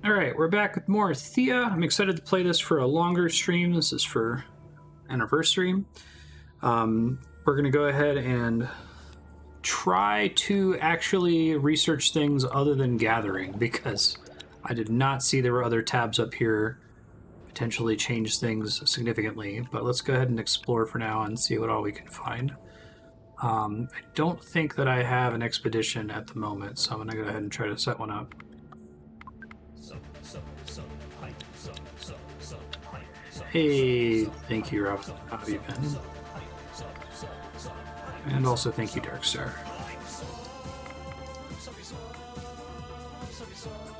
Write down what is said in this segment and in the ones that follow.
Alright, we're back with more Thea. I'm excited to play this for a longer stream. This is for anniversary. We're going to go ahead and try to actually research things other than gathering, because I did not see there were other tabs up here potentially change things significantly. But let's go ahead and explore for now and see what all we can find. I don't think that I have an expedition at the moment, so I'm going to go ahead and try to set one up. Hey, thank you, Rob. How have you been? And also thank you, Darkstar.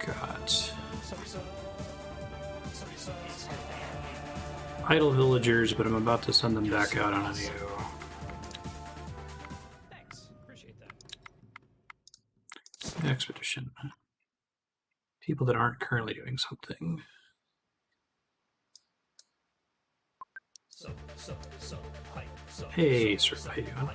Got idle villagers, but I'm about to send them back out on a new. Thanks. Appreciate that. Expedition. People that aren't currently doing something. Hey, sir, how you doing?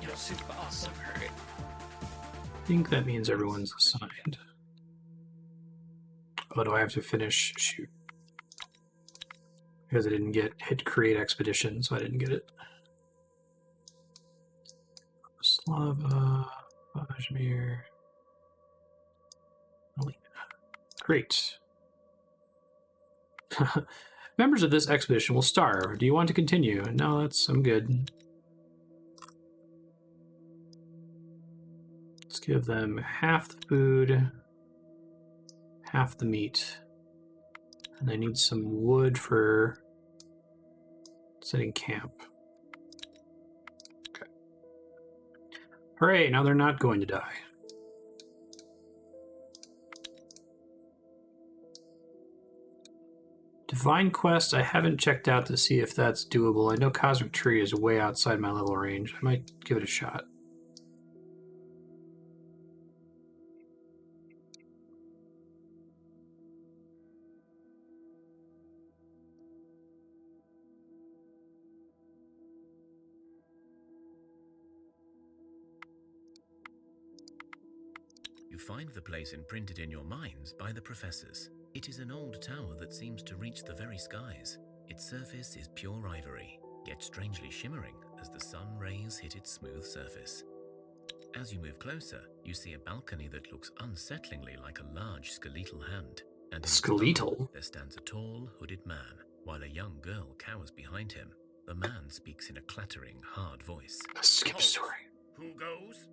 You're super awesome. Alright. I think that means everyone's assigned. Oh, do I have to finish? Shoot. Because I didn't hit create expedition, so I didn't get it. Slava, Bajmir, Alina. Great. Members of this expedition will starve. Do you want to continue? No, I'm good. Let's give them half the food, half the meat. And I need some wood for setting camp. Okay. Hooray, now they're not going to die. Divine Quest, I haven't checked out to see if that's doable. I know Cosmic Tree is way outside my level range. I might give it a shot. You find the place imprinted in your minds by the professors. It is an old tower that seems to reach the very skies. Its surface is pure ivory, yet strangely shimmering as the sun rays hit its smooth surface. As you move closer, you see a balcony that looks unsettlingly like a large skeletal hand. And in Skeletal? there stands a tall, hooded man, while a young girl cowers behind him. The man speaks in a clattering, hard voice. A skip story. Who goes?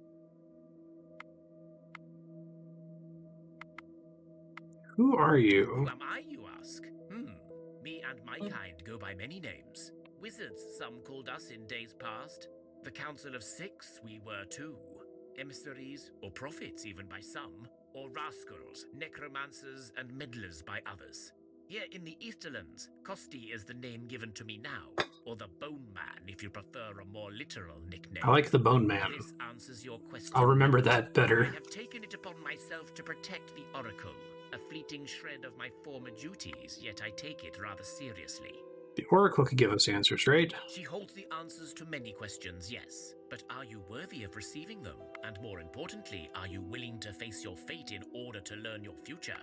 Who are you? Who am I, you ask? Me and my kind go by many names. Wizards, some called us in days past. The Council of Six, we were too. Emissaries, or prophets even by some. Or rascals, necromancers, and meddlers by others. Here in the Easterlands, Kosti is the name given to me now. Or the Bone Man, if you prefer a more literal nickname. I like the Bone Man. This answers your question. I'll remember that better. I have taken it upon myself to protect the Oracle. A fleeting shred of my former duties, yet I take it rather seriously. The Oracle could give us answers, right? She holds the answers to many questions, yes. But are you worthy of receiving them? And more importantly, are you willing to face your fate in order to learn your future?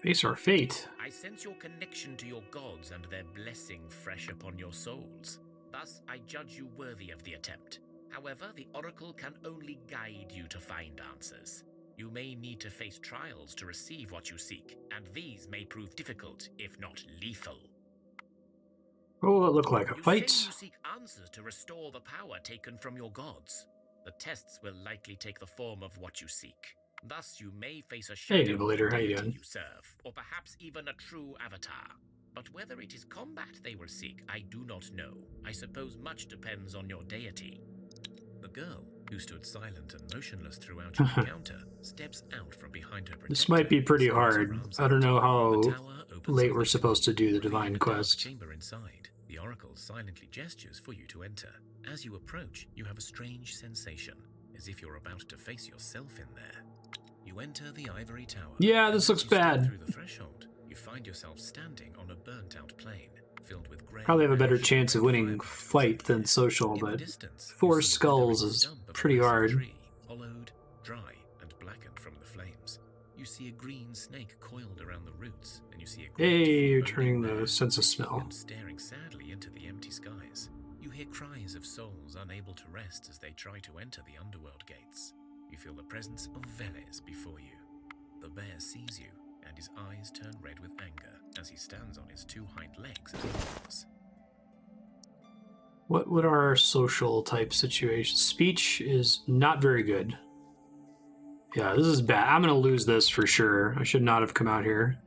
Face our fate. I sense your connection to your gods and their blessing fresh upon your souls. Thus, I judge you worthy of the attempt. However, the Oracle can only guide you to find answers. You may need to face trials to receive what you seek, and these may prove difficult, if not lethal. What will it look like? A fight? You say you seek answers to restore the power taken from your gods. The tests will likely take the form of what you seek. Thus, you may face a shadow Hey, Leader, how you deity doing? you serve, or perhaps even a true avatar. But whether it is combat they will seek, I do not know. I suppose much depends on your deity. The girl, who stood silent and motionless throughout your encounter, steps out from behind her protector. This might be pretty hard. I don't know how late we're supposed to do the Divine Quest. Chamber inside. The Oracle silently gestures for you to enter. As you approach, you have a strange sensation, as if you're about to face yourself in there. You enter the ivory tower. Yeah, and this as looks you step bad. through the threshold, you find yourself standing on a burnt-out plain filled with grey. Probably have a better ash chance of and winning fireflies fight in the than air. social, In the but distance, 4 you see a withering skulls is stump of a pretty massive hard. tree, hollowed, dry, and blackened from the flames. You see a green snake coiled around the roots, and you see a great Hey, you're foreboding turning bear the sense of sitting smell. and staring sadly into the empty skies. You hear cries of souls unable to rest as they try to enter the underworld gates. You feel the presence of Veles before you. The bear sees you, and his eyes turn red with anger as he stands on his 2 hind legs as he roars. What would our social type situation? Speech is not very good. Yeah, this is bad. I'm going to lose this for sure. I should not have come out here.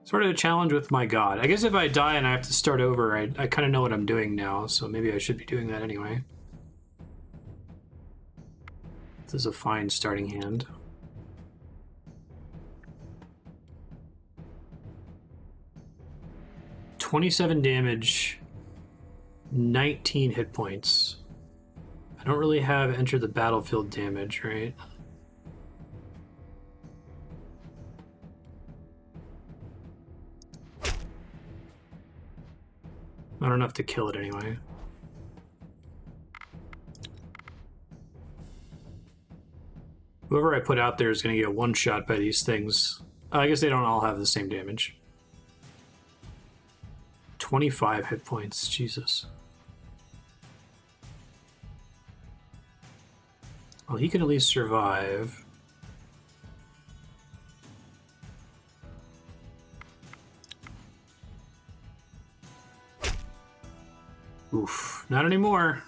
Sort of a challenge with my god. I guess if I die and I have to start over, I kind of know what I'm doing now, so maybe I should be doing that anyway. This is a fine starting hand. $27 damage, 19 hit points. I don't really have enter the battlefield damage, right? Not enough to kill it anyway. Whoever I put out there is going to get one shot by these things. I guess they don't all have the same damage. 25 hit points, Jesus. Well, he can at least survive. Oof, not anymore.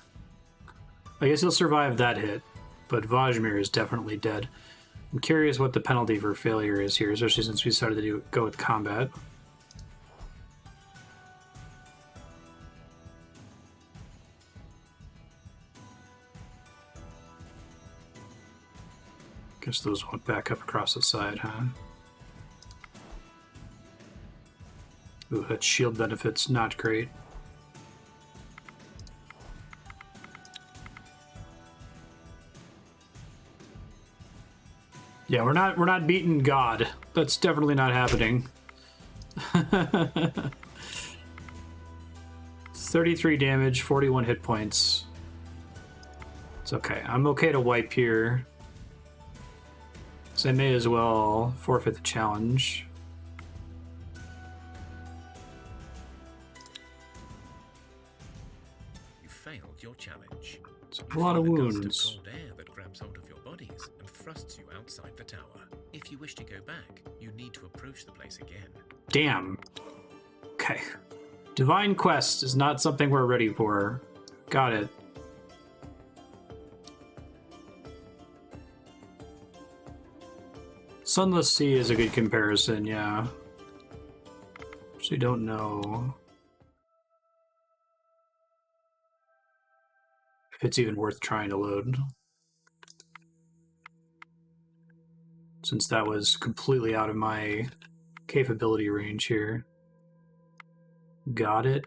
I guess he'll survive that hit, but Vajmir is definitely dead. I'm curious what the penalty for failure is here, especially since we started to go with combat. Guess those won't back up across the side, huh? Ooh, that shield benefit's not great. Yeah, we're not beating God. That's definitely not happening. 33 damage, 41 hit points. It's okay. I'm okay to wipe here. So I may as well forfeit the challenge. You failed your challenge. It's You a lot of feel a gust wounds. of cold air that grabs hold of your bodies and thrusts you outside the tower. If you wish to go back, you need to approach the place again. Damn. Okay. Divine Quest is not something we're ready for. Got it. Sunless Sea is a good comparison, yeah. Actually don't know if it's even worth trying to load, since that was completely out of my capability range here. Got it.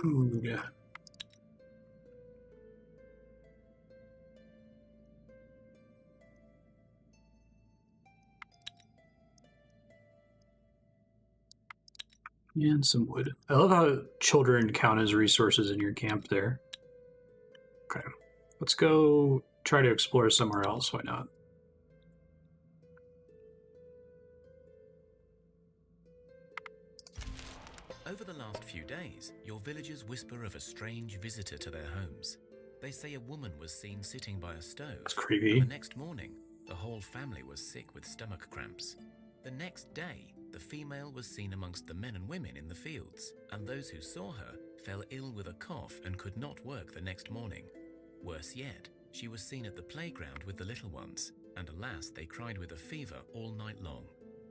Food. And some wood. I love how children count as resources in your camp there. Okay. Let's go try to explore somewhere else. Why not? Over the last few days, your villagers whisper of a strange visitor to their homes. They say a woman was seen sitting by a stove. That's creepy. And the next morning, the whole family was sick with stomach cramps. The next day, the female was seen amongst the men and women in the fields, and those who saw her fell ill with a cough and could not work the next morning. Worse yet, she was seen at the playground with the little ones, and alas, they cried with a fever all night long.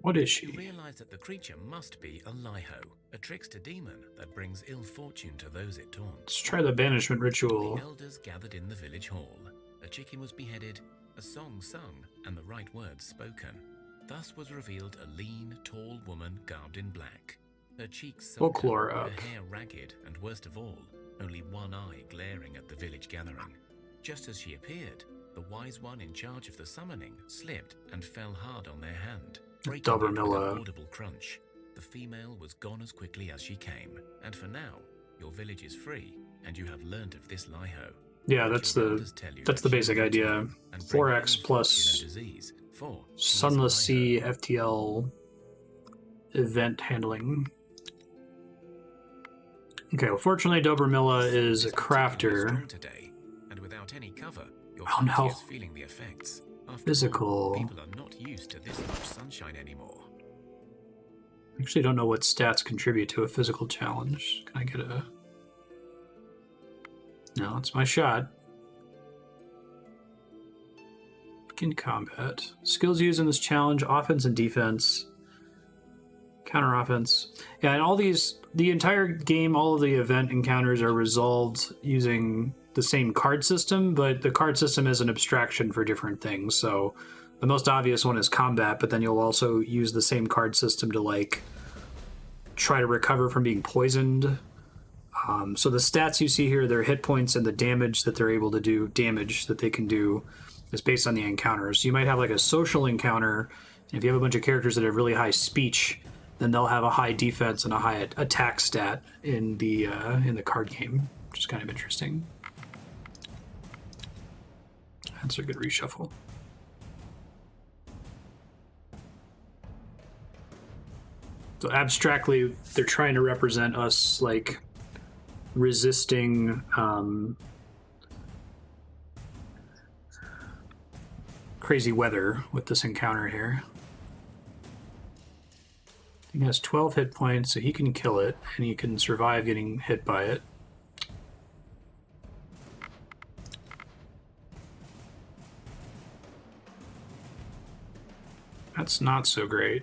What is You she? realize that the creature must be a Liho, a trickster demon that brings ill fortune to those it taunts. Let's try the banishment ritual. The elders gathered in the village hall. A chicken was beheaded, a song sung, and the right words spoken. Thus was revealed a lean, tall woman garbed in black. Her cheeks sunken, Folklore her up. hair ragged, and worst of all, only one eye glaring at the village gathering. Just as she appeared, the wise one in charge of the summoning slipped and fell hard on their hand, breaking it with Dobermilla. an audible crunch. The female was gone as quickly as she came, and for now, your village is free, and you have learned of this Liho. Yeah, that's the basic idea. 4x plus Sunless Sea FTL event handling. Okay, well, fortunately, Dobermilla is a crafter. Today, and without any cover, your Oh, no. is feeling the effects. After Physical. all, people are not used to this much sunshine anymore. I actually don't know what stats contribute to a physical challenge. Can I get a... No, it's my shot. In combat. Skills used in this challenge, offense and defense. Counter offense. Yeah, and all these, the entire game, all of the event encounters are resolved using the same card system, but the card system is an abstraction for different things. So the most obvious one is combat, but then you'll also use the same card system to like try to recover from being poisoned. So the stats you see here, their hit points and the damage that they're able to do, damage that they can do, is based on the encounters. You might have like a social encounter, and if you have a bunch of characters that have really high speech, then they'll have a high defense and a high attack stat in the card game, which is kind of interesting. That's a good reshuffle. So abstractly, they're trying to represent us like resisting crazy weather with this encounter here. He has 12 hit points, so he can kill it, and he can survive getting hit by it. That's not so great.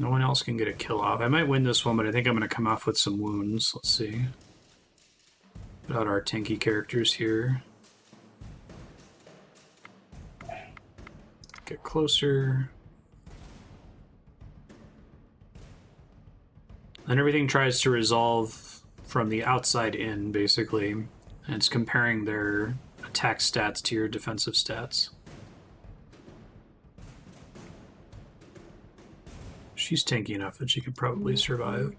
No one else can get a kill off. I might win this one, but I think I'm going to come off with some wounds. Let's see. Put out our tanky characters here. Get closer. And everything tries to resolve from the outside in, basically. And it's comparing their attack stats to your defensive stats. She's tanky enough that she could probably survive.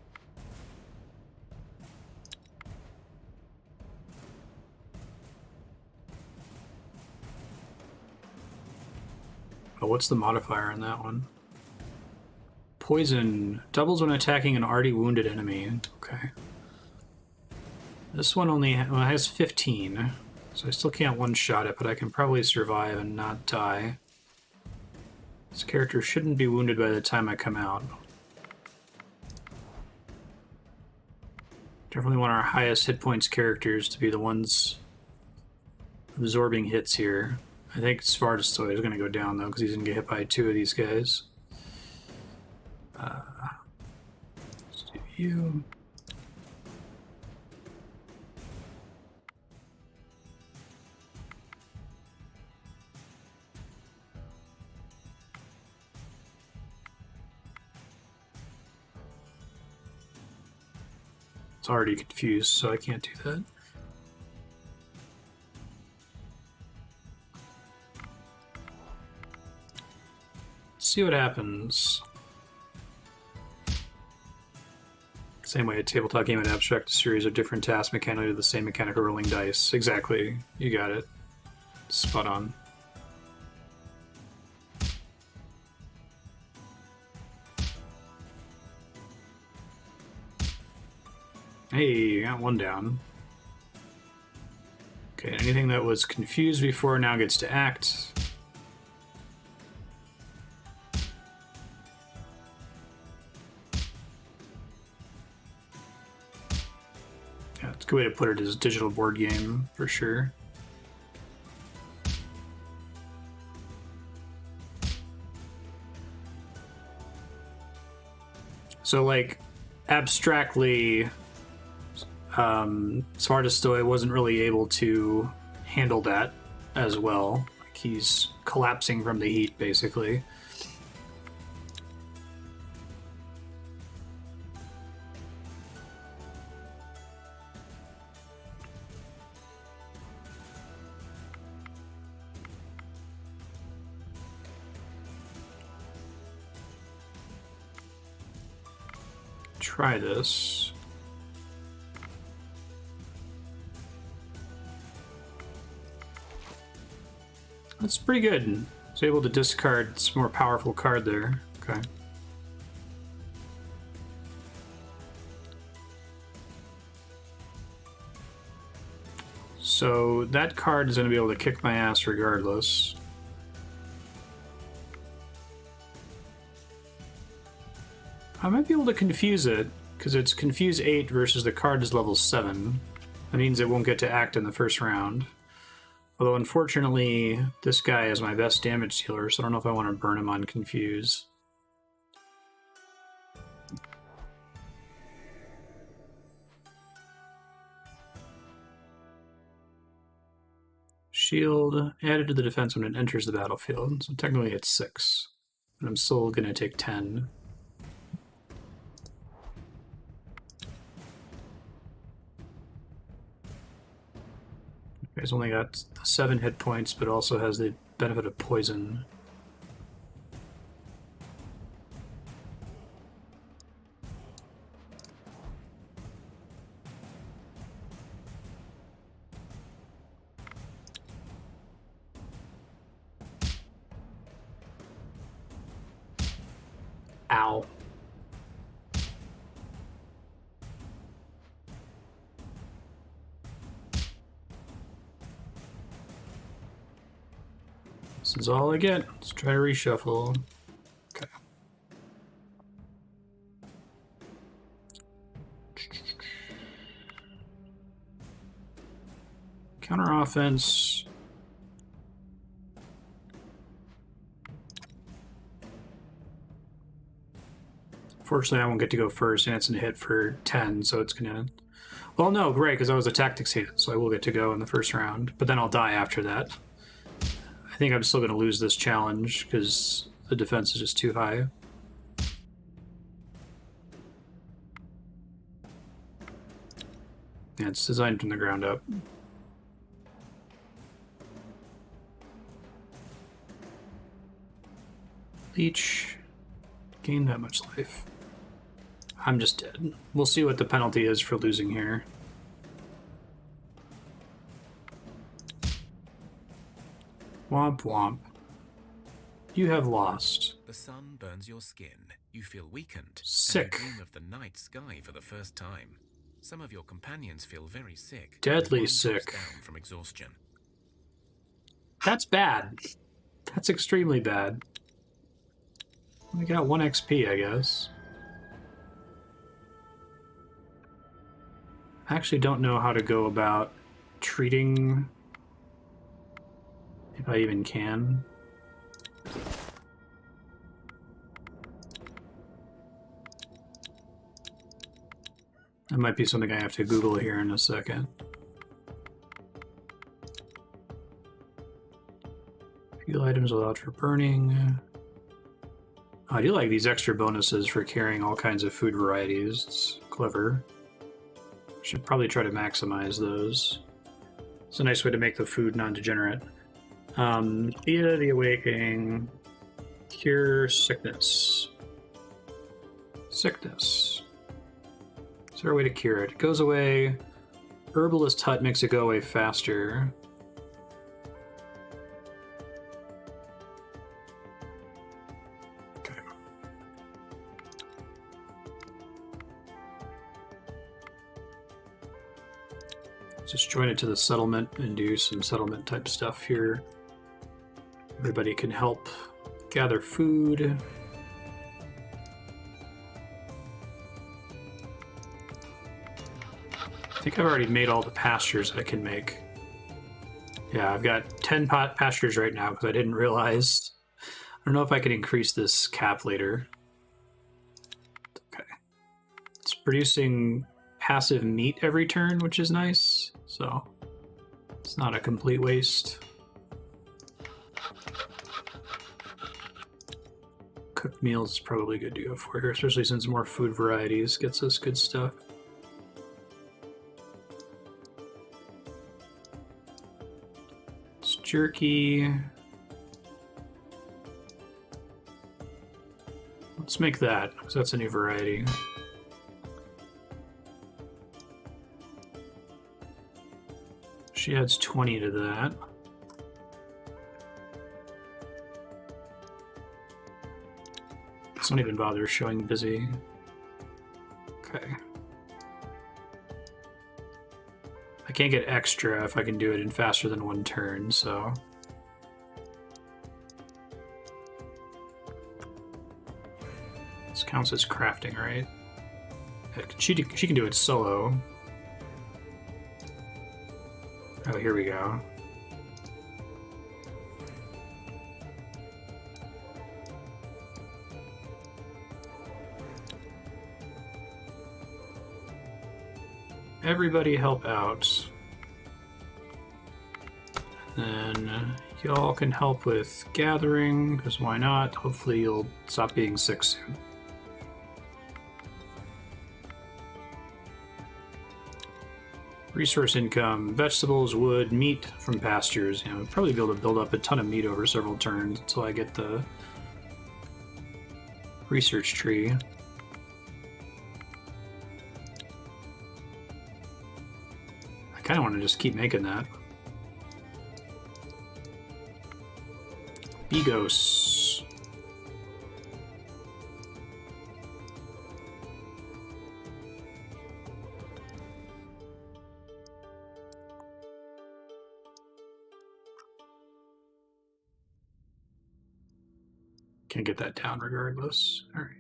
Oh, what's the modifier on that one? Poison. Doubles when attacking an already wounded enemy. Okay. This one only has 15, so I still can't one-shot it, but I can probably survive and not die. This character shouldn't be wounded by the time I come out. Definitely want our highest hit points characters to be the ones absorbing hits here. I think Svartistoy is going to go down, though, because he's going to get hit by 2 of these guys. Let's do you. It's already confused, so I can't do that. See what happens. Same way a tabletop game would abstract a series of different tasks mechanically to the same mechanical rolling dice. Exactly. You got it. Spot on. Hey, got one down. Okay, anything that was confused before now gets to act. Yeah, it's a good way to put it as a digital board game, for sure. So, like, abstractly, Smartestoy wasn't really able to handle that as well. Like, he's collapsing from the heat, basically. Try this. That's pretty good. I was able to discard some more powerful card there. Okay. So that card is going to be able to kick my ass regardless. I might be able to confuse it, because it's confuse 8 versus the card is level 7. That means it won't get to act in the first round. Although, unfortunately, this guy is my best damage dealer, so I don't know if I want to burn him on confuse. Shield added to the defense when it enters the battlefield, so technically it's 6. And I'm still going to take 10. He's only got 7 hit points, but also has the benefit of poison. Ow. This is all I get. Let's try to reshuffle. Okay. Counter offense. Fortunately, I won't get to go first, and it's a hit for 10, so it's gonna... Well, no, great, because I was a tactics hit, so I will get to go in the first round, but then I'll die after that. I think I'm still going to lose this challenge because the defense is just too high. Yeah, it's designed from the ground up. Leech. Gain that much life. I'm just dead. We'll see what the penalty is for losing here. Womp womp. You have lost. The sun burns your skin. You feel weakened. Sick. And you dream of the night sky for the first time. Some of your companions feel very sick. Deadly One drops sick. down from exhaustion. That's bad. That's extremely bad. We got 1 XP, I guess. I actually don't know how to go about treating... if I even can. That might be something I have to Google here in a second. Fuel items allowed for burning. Oh, I do like these extra bonuses for carrying all kinds of food varieties. It's clever. Should probably try to maximize those. It's a nice way to make the food non-degenerate. Thea the Awakening. Cure sickness. Sickness. Is there a way to cure it? It goes away. Herbalist Hut makes it go away faster. Okay. Let's just join it to the settlement and do some settlement type stuff here. Everybody can help gather food. I think I've already made all the pastures I can make. Yeah, I've got 10 pastures right now because I didn't realize. I don't know if I can increase this cap later. Okay. producing passive meat every turn, which is nice. So it's not a complete waste. Cooked meals is probably good to go for here, especially since more food varieties gets us good stuff. It's jerky. Let's make that, because that's a new variety. She adds 20 to that. Don't even bother showing busy. Okay. I can't get extra if I can do it in faster than 1 turn, so... This counts as crafting, right? She can do it solo. Oh, here we go. Everybody help out. Then y'all can help with gathering, because why not? Hopefully you'll stop being sick soon. Resource income, vegetables, wood, meat from pastures. You know, probably be able to build up a ton of meat over several turns until I get the research tree. I kind of want to just keep making that. Bigos. Can't get that down regardless. All right.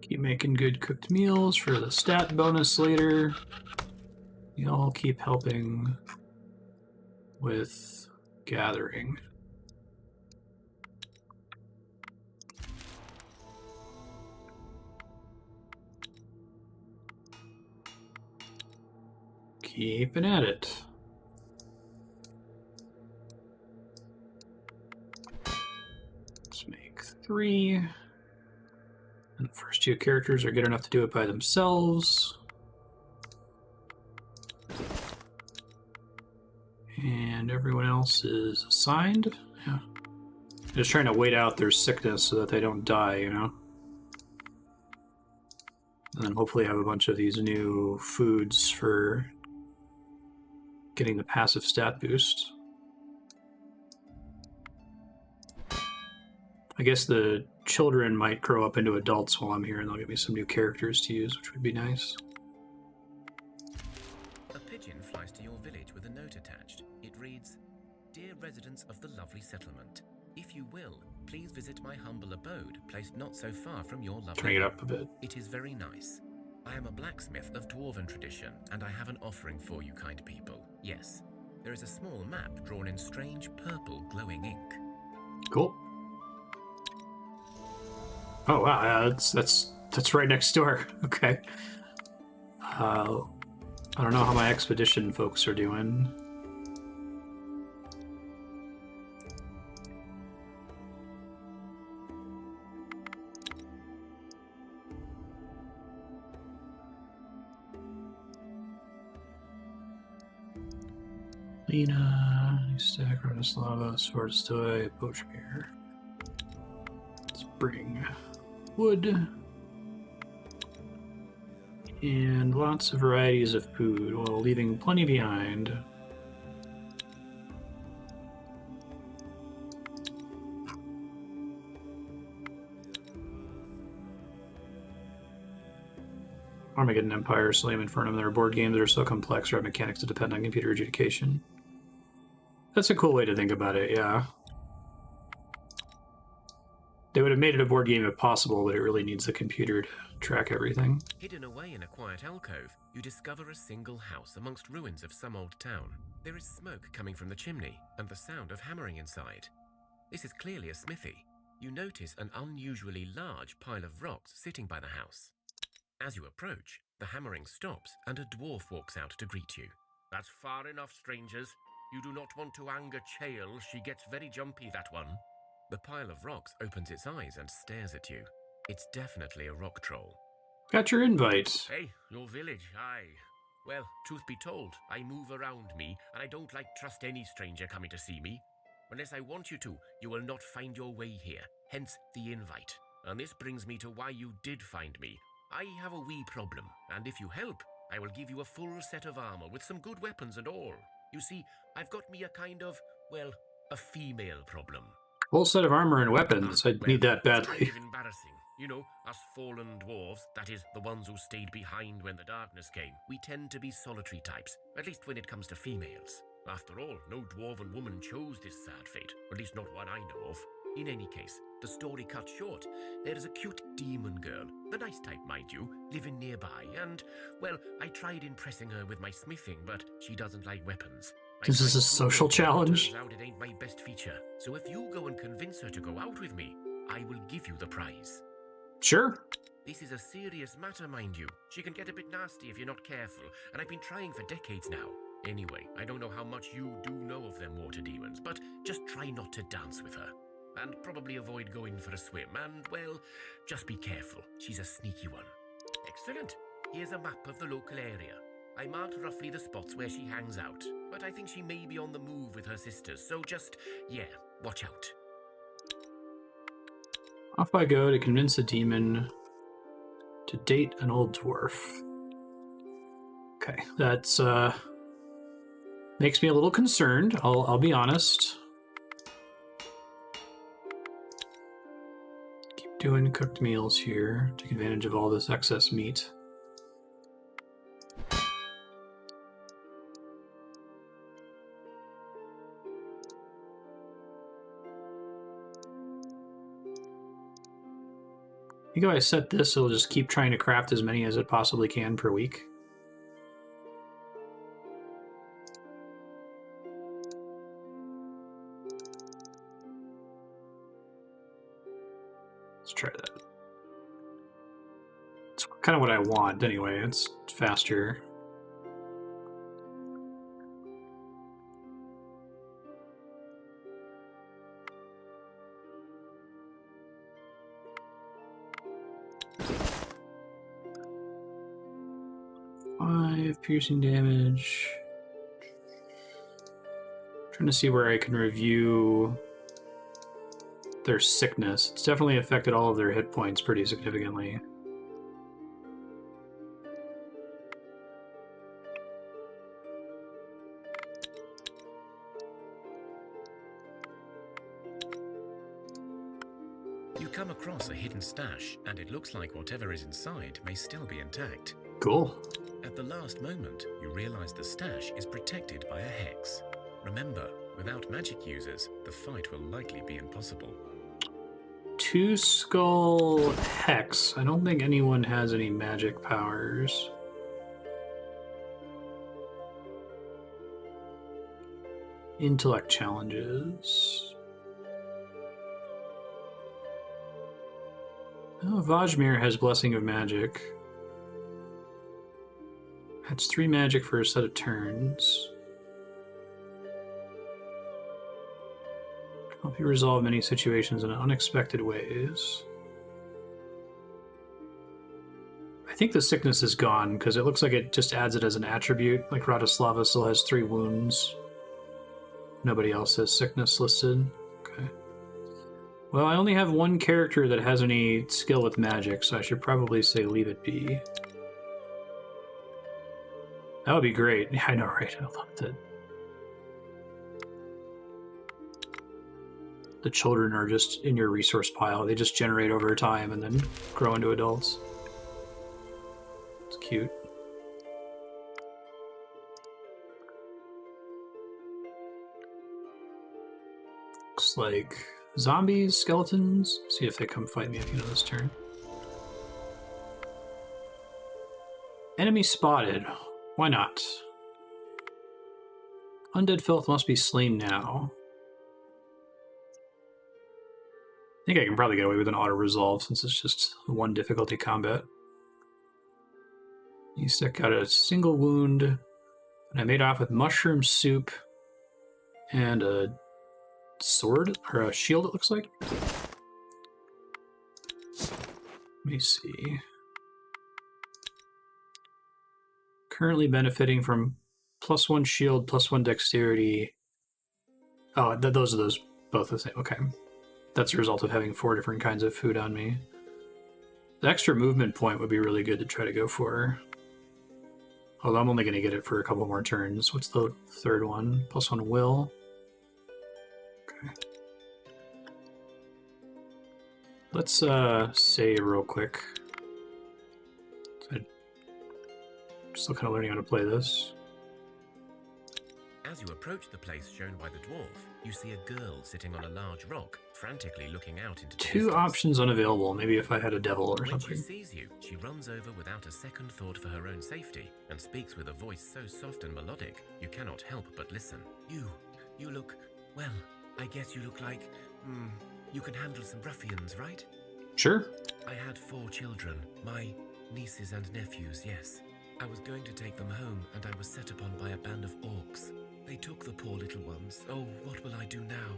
Keep making good cooked meals for the stat bonus later. Y'all keep helping with gathering. Keeping at it. Let's make 3. And the first 2 characters are good enough to do it by themselves. And everyone else is assigned. Yeah. Just trying to wait out their sickness so that they don't die, you know? And then hopefully have a bunch of these new foods for getting the passive stat boost. I guess the children might grow up into adults while I'm here, and they'll give me some new characters to use, which would be nice. A pigeon flies to your village with a note attached. It reads, "Dear residents of the lovely settlement, if you will, please visit my humble abode, placed not so far from your lovely... Turning it up a bit. It is very nice. I am a blacksmith of dwarven tradition, and I have an offering for you, kind people. Yes, there is a small map drawn in strange purple glowing ink." Cool. Oh wow, that's right next door. Okay. I don't know how my expedition folks are doing. Lena, stack, Rotislava, Swordstoy, Pochmere. Let's bring wood. And lots of varieties of food while leaving plenty behind. Armageddon Empire, Slam Infernum. There are board games that are so complex or have mechanics that depend on computer adjudication. That's a cool way to think about it, yeah. They would have made it a board game if possible, but it really needs the computer to track everything. Hidden away in a quiet alcove, you discover a single house amongst ruins of some old town. There is smoke coming from the chimney and the sound of hammering inside. This is clearly a smithy. You notice an unusually large pile of rocks sitting by the house. As you approach, the hammering stops and a dwarf walks out to greet you. That's far enough, strangers. You do not want to anger Chael. She gets very jumpy, that one. The pile of rocks opens its eyes and stares at you. It's definitely a rock troll. Got your invite. Hey, your village, aye. Well, truth be told, I move around me, and I don't trust any stranger coming to see me. Unless I want you to, you will not find your way here, hence the invite. And this brings me to why you did find me. I have a wee problem, and if you help, I will give you a full set of armor with some good weapons and all. You see, I've got me a kind of, well, a female problem. Whole set of armor and weapons. I need that It's kind badly. of embarrassing. You know, us fallen dwarves, that is, the ones who stayed behind when the darkness came, we tend to be solitary types, at least when it comes to females. After all, no dwarven woman chose this sad fate, at least not one I know of. In any case, the story cut short, there is a cute demon girl, the nice type, mind you, living nearby, and, well, I tried impressing her with my smithing, but she doesn't like weapons. This is a social challenge. Turns out it ain't my best feature, so if you go and convince her to go out with me, I will give you the prize. Sure. This is a serious matter, mind you. She can get a bit nasty if you're not careful, and I've been trying for decades now. Anyway, I don't know how much you do know of them water demons, but just try not to dance with her. And probably avoid going for a swim, and, well, just be careful. She's a sneaky one. Excellent. Here's a map of the local area. I marked roughly the spots where she hangs out, but I think she may be on the move with her sisters, so just, watch out. Off I go to convince a demon to date an old dwarf. Okay, that's makes me a little concerned. I'll be honest. Keep doing cooked meals here. Take advantage of all this excess meat. I think if I set this, it'll just keep trying to craft as many as it possibly can per week. Let's try that. It's kind of what I want anyway. It's faster. Piercing damage. Trying to see where I can review their sickness. It's definitely affected all of their hit points pretty significantly. You come across a hidden stash, and it looks like whatever is inside may still be intact. Cool. At the last moment, you realize the stash is protected by a hex. Remember, without magic users, the fight will likely be impossible. Two Skull Hex. I don't think anyone has any magic powers. Intellect challenges. Oh, Vajmir has Blessing of Magic. That's 3 magic for a set of turns. Help you resolve many situations in unexpected ways. I think the sickness is gone because it looks like it just adds it as an attribute. Like Radislava still has 3 wounds. Nobody else has sickness listed. Okay. Well, I only have one character that has any skill with magic, so I should probably say leave it be. That would be great. Yeah, I know, right? I love that. The children are just in your resource pile. They just generate over time and then grow into adults. It's cute. Looks like zombies, skeletons. See if they come fight me at the end of this turn. Enemy spotted. Why not? Undead filth must be slain now. think I can probably get away with an auto resolve since it's just one difficulty combat. You stuck out a single wound, and I made off with mushroom soup and a sword or a shield, it looks like. Let me see. Currently benefiting from +1 shield, +1 dexterity. Oh, those are both the same. Okay. That's a result of having 4 different kinds of food on me. The extra movement point would be really good to try to go for. Although I'm only going to get it for a couple more turns. What's the third one? +1 will. Okay. Let's save real quick. I'm still kind of learning how to play this. As you approach the place shown by the dwarf, you see a girl sitting on a large rock, frantically looking out into the Two distance. options unavailable. Maybe if I had a devil or When something. she sees you, she runs over without a second thought for her own safety and speaks with a voice so soft and melodic, you cannot help but listen. You look, well, I guess you look like, you can handle some ruffians, right? Sure. I had 4 children, my nieces and nephews, yes. I was going to take them home and I was set upon by a band of orcs. They took the poor little ones. Oh, what will I do now?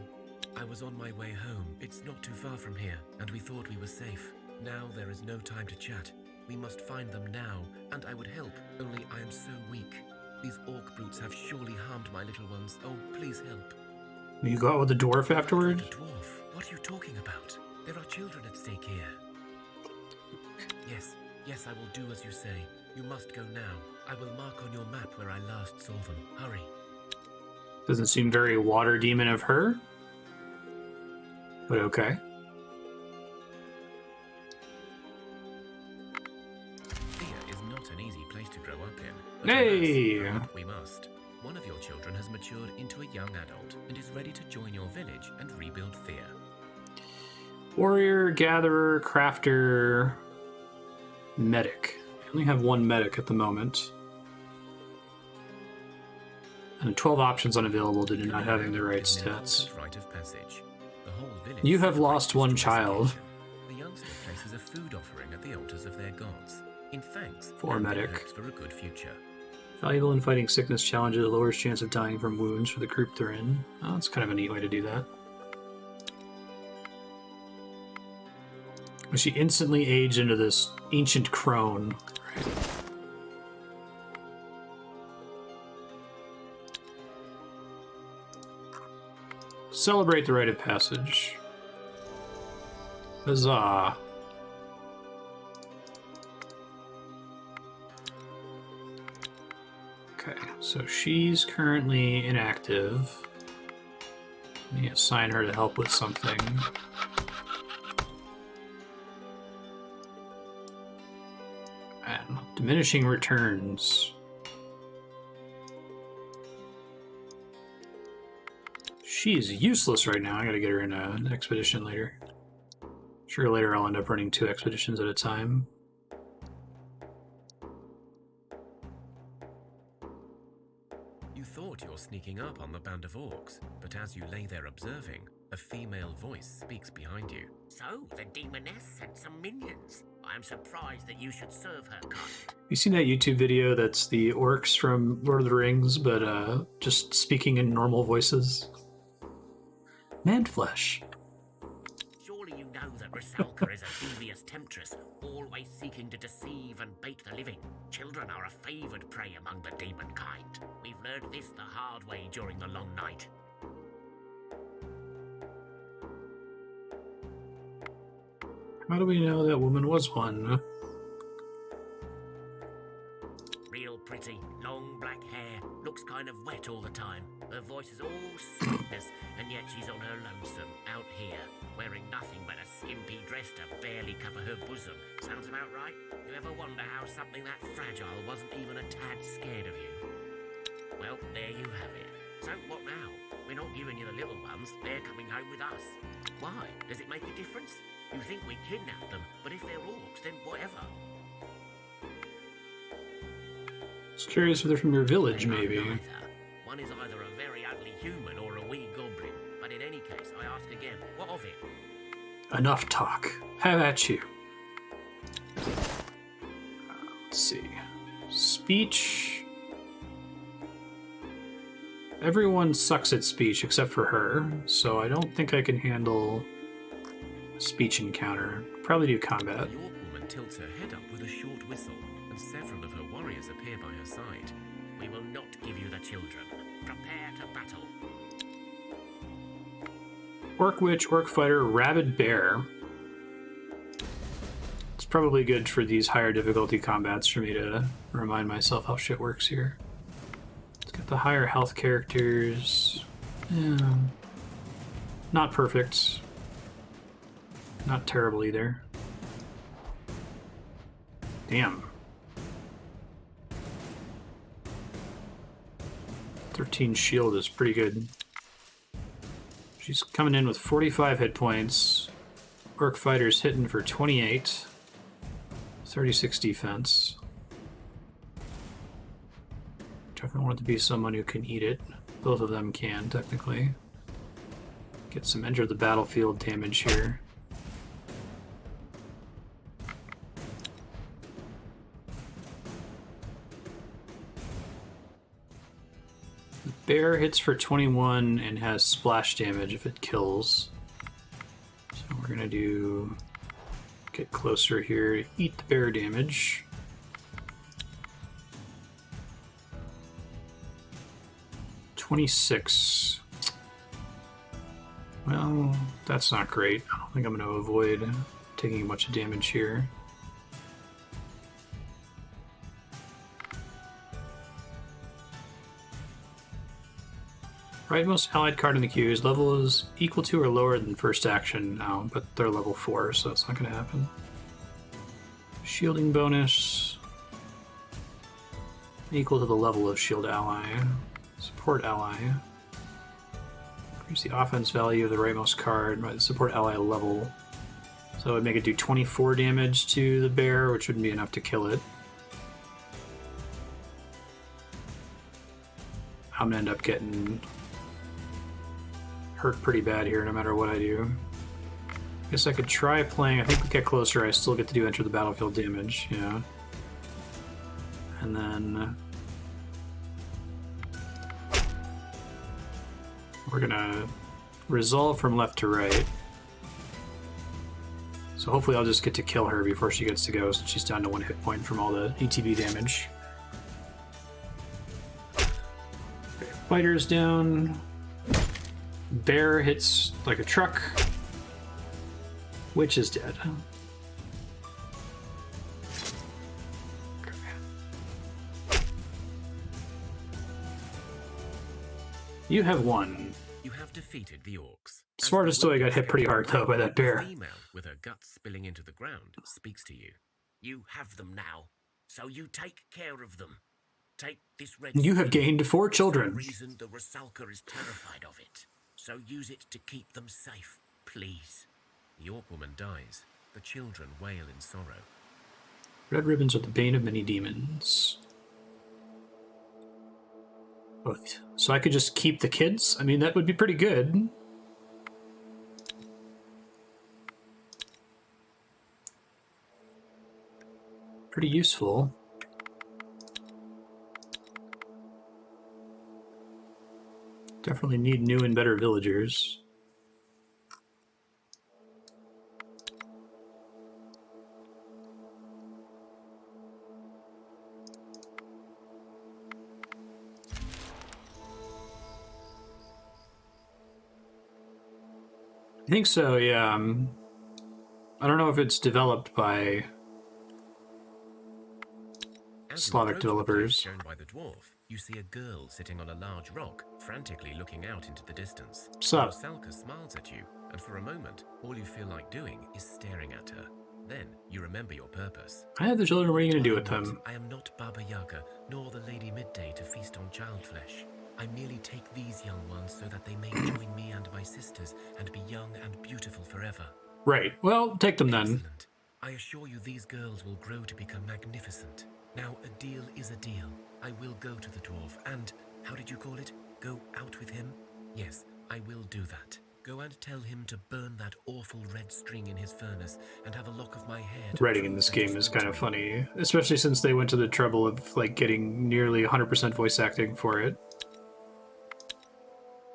I was on my way home. It's not too far from here, and we thought we were safe. Now there is no time to chat. We must find them now, and I would help, only I am so weak. These orc brutes have surely harmed my little ones. Oh, please help. You go out with the dwarf afterward? The dwarf? What are you talking about? There are children at stake here. Yes, I will do as you say. You must go now. I will mark on your map where I last saw them. Hurry. Doesn't seem very water demon of her. But okay. Thea is not an easy place to grow up in. But Hey! alas, we must. One of your children has matured into a young adult and is ready to join your village and rebuild Thea. Warrior, gatherer, crafter, medic. I only have 1 medic at the moment. And 12 options unavailable due to not having the right stats. Rite of passage. The whole village You have lost celebrates 1 this child. occasion. The youngster places a food offering at the altars of their gods. In thanks, For and in medic. hopes for a good future. Valuable in fighting sickness challenges, lowers chance of dying from wounds for the group they're in. Oh, that's kind of a neat way to do that. She instantly aged into this ancient crone. Celebrate the rite of passage. Huzzah. Okay, so she's currently inactive. Let me assign her to help with something. And diminishing returns. She's useless right now. I gotta get her in an expedition later. Sure, later I'll end up running 2 expeditions at a time. You thought you're sneaking up on the band of orcs, but as you lay there observing, a female voice speaks behind you. So, the demoness sent some minions. I'm surprised that you should serve her kind. You seen that YouTube video that's the orcs from Lord of the Rings, but just speaking in normal voices? Manflesh. Surely you know that Rusalka is a devious temptress, always seeking to deceive and bait the living. Children are a favoured prey among the demon kind. We've learned this the hard way during the long night. How do we know that woman was one? Real pretty, long black hair, looks kind of wet all the time. Her voice is all sweetness, and yet she's on her lonesome, out here, wearing nothing but a skimpy dress to barely cover her bosom. Sounds about right? You ever wonder how something that fragile wasn't even a tad scared of you? Well, there you have it. So what now? We're not giving you the little ones, they're coming home with us. Why? Does it make a difference? You think we kidnapped them, but if they're orcs, then whatever. Just curious if they're from your village, They aren't maybe. either. One is either a very ugly human or a wee goblin. But in any case, I ask again, what of it? Enough talk. Have at you. Let's see. Speech. Everyone sucks at speech except for her, so I don't think I can handle a speech encounter. Probably do combat. The York woman tilts her head up with a short whistle, and several of her warriors appear by her side. We will not give you the children. Prepare to battle. Orc Witch, Orc Fighter, Rabid Bear. It's probably good for these higher difficulty combats for me to remind myself how shit works here. Let's get the higher health characters. Yeah. Not perfect. Not terrible either. Damn. 13 shield is pretty good. She's coming in with 45 hit points. Orc Fighter's hitting for 28. 36 defense. Definitely want it to be someone who can eat it. Both of them can, technically. Get some enter the battlefield damage here. The bear hits for 21 and has splash damage if it kills. So we're gonna do... get closer here, eat the bear damage. $26. Well, that's not great. I don't think I'm going to avoid taking much damage here. Rightmost allied card in the queue is level is equal to or lower than first action now, but they're level 4, so it's not going to happen. Shielding bonus equal to the level of shield ally. Support ally. Increase the offense value of the rightmost card by the support ally level. So it would make it do 24 damage to the bear, which wouldn't be enough to kill it. I'm gonna end up getting hurt pretty bad here no matter what I do. Guess I could try playing, I think we get closer, I still get to do enter the battlefield damage, yeah. And then we're gonna resolve from left to right. So hopefully I'll just get to kill her before she gets to go, since she's down to 1 hit point from all the ETB damage. Fighter's down. Bear hits like a truck. Witch is dead. You have won. You have defeated the orcs. Smartest Toy got hit pretty hard though by that bear. The female with her guts spilling into the ground speaks to you. You have them now, so you take care of them. Take this red. You have gained 4 For children. some reason the Rusalka is terrified of it, so use it to keep them safe, please. The orc woman dies. The children wail in sorrow. Red ribbons are the bane of many demons. Oh, so I could just keep the kids? I mean, that would be pretty good. Pretty useful. Definitely need new and better villagers. I think so, yeah. I don't know if it's developed by As you Slavic approach the place developers. shown by the dwarf, you see a girl sitting on a large rock, frantically looking out into the distance. Sup? Rusalka smiles at you, and for a moment, all you feel like doing is staring at her. Then you remember your purpose. I have the children, what are you going to do with While them? I am not Baba Yaga, nor the Lady Midday to feast on child flesh. I merely take these young ones so that they may join me and my sisters and be young and beautiful forever. Right, well, take them then. Excellent. I assure you these girls will grow to become magnificent. Now, a deal is a deal. I will go to the dwarf and, how did you call it? Go out with him? Yes, I will do that. Go and tell him to burn that awful red string in his furnace and have a lock of my hair. Writing in this game is kind of funny, especially since they went to the trouble of like getting nearly 100% voice acting for it.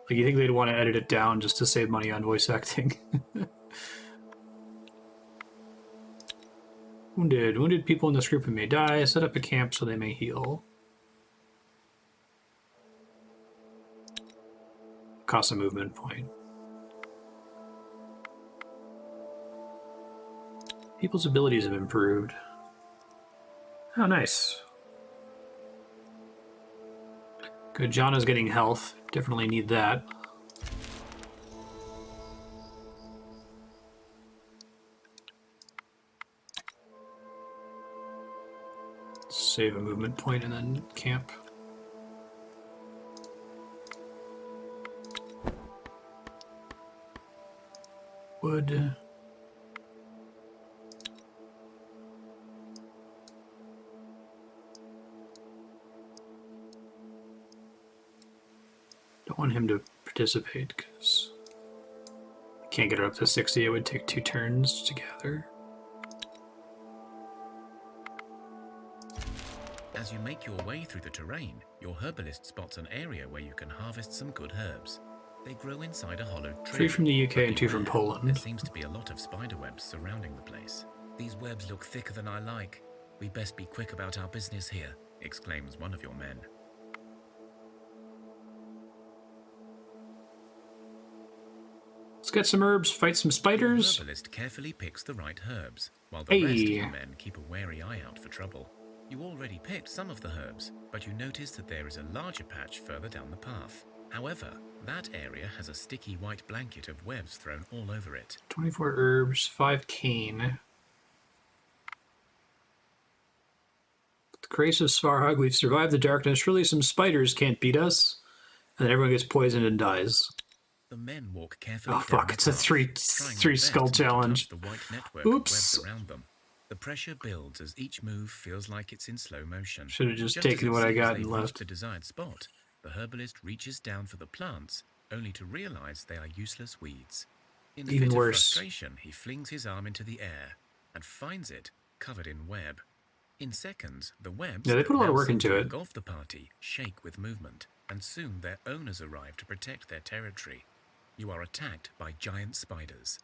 Like, you think they'd want to edit it down just to save money on voice acting? Wounded people in this group may die. Set up a camp so they may heal. Cost a movement point. People's abilities have improved. Oh, nice. Good. Jana's getting health. Definitely need that. Save a movement point and then camp. Wood. Don't want him to participate because I can't get it up to 60. It would take 2 turns to gather. As you make your way through the terrain, your herbalist spots an area where you can harvest some good herbs. They grow inside a hollowed tree. 3 from the UK and 2 from There Poland. seems to be a lot of spider webs surrounding the place. These webs look thicker than I like. We best be quick about our business here, exclaims one of your men. Let's get some herbs, fight some spiders. The herbalist carefully picks the right herbs, while the rest of Hey. your men keep a wary eye out for trouble. You already picked some of the herbs, but you notice that there is a larger patch further down the path. However, that area has a sticky white blanket of webs thrown all over it. 24 herbs, 5 cane. The grace of Svarhog, we've survived the darkness. Surely some spiders can't beat us. And then everyone gets poisoned and dies. The men walk carefully. Oh fuck! It's a three skull challenge. The white network Oops. of webs around them. The pressure builds as each move feels like it's in slow motion. Should have just as taken it what I seems got they've and reached left. the desired spot, the herbalist reaches down for the plants, only to realize they are useless weeds. In a Even fit worse. of frustration, he flings his arm into the air and finds it covered in web. In seconds, the webs Yeah, they that put a lot of now work seem into to it. engulf the party shake with movement, and soon their owners arrive to protect their territory. You are attacked by giant spiders.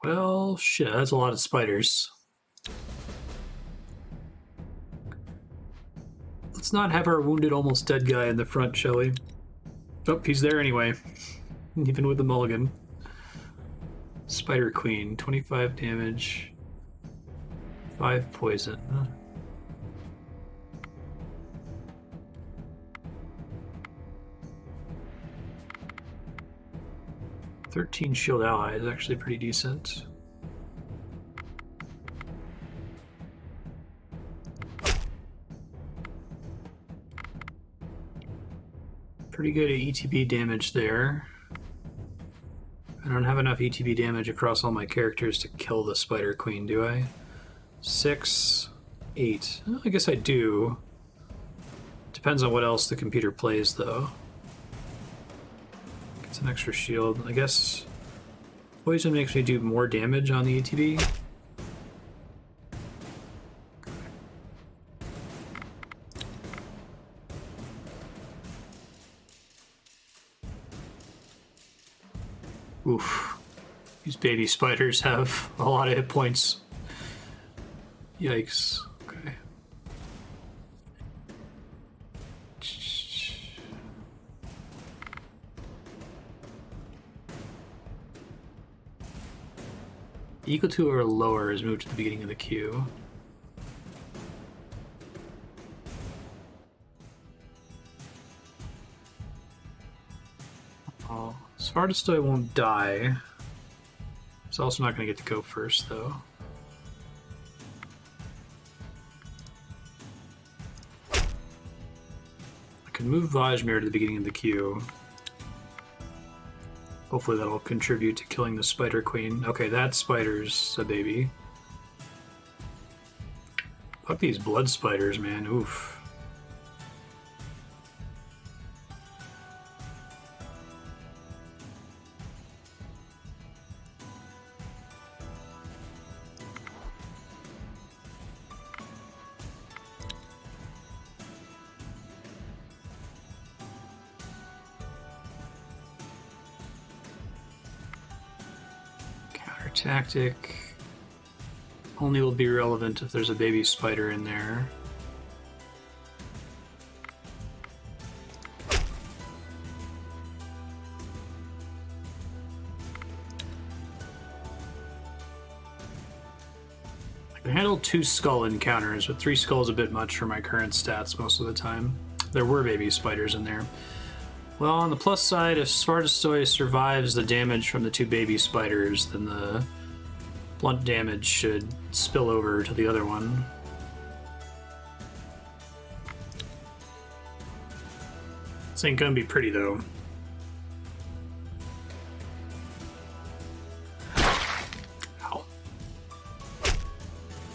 Well, shit, that's a lot of spiders. Let's not have our wounded, almost dead guy in the front, shall we? Oh, he's there anyway. Even with the mulligan. Spider Queen, 25 damage. 5 poison. 13 shield ally is actually pretty decent. Pretty good ETB damage there. I don't have enough ETB damage across all my characters to kill the Spider Queen, do I? 6, 8. Well, I guess I do. Depends on what else the computer plays, though. Gets an extra shield. I guess poison makes me do more damage on the ETB. Oof. These baby spiders have a lot of hit points. Yikes. Okay. Equal to or lower is moved to the beginning of the queue. Oh, Svardistoy won't die. It's also not going to get to go first, though. I can move Vajmir to the beginning of the queue. Hopefully that'll contribute to killing the Spider Queen. Okay, that spider's a baby. Fuck these blood spiders, man. Oof. tactic only will be relevant if there's a baby spider in there. I can handle 2 skull encounters, but 3 skulls a bit much for my current stats most of the time. There were baby spiders in there. Well, on the plus side, if Svartastoi survives the damage from the 2 baby spiders, then the blunt damage should spill over to the other one. This ain't gonna be pretty, though. Ow.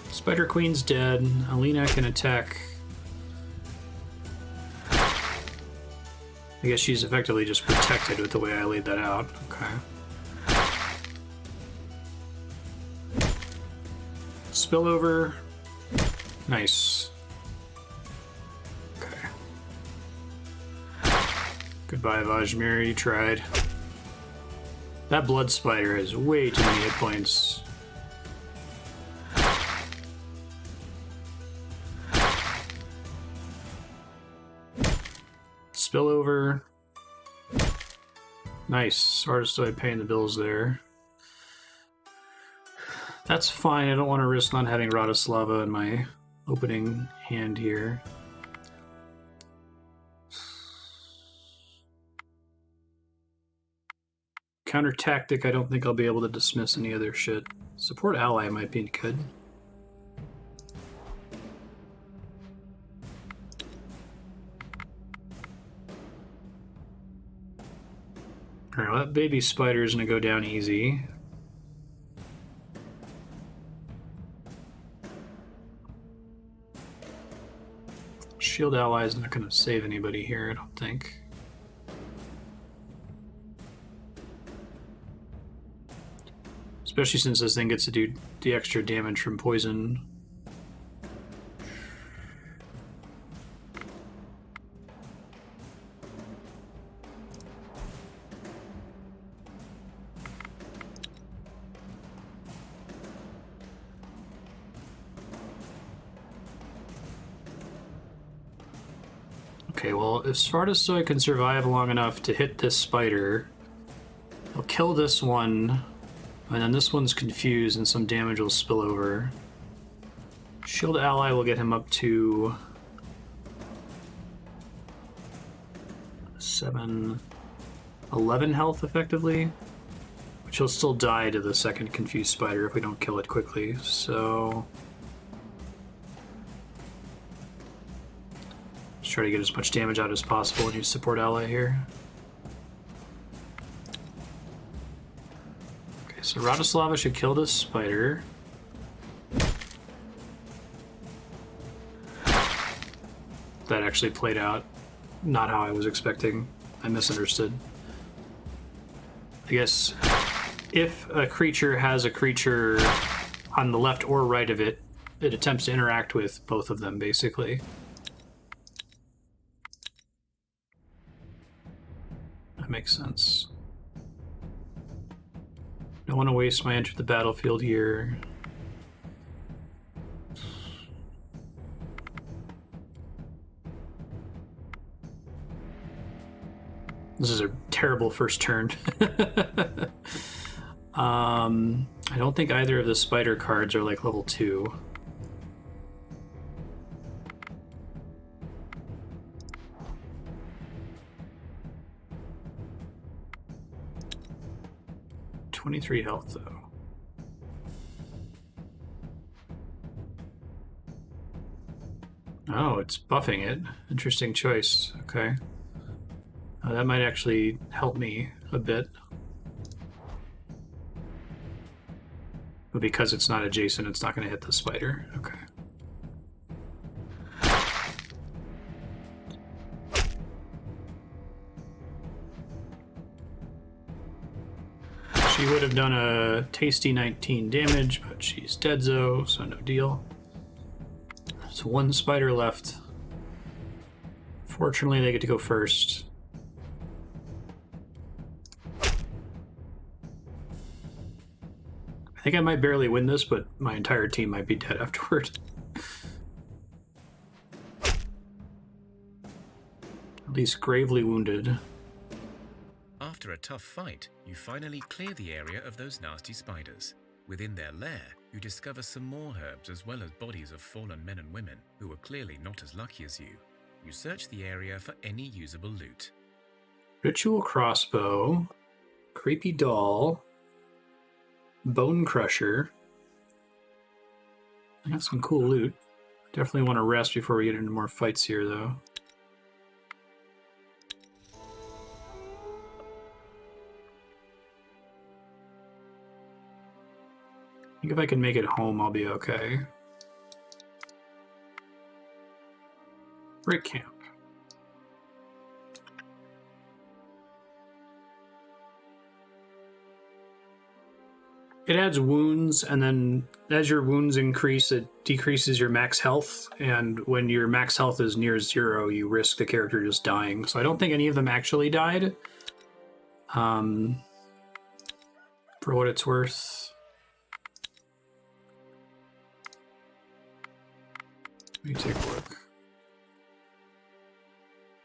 Spider Queen's dead. Alina can attack. I guess she's effectively just protected with the way I laid that out. Okay. Spillover. Nice. Okay. Goodbye, Vajmir. You tried. That blood spider has way too many hit points. Spillover. Nice. Artistoi paying the bills there. That's fine. I don't want to risk not having Radislava in my opening hand here. Counter tactic, I don't think I'll be able to dismiss any other shit. Support ally might be good. Alright, well, that baby spider is going to go down easy. Shield ally is not going to save anybody here, I don't think. Especially since this thing gets to do the extra damage from poison. Okay, well, if Svartastoi can survive long enough to hit this spider, I'll kill this one, and then this one's confused and some damage will spill over. Shield ally will get him up to 11 health effectively, which he'll still die to the second confused spider if we don't kill it quickly, so... try to get as much damage out as possible and use support ally here. Okay, so Radislava should kill this spider. That actually played out not how I was expecting. I misunderstood. I guess if a creature has a creature on the left or right of it, it attempts to interact with both of them, basically. That makes sense. Don't want to waste my enter the battlefield here. This is a terrible first turn. I don't think either of the spider cards are like level 2. .23 health, though. Oh, it's buffing it. Interesting choice. Okay. That might actually help me a bit. But because it's not adjacent, it's not going to hit the spider. Okay. She would have done a tasty 19 damage, but she's deadzo, so no deal. So one spider left. Fortunately, they get to go first. I I think I might barely win this, but my entire team might be dead afterward. At least gravely wounded. After a tough fight, you finally clear the area of those nasty spiders. Within their lair, you discover some more herbs as well as bodies of fallen men and women who were clearly not as lucky as you. You search the area for any usable loot. Ritual crossbow, creepy doll, bone crusher. I got some cool loot. Definitely want to rest before we get into more fights here, though. I think if I can make it home, I'll be okay. Brick camp. It adds wounds, and then as your wounds increase, it decreases your max health. And when your max health is near 0, you risk the character just dying. So I don't think any of them actually died. For what it's worth. Let me take a look.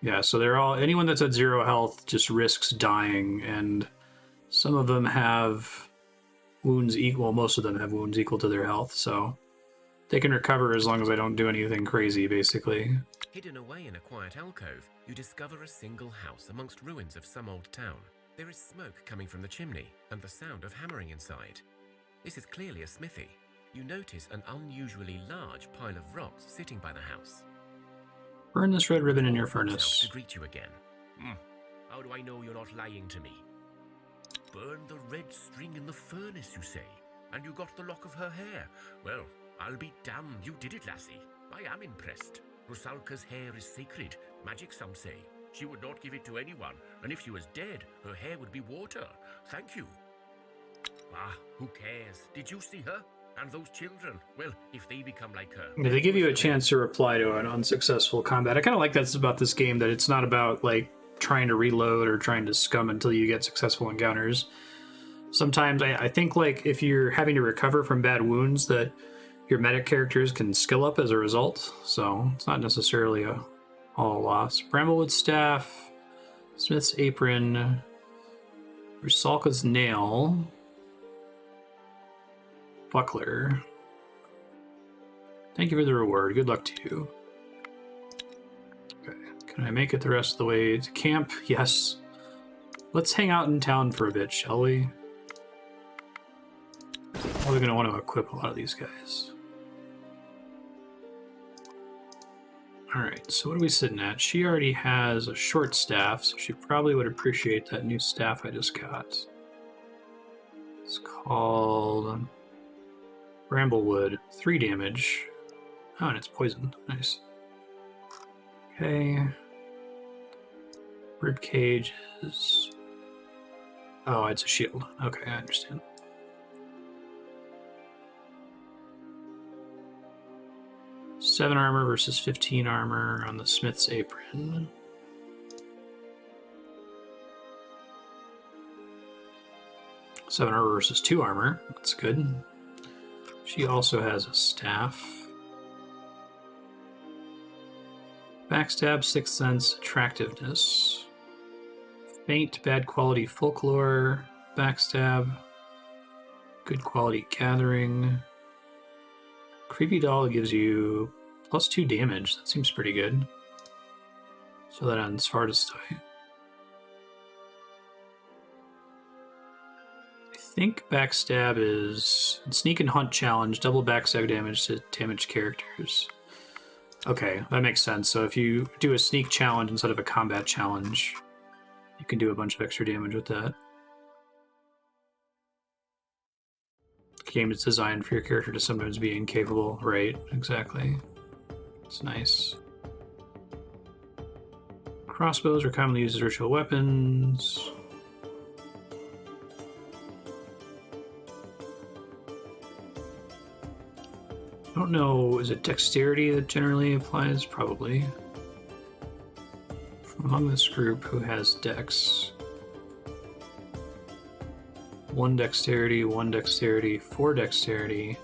Yeah, so they're all, anyone that's at 0 health just risks dying, and some of them have wounds equal, most of them have wounds equal to their health, so they can recover as long as I don't do anything crazy, basically. Hidden away in a quiet alcove, you discover a single house amongst ruins of some old town. There is smoke coming from the chimney and the sound of hammering inside. This is clearly a smithy. You notice an unusually large pile of rocks sitting by the house. Burn this red ribbon in your Himself furnace. to greet you again. How do I know you're not lying to me? Burn the red string in the furnace, you say? And you got the lock of her hair? Well, I'll be damned you did it, lassie. I am impressed. Rusalka's hair is sacred, magic some say. She would not give it to anyone, and if she was dead, her hair would be water. Thank you. Ah, who cares? Did you see her? And those children? Well, if they become like her... Yeah, they give you a chance to reply to an unsuccessful combat. I kind of like that about this game, that it's not about, like, trying to reload or trying to scum until you get successful encounters. Sometimes I think, like, if you're having to recover from bad wounds, that your medic characters can skill up as a result. So it's not necessarily all a loss. Bramblewood staff, Smith's apron, Rusalka's nail, buckler. Thank you for the reward. Good luck to you. Okay. Can I make it the rest of the way to camp? Yes. Let's hang out in town for a bit, shall we? We're going to want to equip a lot of these guys. Alright, so what are we sitting at? She already has a short staff, so she probably would appreciate that new staff I just got. It's called Bramblewood. 3 damage. Oh, and it's poisoned. Nice. Okay. Rib cage is... Oh, it's a shield. Okay, I understand. Seven armor versus 15 armor on the Smith's apron. Seven armor versus 2 armor. That's good. She also has a staff. Backstab, Sixth Sense, Attractiveness. Faint, bad quality folklore. Backstab. Good quality gathering. Creepy doll gives you +2 damage. That seems pretty good. So that ends Fartistoi. I think backstab is sneak and hunt challenge, double backstab damage to damaged characters. Okay, that makes sense. So if you do a sneak challenge instead of a combat challenge, you can do a bunch of extra damage with that. The game is designed for your character to sometimes be incapable. Right, exactly. It's nice. Crossbows are commonly used as ritual weapons. I don't know, is it dexterity that generally applies? Probably. From among this group, who has dex? 1 dexterity, 1 dexterity, 4 dexterity.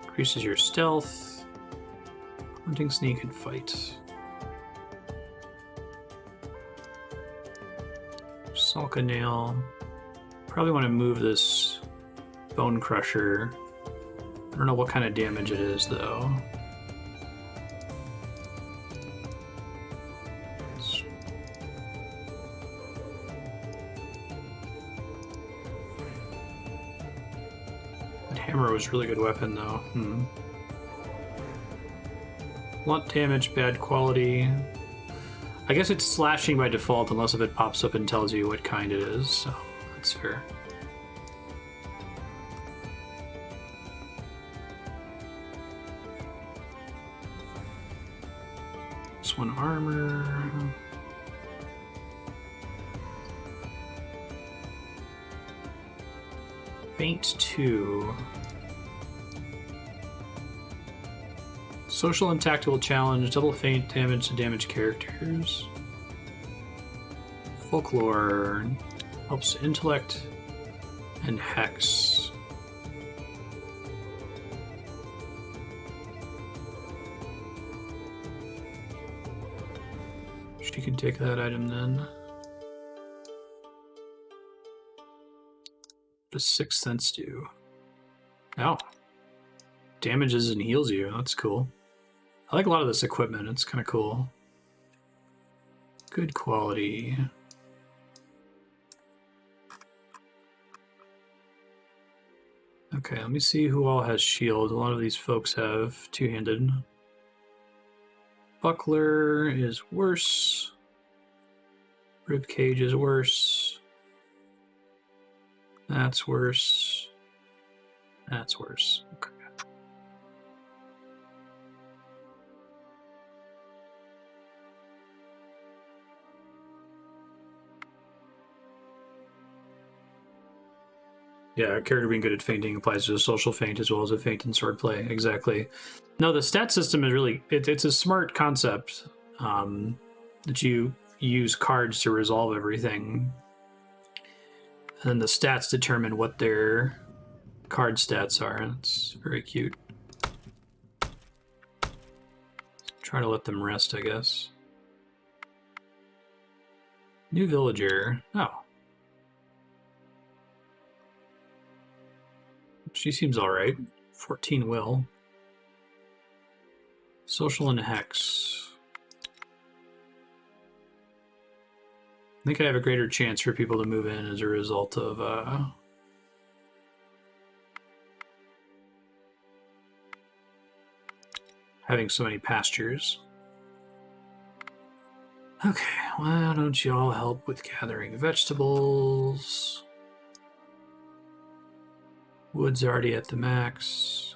Increases your stealth, hunting, sneak, and fight. Salka nail. Probably want to move this bone crusher. I don't know what kind of damage it is though. That hammer was a really good weapon though. Blunt damage, bad quality. I guess it's slashing by default unless if it pops up and tells you what kind it is, so that's fair. This one armor. Feint 2. Social and tactical challenge, double feint damage to damaged characters. Folklore helps intellect and hex. She can take that item then. What does 6 cents do? Oh. Damages and heals you. That's cool. I like a lot of this equipment. It's kind of cool. Good quality. Okay, let me see who all has shield. A lot of these folks have two-handed. Buckler is worse. Ribcage is worse. That's worse. That's worse. Okay. Yeah, a character being good at feinting applies to a social feint as well as a feint in swordplay. Exactly. No, the stat system is really it's a smart concept that you use cards to resolve everything, and then the stats determine what their card stats are. It's very cute. Try to let them rest, I guess. New villager. Oh. She seems alright. 14 will. Social and hex. I think I have a greater chance for people to move in as a result of having so many pastures. Okay, why don't you all help with gathering vegetables? Wood's already at the max.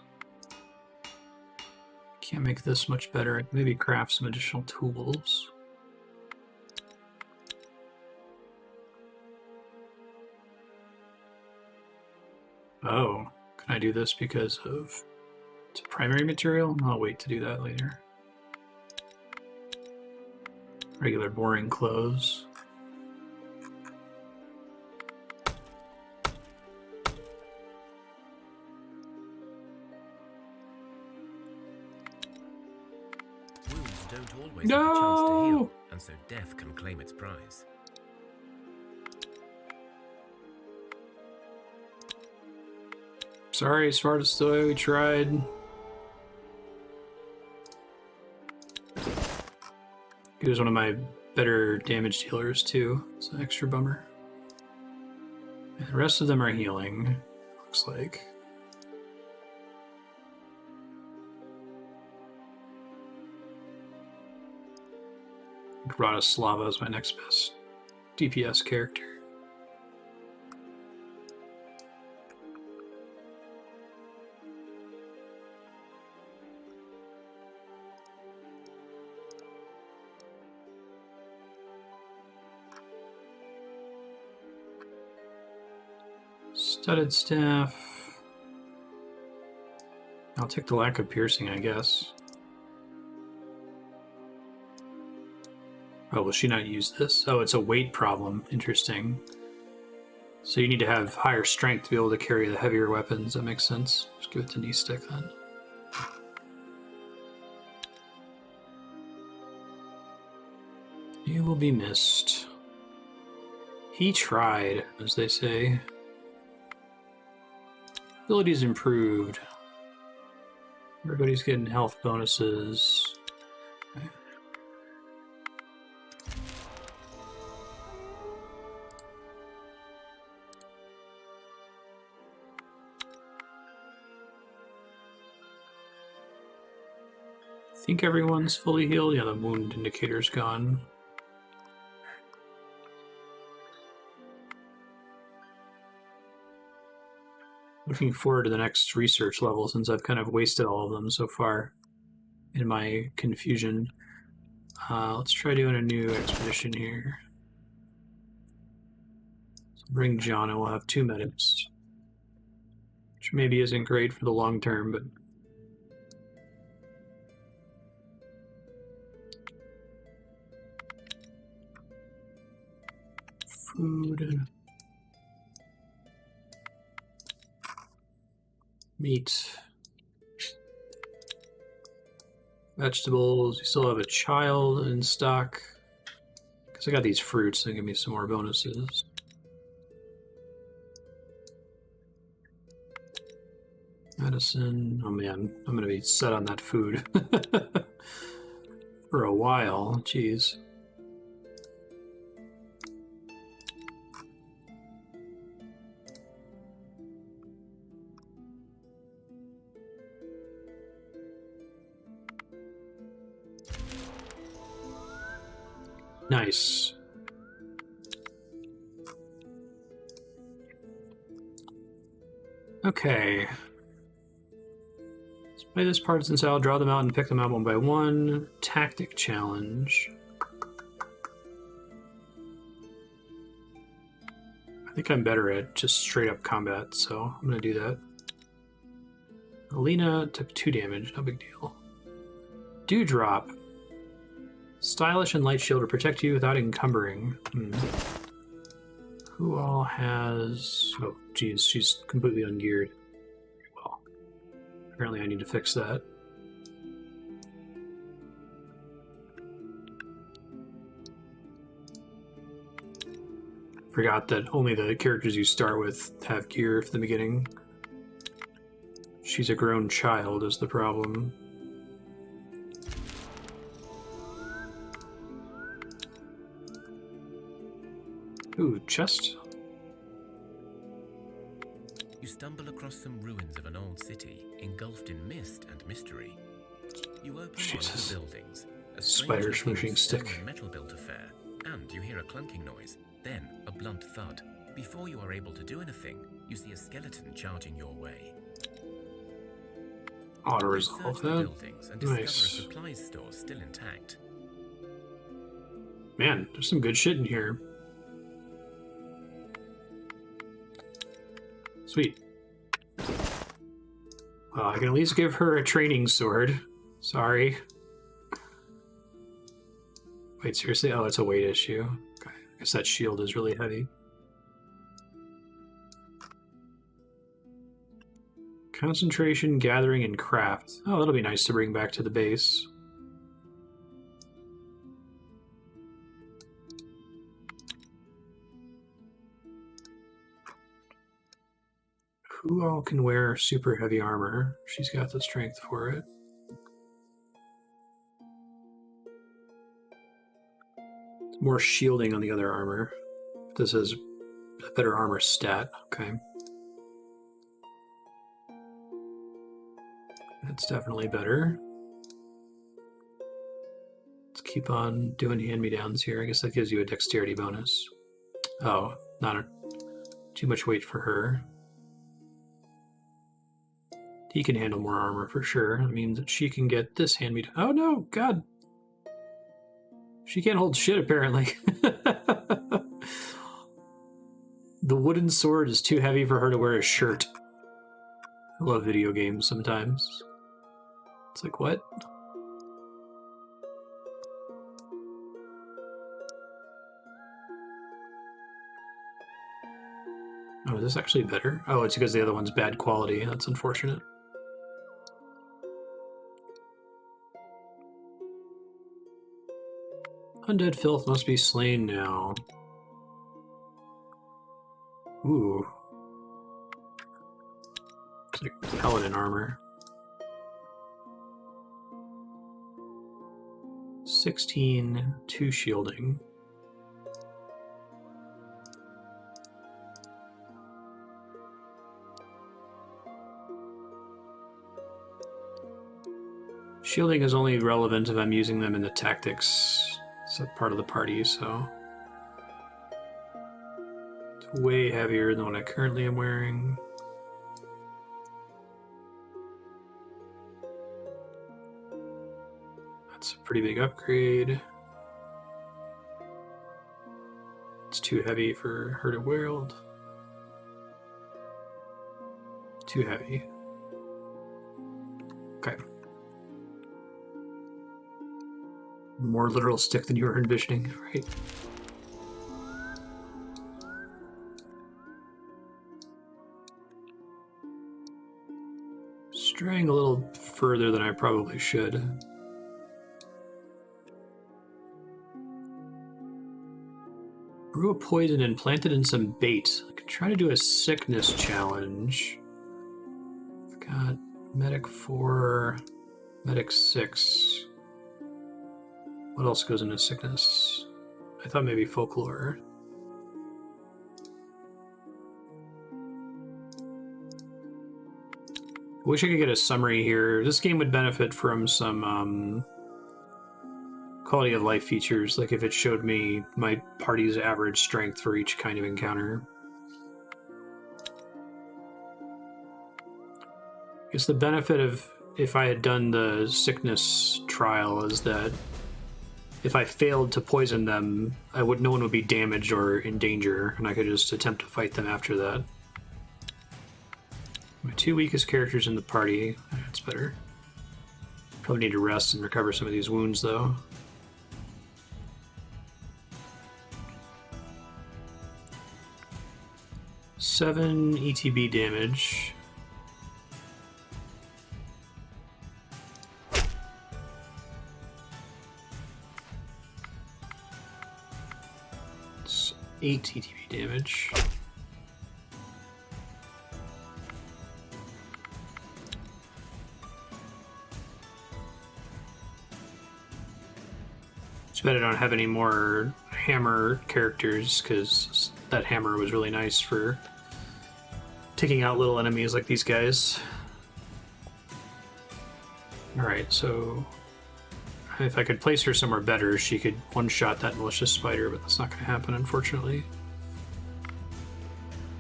Can't make this much better. Maybe craft some additional tools. Oh, can I do this because of it's a primary material? I'll wait to do that later. Regular boring clothes. Don't always have a chance to No! heal, and so death can claim its prize. Sorry, Svartastoy, we tried. He was one of my better damage dealers too. It's an extra bummer. And the rest of them are healing, looks like. Slava is my next best DPS character. Studded staff. I'll take the lack of piercing, I guess. Oh, will she not use this? Oh, it's a weight problem. Interesting. So you need to have higher strength to be able to carry the heavier weapons. That makes sense. Just give it to knee stick then. You will be missed. He tried, as they say. Abilities improved. Everybody's getting health bonuses. Okay. I think everyone's fully healed. Yeah, the wound indicator's gone. Looking forward to the next research level since I've kind of wasted all of them so far in my confusion. Let's try doing a new expedition here. So bring John and we'll have 2 medics. Which maybe isn't great for the long term, but food, meat, vegetables. We still have a child in stock. Because I got these fruits, they give me some more bonuses. Medicine. Oh man, I'm gonna be set on that food for a while. Jeez. Nice. Okay. Let's play this partisan style, draw them out and pick them out one by one. Tactic challenge. I think I'm better at just straight up combat, so I'm gonna do that. Alina took 2 damage, no big deal. Dewdrop. Stylish and light shield to protect you without encumbering. Who all has... Oh, geez, she's completely ungeared. Well, apparently I need to fix that. Forgot that only the characters you start with have gear from the beginning. She's a grown child is the problem. Ooh, chest. You stumble across some ruins of an old city, engulfed in mist and mystery. You open one of the buildings, a Spider smooshing stick. metal-built affair, and you hear a clunking noise, then a blunt thud. Before you are able to do anything, you see a skeleton charging your way. Auto You resolve search the that. buildings and discover a Nice. supplies store still intact. Man, there's some good shit in here. Sweet. Well, I can at least give her a training sword. Sorry. Wait, seriously? Oh, it's a weight issue. Okay. I guess that shield is really heavy. Concentration, gathering, and craft. Oh, that'll be nice to bring back to the base. Who all can wear super heavy armor? She's got the strength for it. More shielding on the other armor. This is a better armor stat. Okay. That's definitely better. Let's keep on doing hand-me-downs here. I guess that gives you a dexterity bonus. Oh, too much weight for her. He can handle more armor for sure. That means that she can get this hand-me-down. Oh no, God. She can't hold shit, apparently. The wooden sword is too heavy for her to wear a shirt. I love video games sometimes. It's like, what? Oh, is this actually better? Oh, it's because the other one's bad quality. That's unfortunate. Undead filth must be slain now. Ooh. It's like paladin armor. 16, 2 shielding. Shielding is only relevant if I'm using them in the tactics part of the party, so it's way heavier than what I currently am wearing. That's a pretty big upgrade. It's too heavy for Herded World. Too heavy. Okay. More literal stick than you were envisioning, right? Straying a little further than I probably should. Brew a poison and plant it in some bait. I could try to do a sickness challenge. I've got medic 4, medic 6. What else goes into sickness? I thought maybe folklore. I wish I could get a summary here. This game would benefit from some quality of life features, like if it showed me my party's average strength for each kind of encounter. I guess the benefit of if I had done the sickness trial is that if I failed to poison them, no one would be damaged or in danger, and I could just attempt to fight them after that. My 2 weakest characters in the party. That's better. Probably need to rest and recover some of these wounds, though. Seven ETB damage. It's 8 ETB damage. Too bad I don't have any more hammer characters, because that hammer was really nice for taking out little enemies like these guys. Alright, so if I could place her somewhere better, she could one-shot that malicious spider, but that's not going to happen, unfortunately.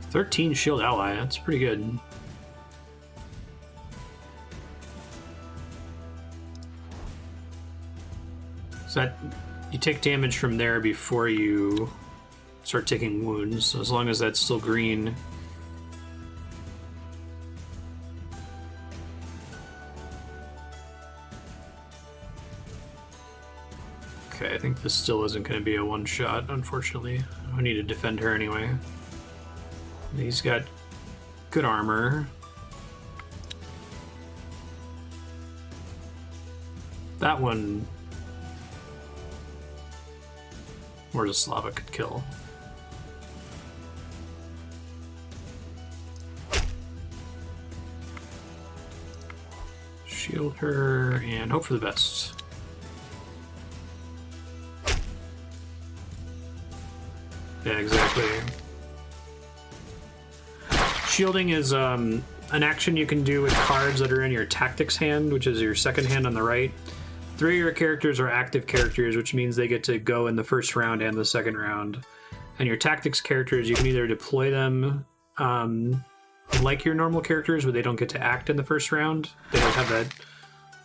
13 shield ally, that's pretty good. So that you take damage from there before you start taking wounds, so as long as that's still green. Okay, I think this still isn't going to be a one-shot, unfortunately. I need to defend her anyway. He's got good armor. That one... Slava could kill. Shield her and hope for the best. Yeah, exactly. Shielding is an action you can do with cards that are in your tactics hand, which is your second hand on the right. 3 of your characters are active characters, which means they get to go in the first round and the second round. And your tactics characters, you can either deploy them like your normal characters, where they don't get to act in the first round. They don't have that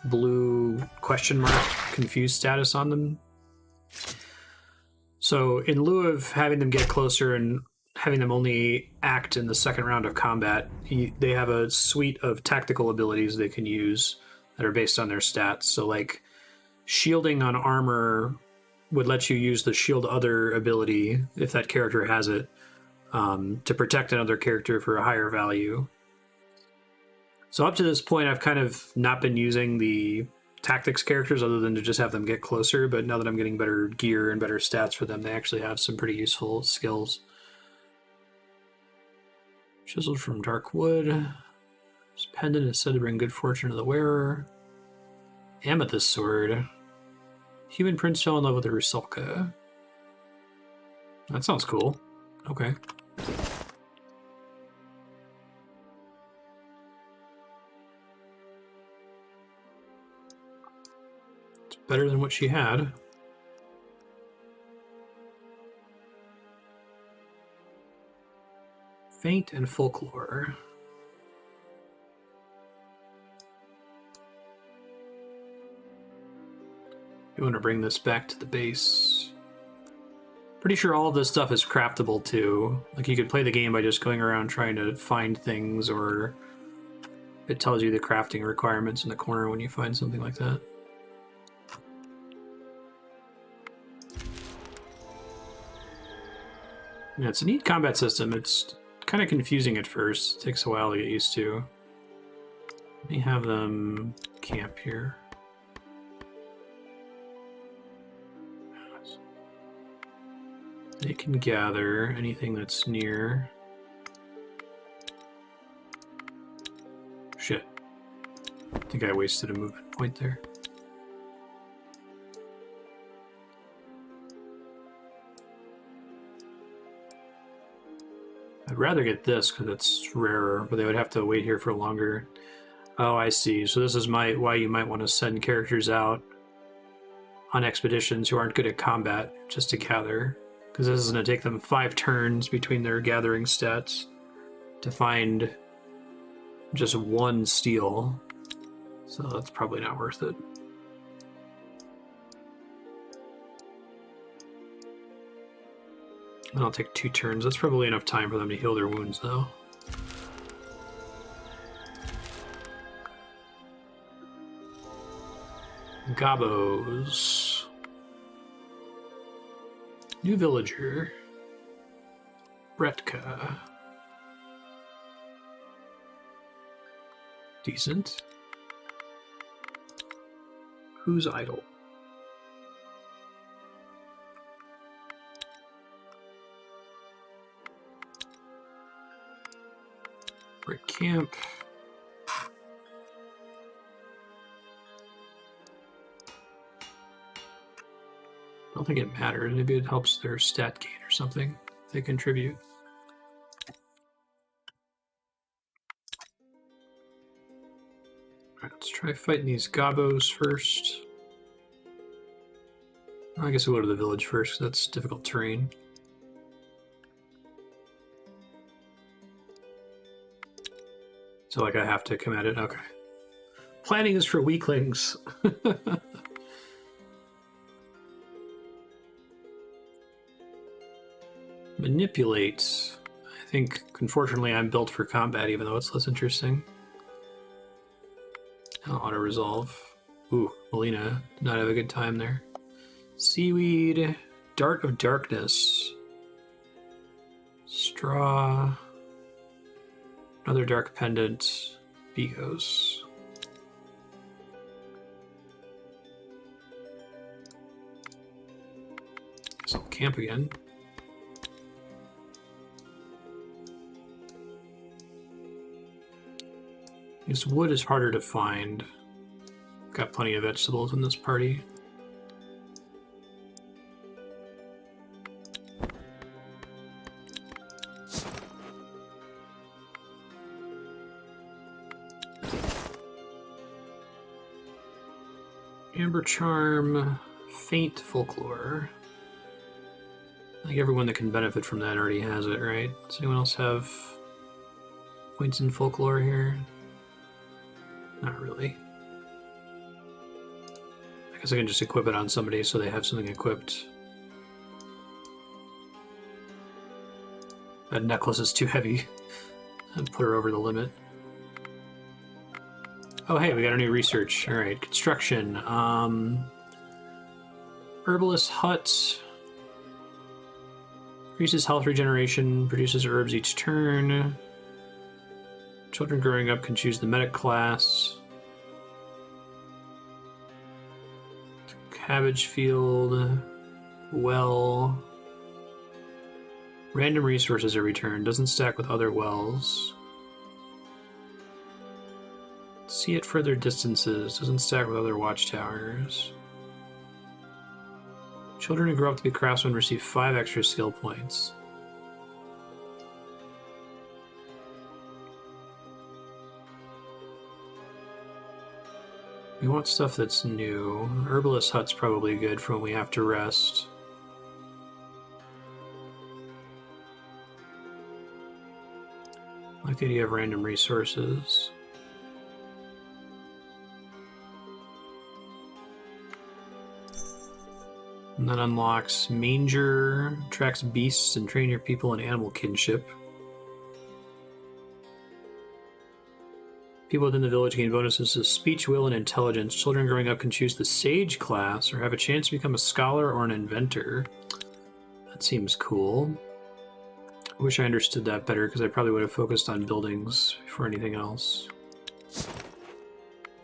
blue question mark confused status on them. So in lieu of having them get closer and having them only act in the second round of combat, they have a suite of tactical abilities they can use that are based on their stats. So like shielding on armor would let you use the shield other ability if that character has it, to protect another character for a higher value. So up to this point, I've kind of not been using the tactics characters other than to just have them get closer, but now that I'm getting better gear and better stats for them, they actually have some pretty useful skills. Chiseled from dark wood. This pendant is said to bring good fortune to the wearer. Amethyst sword. Human prince fell in love with a Rusalka. That sounds cool. Okay. It's better than what she had. Faint and folklore. You want to bring this back to the base. Pretty sure all of this stuff is craftable too. Like you could play the game by just going around trying to find things, or it tells you the crafting requirements in the corner when you find something like that. Yeah, it's a neat combat system. It's kind of confusing at first. It takes a while to get used to. Let me have them camp here. They can gather anything that's near. Shit. I think I wasted a movement point there. I'd rather get this because it's rarer, but they would have to wait here for longer. Oh, I see. So this is why you might want to send characters out on expeditions who aren't good at combat just to gather. Because this is going to take them 5 turns between their gathering stats to find just 1 steel. So that's probably not worth it. And I'll take 2 turns. That's probably enough time for them to heal their wounds, though. Gobos. New villager. Bretka. Decent. Who's idle? Brick camp. I don't think it matters. Maybe it helps their stat gain or something if they contribute. Alright, let's try fighting these gobos first. I guess we'll go to the village first because that's difficult terrain. So like I have to come at it. Okay. Planning is for weaklings. Manipulate. I think, unfortunately, I'm built for combat, even though it's less interesting. Auto-resolve. Ooh, Melina did not have a good time there. Seaweed. Dart of Darkness. Straw. Another Dark Pendant. Bigos. Guess I'll camp again. This wood is harder to find. Got plenty of vegetables in this party. Amber Charm, Faint Folklore. I think everyone that can benefit from that already has it, right? Does anyone else have points in Folklore here? Not really. I guess I can just equip it on somebody so they have something equipped. That necklace is too heavy. I'd put her over the limit. Oh hey, we got a new research. Alright, construction. Herbalist hut. Increases health regeneration, produces herbs each turn. Children growing up can choose the medic class. Cabbage field. Well. Random resources are returned. Doesn't stack with other wells. See at further distances. Doesn't stack with other watchtowers. Children who grow up to be craftsmen receive 5 extra skill points. We want stuff that's new. Herbalist Hut's probably good for when we have to rest. I like the idea of random resources. And that unlocks Manger, tracks beasts and train your people in animal kinship. People within the village gain bonuses to speech, will, and intelligence. Children growing up can choose the Sage class or have a chance to become a scholar or an inventor. That seems cool. I wish I understood that better because I probably would have focused on buildings before anything else.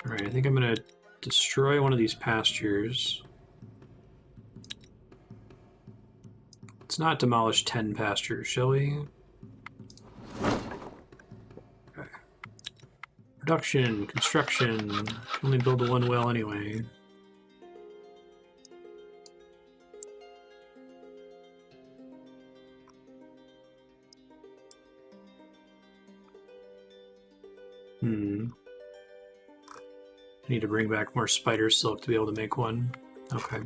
Alright, I think I'm going to destroy one of these pastures. Let's not demolish 10 pastures, shall we? Okay. Production, construction. Can only build the one well anyway. I need to bring back more spider silk to be able to make one. Okay.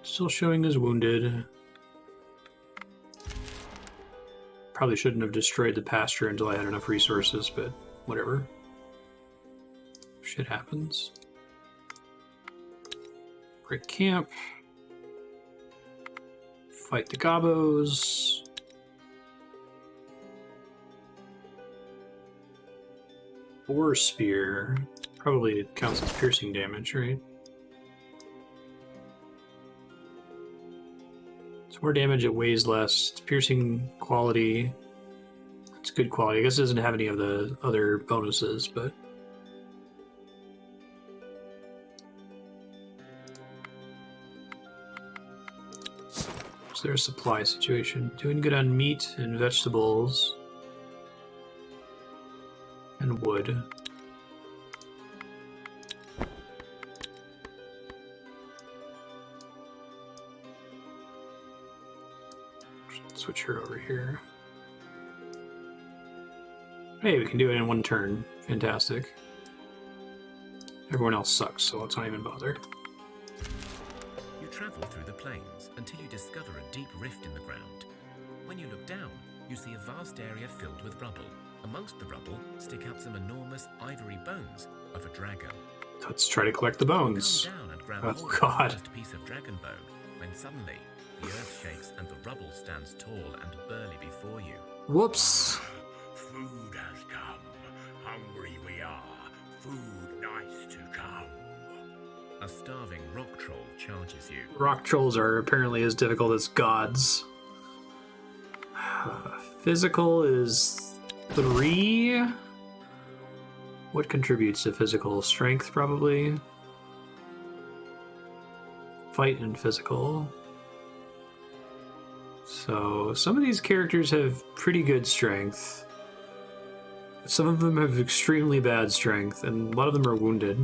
Still showing as wounded. Probably shouldn't have destroyed the pasture until I had enough resources, but whatever. Shit happens. Break camp. Fight the gobos. Boar spear. Probably counts as piercing damage, right? It's more damage, it weighs less. It's piercing quality. It's good quality. I guess it doesn't have any of the other bonuses, but... Is there a supply situation? Doing good on meat and vegetables. And wood. Switch her over here. Hey, we can do it in one turn. Fantastic. Everyone else sucks, so let's not even bother. You travel through the plains until you discover a deep rift in the ground. When you look down, you see a vast area filled with rubble. Amongst the rubble stick out some enormous ivory bones of a dragon. Let's try to collect the bones. Come down and grab Oh, hold of God. the first piece of dragon bone, when suddenly the earth shakes and the rubble stands tall and burly before you. Whoops. Food has come. Hungry we are. Food nice to come. A starving rock troll charges you. Rock trolls are apparently as difficult as gods. Physical is 3. What contributes to physical? Strength, probably. Fight and physical. So, some of these characters have pretty good strength. Some of them have extremely bad strength, and a lot of them are wounded.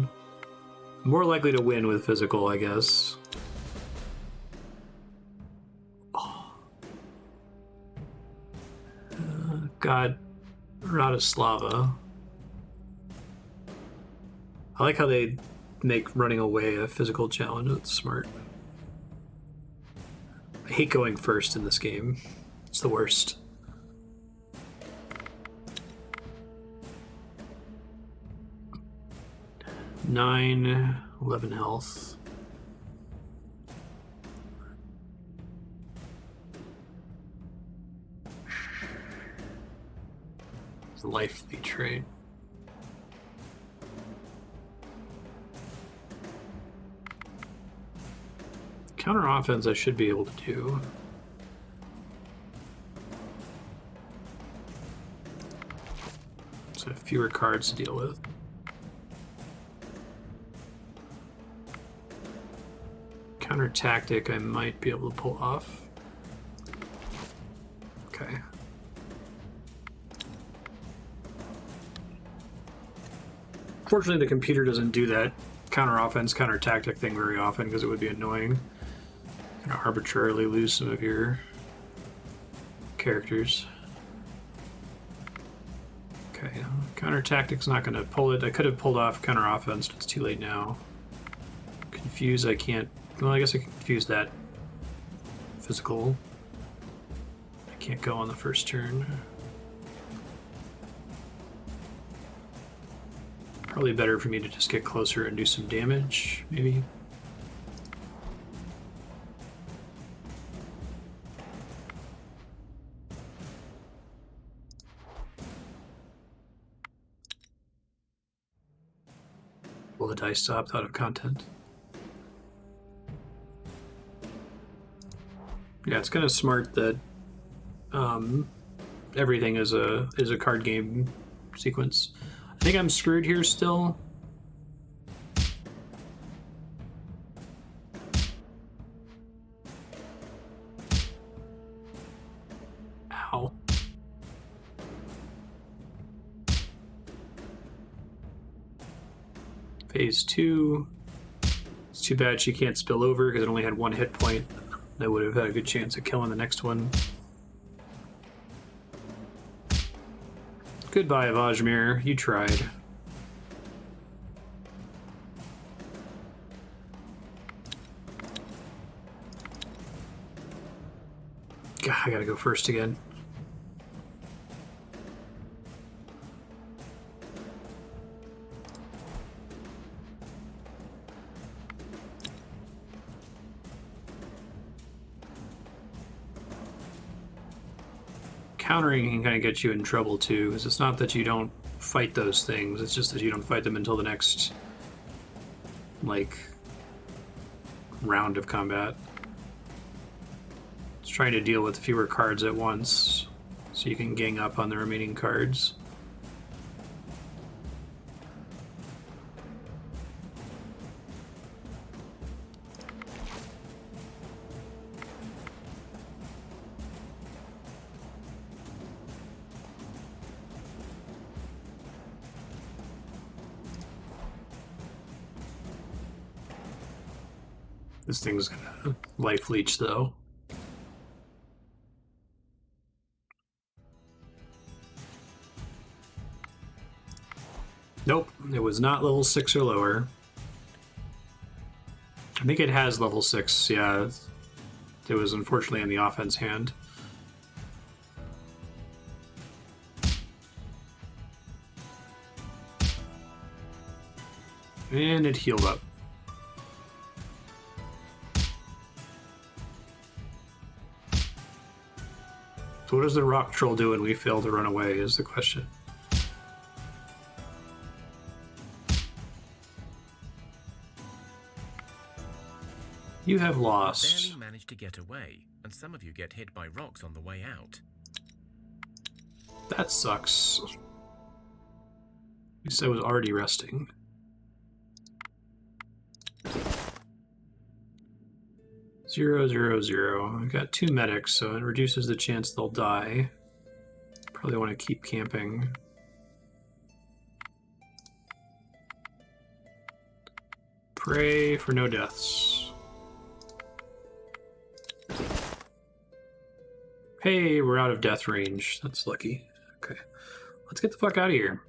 More likely to win with physical, I guess. God, Radislava. I like how they make running away a physical challenge. That's smart. I hate going first in this game. It's the worst. Nine, 11 health. Life betrayed. Counter offense I should be able to do. So fewer cards to deal with. Counter tactic I might be able to pull off. Okay. Fortunately, the computer doesn't do that counter offense, counter tactic thing very often because it would be annoying. Kind of arbitrarily lose some of your characters. Okay, counter tactic's not going to pull it. I could have pulled off counter offense, but it's too late now. Confuse, I can't. Well, I guess I can confuse that physical. I can't go on the first turn. Probably better for me to just get closer and do some damage, maybe. Will the dice stop out of content? Yeah, it's kind of smart that everything is a card game sequence. I think I'm screwed here still. Ow. Phase 2. It's too bad she can't spill over because it only had 1 hit point. I would have had a good chance of killing the next one. Goodbye, Vajmir. You tried. God, I gotta go first again. Countering can kind of get you in trouble too, because it's not that you don't fight those things, it's just that you don't fight them until the next, like, round of combat. It's trying to deal with fewer cards at once, so you can gang up on the remaining cards. This thing's gonna life leech though. Nope, it was not level 6 or lower. I think it has level 6, yeah. It was unfortunately in the offense hand. And it healed up. So what does the rock troll do when we fail to run away is the question. You have lost. Barely managed to get away, and some of you get hit by rocks on the way out. That sucks. At least I was already resting. Zero, zero, zero. I've got 2 medics, so it reduces the chance they'll die. Probably want to keep camping. Pray for no deaths. Hey, we're out of death range. That's lucky. Okay. Let's get the fuck out of here.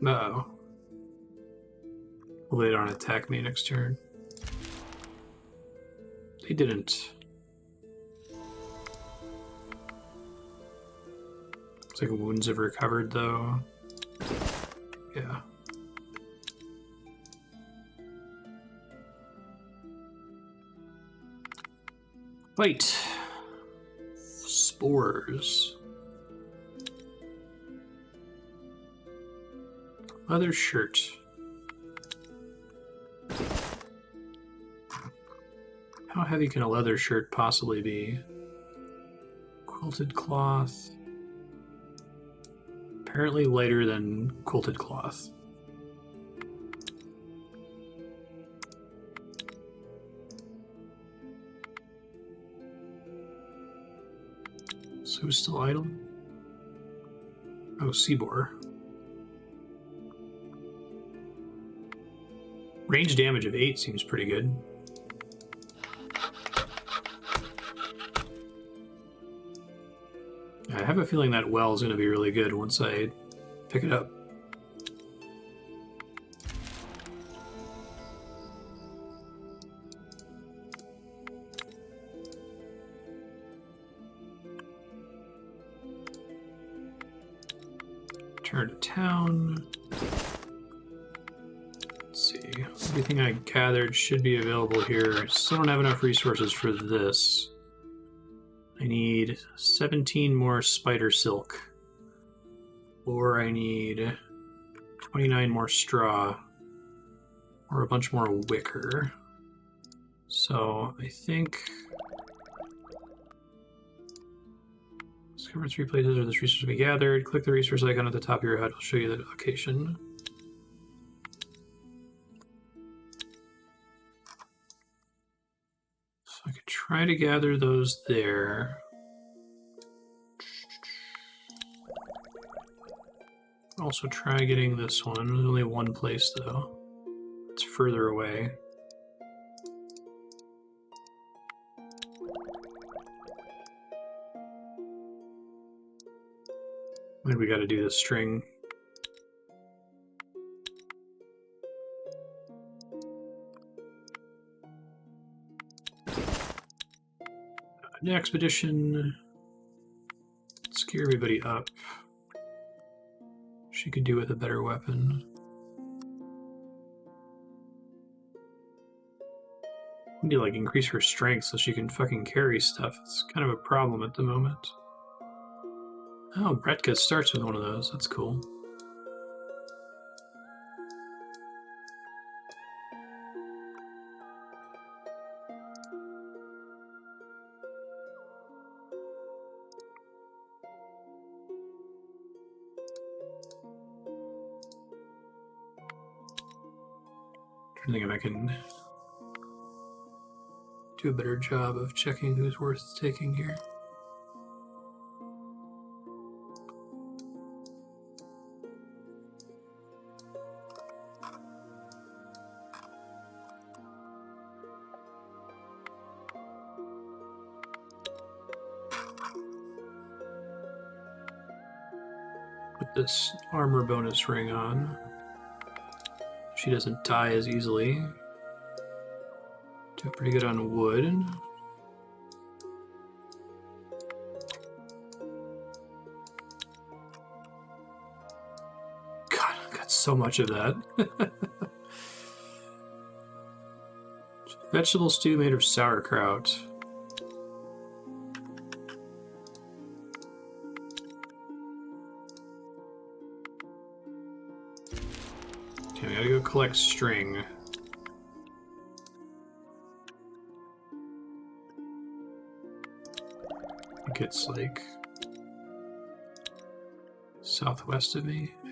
Uh-oh. Will they don't attack me next turn? They didn't. Looks like wounds have recovered, though. Yeah. Fight. Spores. Leather shirt. How heavy can a leather shirt possibly be? Quilted cloth. Apparently lighter than quilted cloth. So who's still idle? Oh, Seabor. Range damage of 8 seems pretty good. I have a feeling that well is going to be really good once I pick it up. Turn to town. Let's see. Everything I gathered should be available here. I still don't have enough resources for this. I need 17 more spider silk. Or I need 29 more straw. Or a bunch more wicker. So I think... Discover 3 places where this resource will be gathered. Click the resource icon at the top of your head. I'll show you the location. So I could try to gather those there. Also try getting this one. There's only one place though. It's further away. And we got to do the string. An expedition. Scare everybody up. She could do with a better weapon. We need to like increase her strength so she can fucking carry stuff. It's kind of a problem at the moment. Oh, Bretka starts with one of those. That's cool. I think if I can do a better job of checking who's worth taking here. Put this armor bonus ring on. She doesn't die as easily. Do pretty good on wood. God, I got so much of that. Vegetable stew made of sauerkraut. Okay, we gotta go collect string. I think it's like southwest of me. Yeah.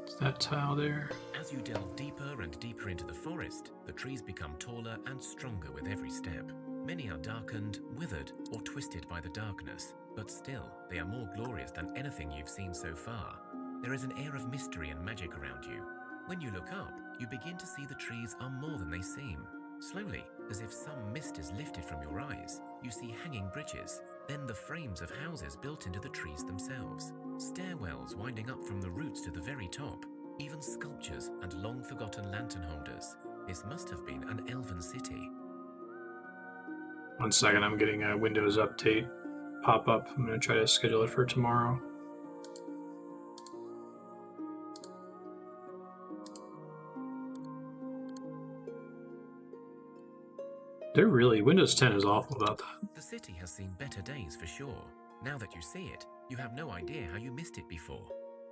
It's that tile there. As you delve deeper and deeper into the forest, the trees become taller and stronger with every step. Many are darkened, withered, or twisted by the darkness, but still, they are more glorious than anything you've seen so far. There is an air of mystery and magic around you. When you look up, you begin to see the trees are more than they seem. Slowly, as if some mist is lifted from your eyes, you see hanging bridges. Then the frames of houses built into the trees themselves, stairwells winding up from the roots to the very top, even sculptures and long-forgotten lantern holders. This must have been an elven city. 1 second, I'm getting a Windows update pop up. I'm going to try to schedule it for tomorrow. They're really, Windows 10 is awful about that. The city has seen better days for sure. Now that you see it, you have no idea how you missed it before.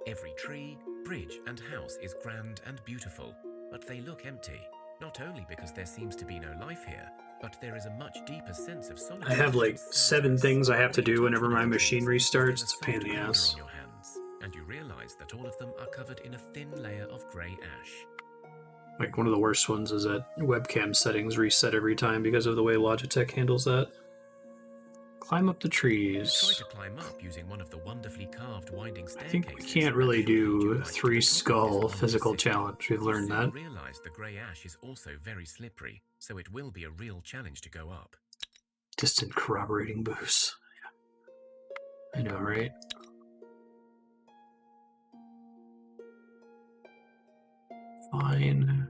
Every tree, bridge, and house is grand and beautiful, but they look empty. Not only because there seems to be no life here, but there is a much deeper sense of solitude. I have like 7 things I have to do whenever my machine restarts. It's a pain in the ass. On your hands, and you realize that all of them are covered in a thin layer of grey ash. Like, one of the worst ones is that webcam settings reset every time because of the way Logitech handles that. Climb up the trees. Try to climb up using one of the wonderfully carved winding staircases. I think we can't really do 3 skull physical challenge. We've learned that. Realize the grey ash is also very slippery, so it will be a real challenge to go up. Distant corroborating boost. I know, right? Fine.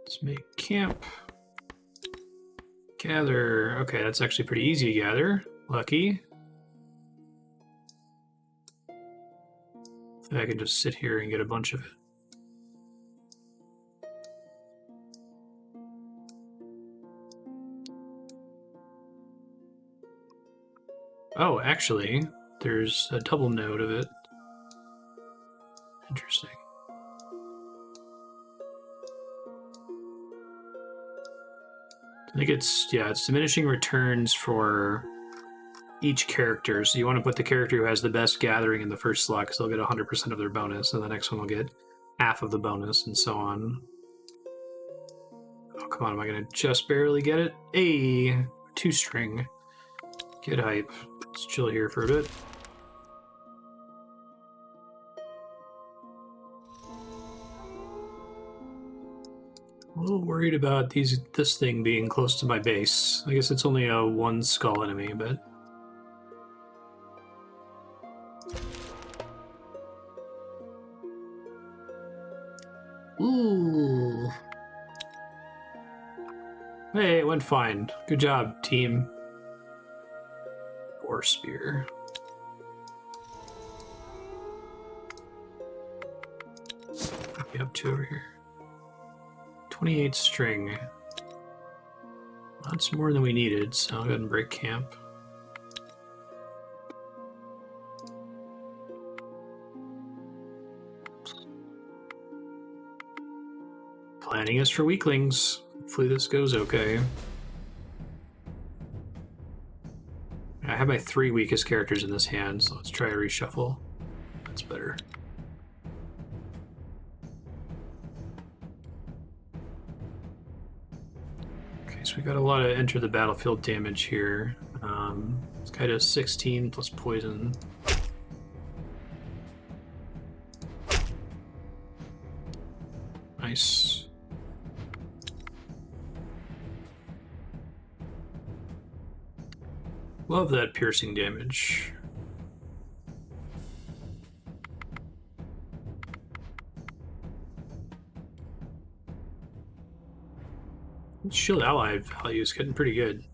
Let's make camp. Gather. Okay, that's actually pretty easy to gather. Lucky. I can just sit here and get a bunch of it. Oh, actually, there's a double node of it. Interesting. I think it's diminishing returns for each character. So you want to put the character who has the best gathering in the first slot because they'll get 100% of their bonus, and the next one will get half of the bonus, and so on. Oh, come on, am I going to just barely get it? Hey, 2 string. Get hype. Let's chill here for a bit. A little worried about this thing being close to my base. I guess it's only a 1 skull enemy, but... Ooh. Hey, it went fine. Good job, team. Or spear. What are we up to over here? 28 string. That's more than we needed, so I'll go ahead and break camp. Planning is for weaklings. Hopefully this goes okay. I have my 3 weakest characters in this hand, so let's try a reshuffle. That's better. Okay, so we got a lot of enter the battlefield damage here. This guy does 16 plus poison. Nice. Love that piercing damage. Shield ally value is getting pretty good.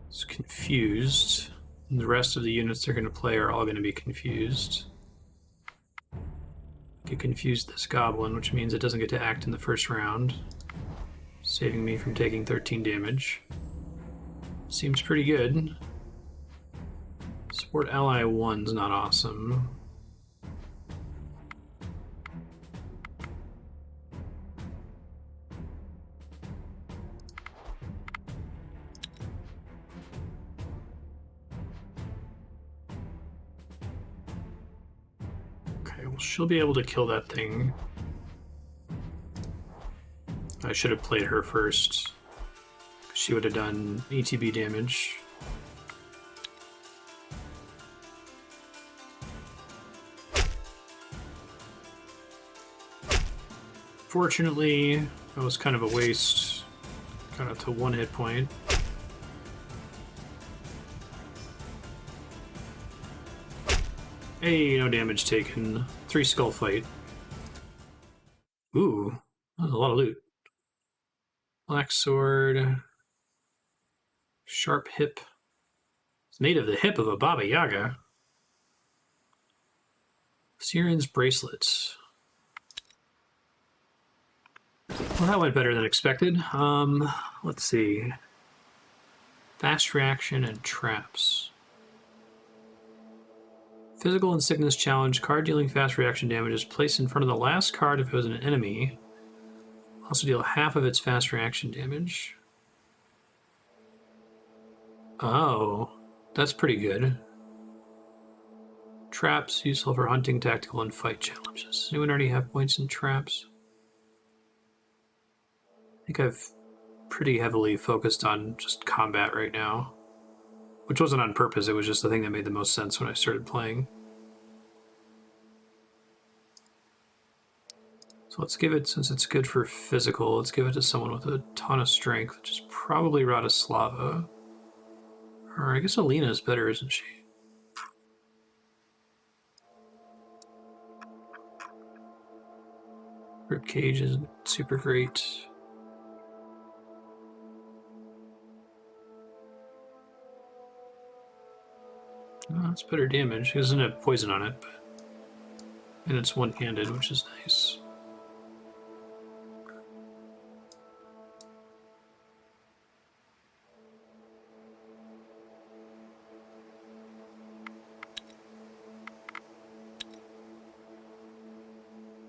It's confused. And the rest of the units they're going to play are all going to be confused. Get confused this goblin, which means it doesn't get to act in the first round, saving me from taking 13 damage. Seems pretty good. Support ally 1's not awesome. Okay, well, she'll be able to kill that thing I should have played her first. She would have done ETB damage. Fortunately, that was kind of a waste. Got up to 1 hit point. Hey, no damage taken. 3 skull fight. Ooh, that was a lot of loot. Black sword. Sharp hip. It's made of the hip of a Baba Yaga. Siren's bracelets. Well, that went better than expected. Let's see. Fast reaction and traps. Physical and sickness challenge. Card dealing fast reaction damage is placed in front of the last card if it was an enemy. Also deal half of its fast reaction damage. Oh, that's pretty good. Traps, useful for hunting, tactical, and fight challenges. Does anyone already have points in traps? I think I've pretty heavily focused on just combat right now. Which wasn't on purpose, it was just the thing that made the most sense when I started playing. So let's give it, since it's good for physical, let's give it to someone with a ton of strength, which is probably Radislava. Or I guess Alina is better, isn't she? Ribcage isn't super great. Oh, that's better damage. It doesn't have poison on it, but... and it's one-handed, which is nice.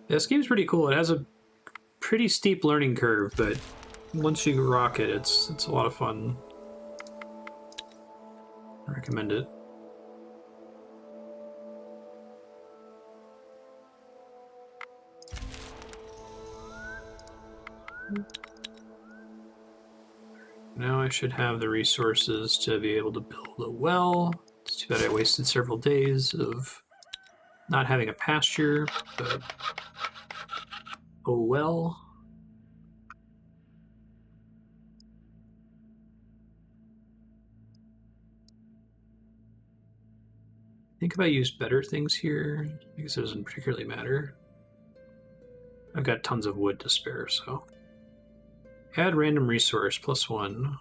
This game's pretty cool. It has a pretty steep learning curve, but once you rock it, it's a lot of fun. I recommend it. Now I should have the resources to be able to build a well. It's too bad I wasted several days of not having a pasture, but oh well. I think if I used better things here, I guess it doesn't particularly matter. I've got tons of wood to spare, so. Add random resource, +1.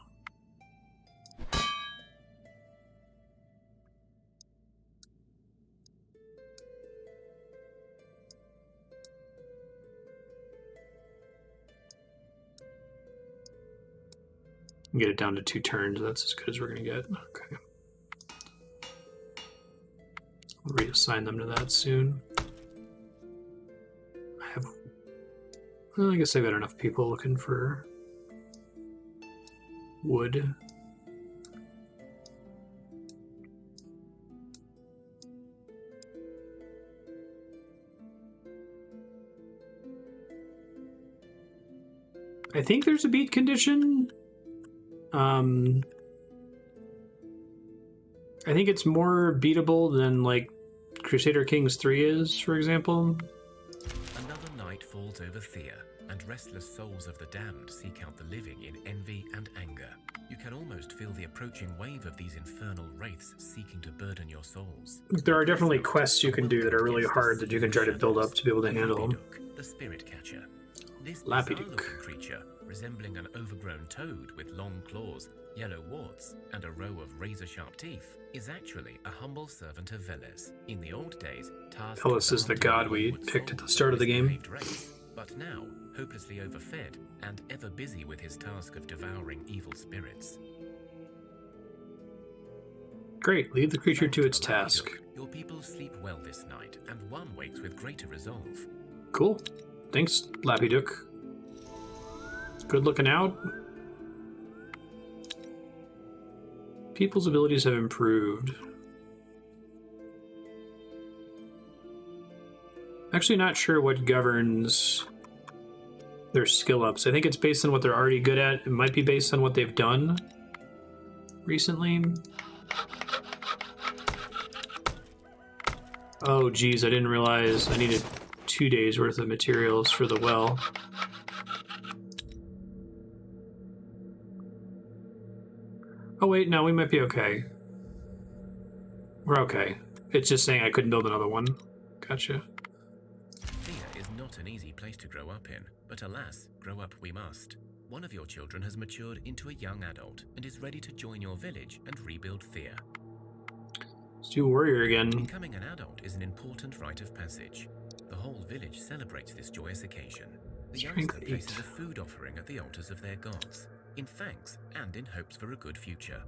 Get it down to 2 turns. That's as good as we're going to get. Okay. We'll reassign them to that soon. I guess I've got enough people looking for wood. I think there's a beat condition. I think it's more beatable than like Crusader Kings 3 is, for example. Another night falls over Thea, and restless souls of the damned seek out the living in envy and anger. You can almost feel the approaching wave of these infernal wraiths seeking to burden your souls. There are definitely quests you can do that are really hard that you can try to build up to be able to handle them. The spirit catcher. This Lapiduke. bizarre-looking creature, resembling an overgrown toad with long claws, yellow warts, and a row of razor-sharp teeth, is actually a humble servant of Veles. In the old days, tasked Veles is the god we picked at the start of the game. Race, but now, hopelessly overfed and ever busy with his task of devouring evil spirits. Great, lead the creature to its task. Your people sleep well this night, and one wakes with greater resolve. Cool. Thanks, Lapiduke. Good looking out. People's abilities have improved. Actually not sure what governs their skill ups. I think it's based on what they're already good at. It might be based on what they've done recently. Oh, geez, I didn't realize I needed 2 days worth of materials for the well. Oh, wait, no, we might be okay. We're okay. It's just saying I couldn't build another one. Gotcha. Thea is not an easy place to grow up in, but alas, grow up we must. One of your children has matured into a young adult and is ready to join your village and rebuild Thea. Let's do warrior again. Becoming an adult is an important rite of passage. The whole village celebrates this joyous occasion. The Strength youngster 8. places a food offering at the altars of their gods, in thanks and in hopes for a good future.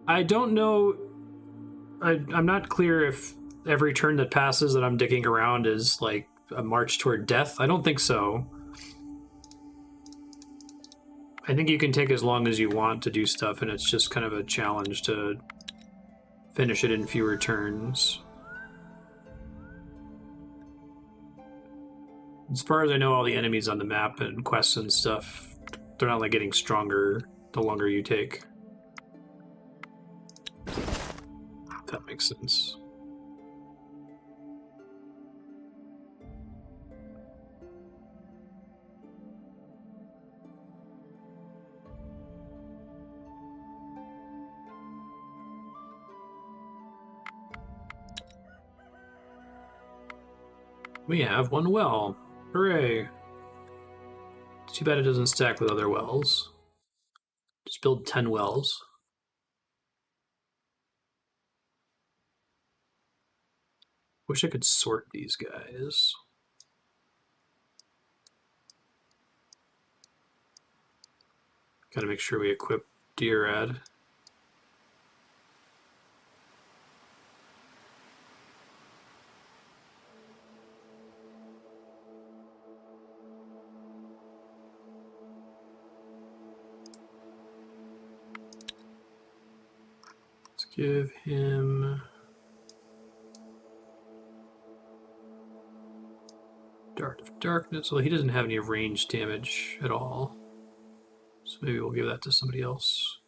I don't know. I'm not clear if every turn that passes that I'm dicking around is like a march toward death. I don't think so. I think you can take as long as you want to do stuff, and it's just kind of a challenge to finish it in fewer turns. As far as I know, all the enemies on the map and quests and stuff, they're not like getting stronger the longer you take. If that makes sense. We have one well. Hooray. Too bad it doesn't stack with other wells. Just build 10 wells. Wish I could sort these guys. Gotta make sure we equip Deerad. Let's give him Dart of Darkness. Well, he doesn't have any range damage at all. So maybe we'll give that to somebody else.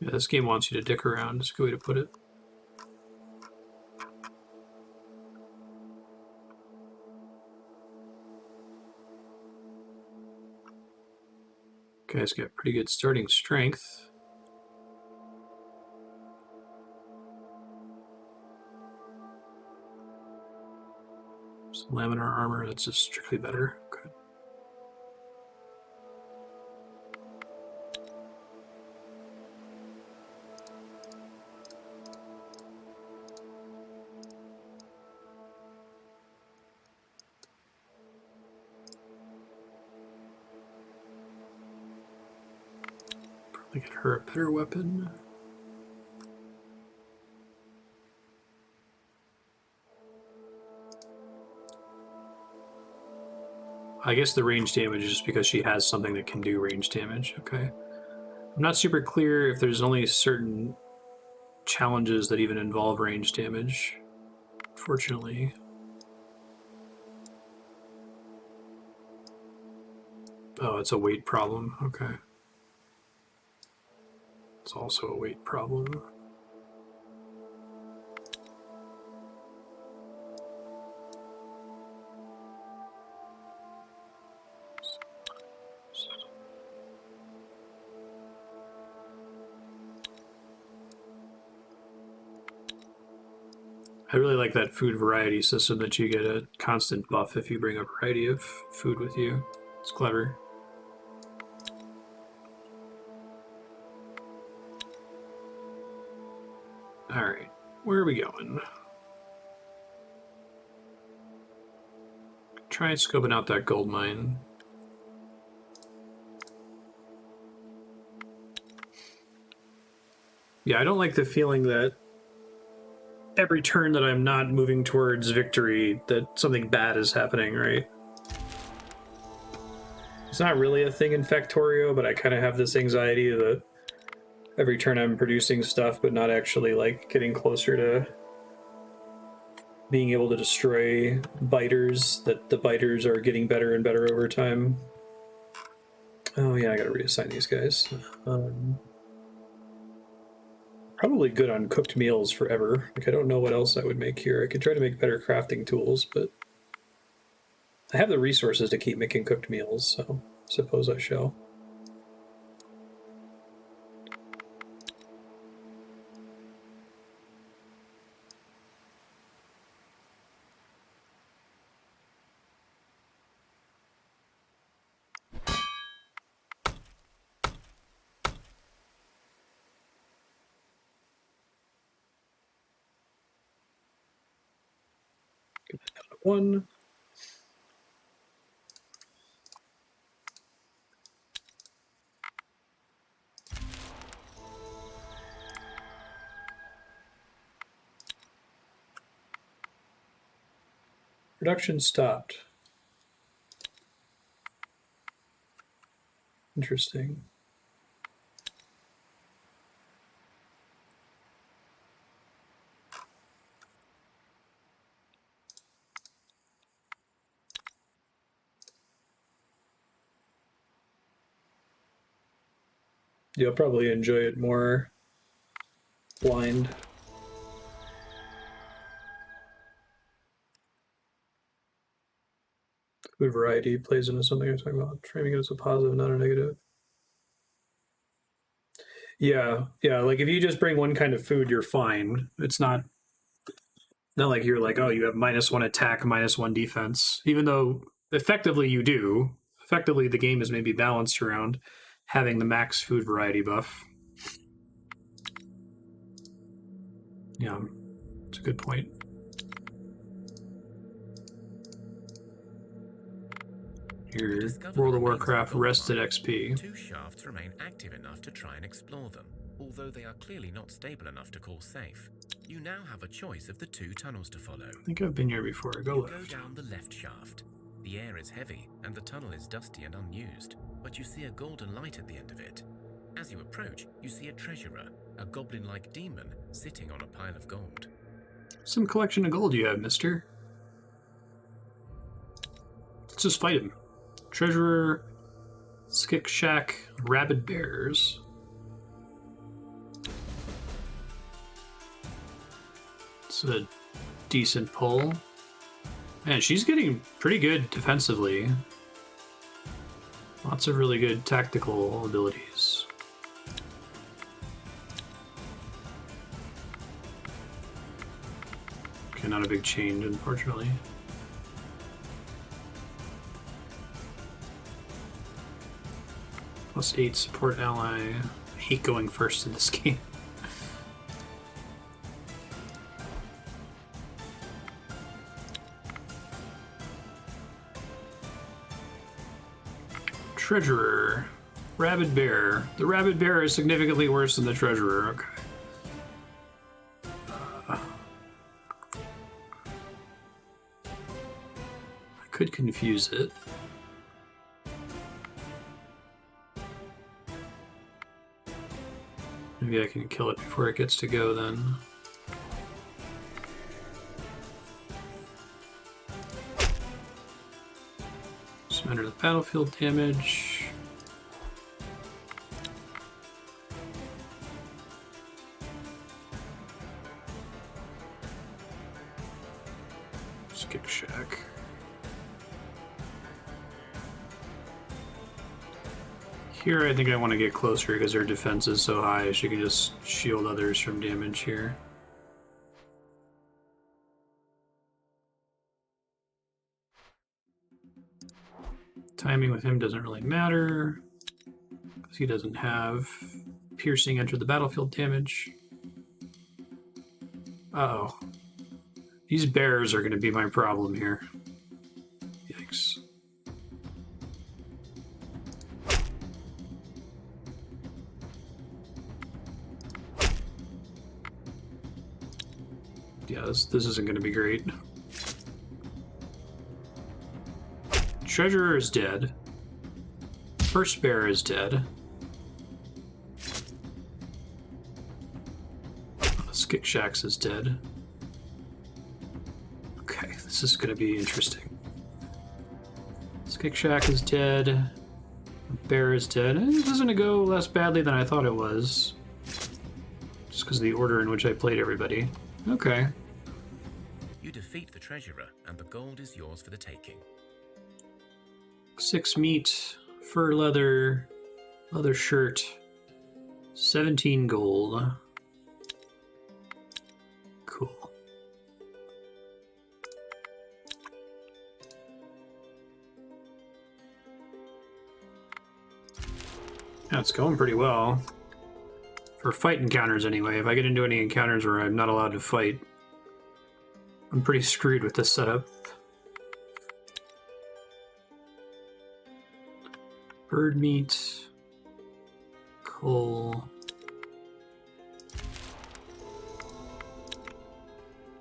Yeah, this game wants you to dick around. That's a good way to put it. Guy's got pretty good starting strength. Some laminar armor, that's just strictly better. Okay. Probably get her a better weapon. I guess the range damage is just because she has something that can do range damage. Okay. I'm not super clear if there's only certain challenges that even involve range damage, fortunately. Oh, it's a weight problem. Okay. It's also a weight problem. I really like that food variety system that you get a constant buff if you bring a variety of food with you. It's clever. Alright, where are we going? Try scoping out that gold mine. Yeah, I don't like the feeling that every turn that I'm not moving towards victory, that something bad is happening, right? It's not really a thing in Factorio, but I kind of have this anxiety that every turn I'm producing stuff, but not actually, like, getting closer to being able to destroy biters, that the biters are getting better and better over time. Oh yeah, I gotta reassign these guys. Probably good on cooked meals forever. Like, I don't know what else I would make here. I could try to make better crafting tools, but I have the resources to keep making cooked meals, so I suppose I shall. Get that down to 1. Production stopped. Interesting. You'll probably enjoy it more blind. Food variety plays into something I'm talking about. Framing it as a positive, not a negative. Yeah, like if you just bring one kind of food, you're fine. It's not like you're like, oh, you have -1 attack, -1 defense. Even though effectively you do. Effectively, the game is maybe balanced around having the max food variety buff. Yeah, it's a good point. Your World of Warcraft rested XP. 2 shafts remain active enough to try and explore them, although they are clearly not stable enough to call safe. You now have a choice of the 2 tunnels to follow. I think I've been here before. Go left. Go down the left shaft. The air is heavy and the tunnel is dusty and unused, but you see a golden light at the end of it. As you approach, you see a treasurer, a goblin-like demon, sitting on a pile of gold. Some collection of gold you have, mister. Let's just fight him. Treasurer, Skick Shack, Rabid Bears. It's a decent pull. Man, she's getting pretty good defensively. Lots of really good tactical abilities. Okay, not a big change, unfortunately. +8 support ally. I hate going first in this game. Treasurer. Rabid Bear. The Rabid Bear is significantly worse than the Treasurer. Okay. I could confuse it. Maybe I can kill it before it gets to go then. Surrender the battlefield damage. Skip Shack. Here, I think I want to get closer because her defense is so high. She can just shield others from damage here. Timing with him doesn't really matter because he doesn't have piercing enter the battlefield damage. Uh-oh. These bears are going to be my problem here. Yikes. Yeah, this isn't going to be great. Treasurer is dead. First bearer is dead. Skik Shax is dead. Okay, this is going to be interesting. Skik Shack is dead. Bear is dead. It doesn't go less badly than I thought it was. Just because of the order in which I played everybody. Okay. You defeat the treasurer, and the gold is yours for the taking. 6 meat, fur leather, leather shirt, 17 gold. Cool. Yeah, it's going pretty well. For fight encounters, anyway. If I get into any encounters where I'm not allowed to fight, I'm pretty screwed with this setup. Bird meat. Coal.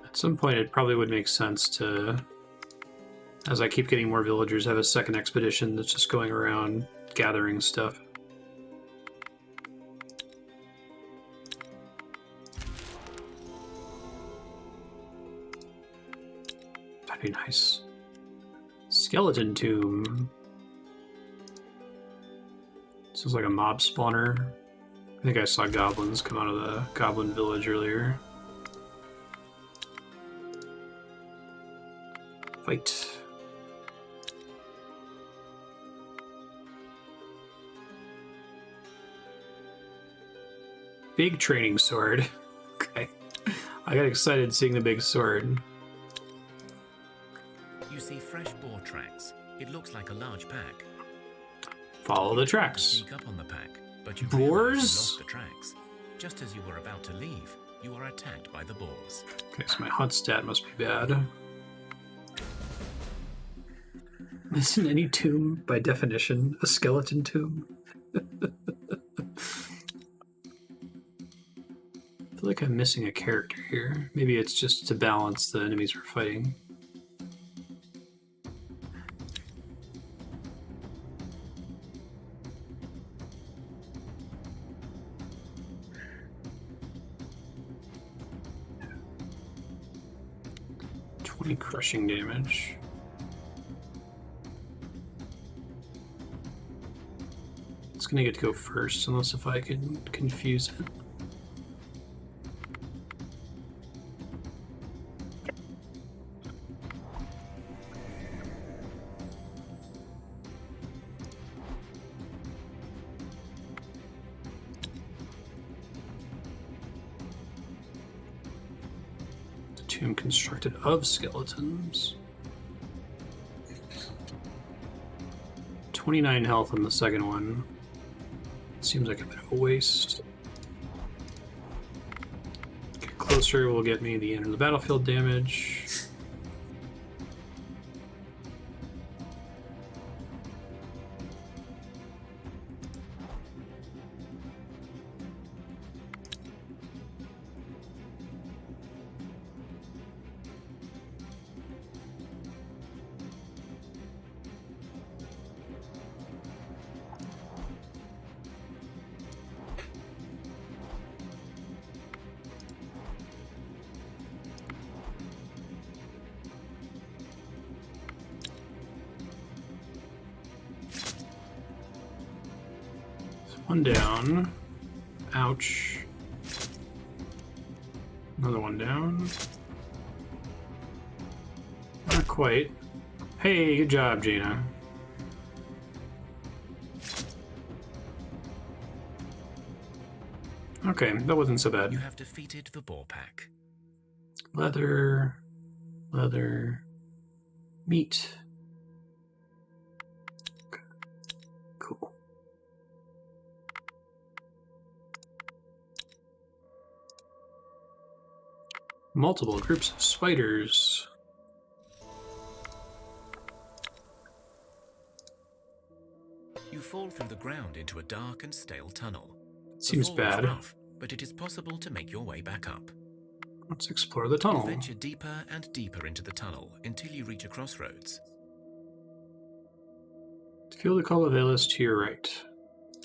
At some point, it probably would make sense to, as I keep getting more villagers, have a second expedition that's just going around gathering stuff. That'd be nice. Skeleton tomb. This is like a mob spawner. I think I saw goblins come out of the goblin village earlier. Fight. Big training sword. Okay. I got excited seeing the big sword. You see fresh boar tracks. It looks like a large pack. Follow the tracks. Sneak up on the pack, but you Boars? realize you lost the tracks. Just as you were about to leave, you are attacked by the boars. Okay, so my hunt stat must be bad. Isn't any tomb, by definition, a skeleton tomb? I feel like I'm missing a character here. Maybe it's just to balance the enemies we're fighting. Crushing damage. It's gonna get to go first, unless if I can confuse it. Tomb constructed of skeletons. 29 health on the second one. Seems like a bit of a waste. Get closer will get me the end of the battlefield damage. One down. Ouch. Another one down. Not quite. Hey, good job, Jaina. Okay, that wasn't so bad. You have defeated the boar pack. Leather, leather, meat. Okay. Cool. Multiple groups of spiders. You fall through the ground into a dark and stale tunnel. Seems the fall bad. is rough, but it is possible to make your way back up. Let's explore the tunnel. Venture deeper and deeper into the tunnel until you reach a crossroads. Feel the call of Velis to your right.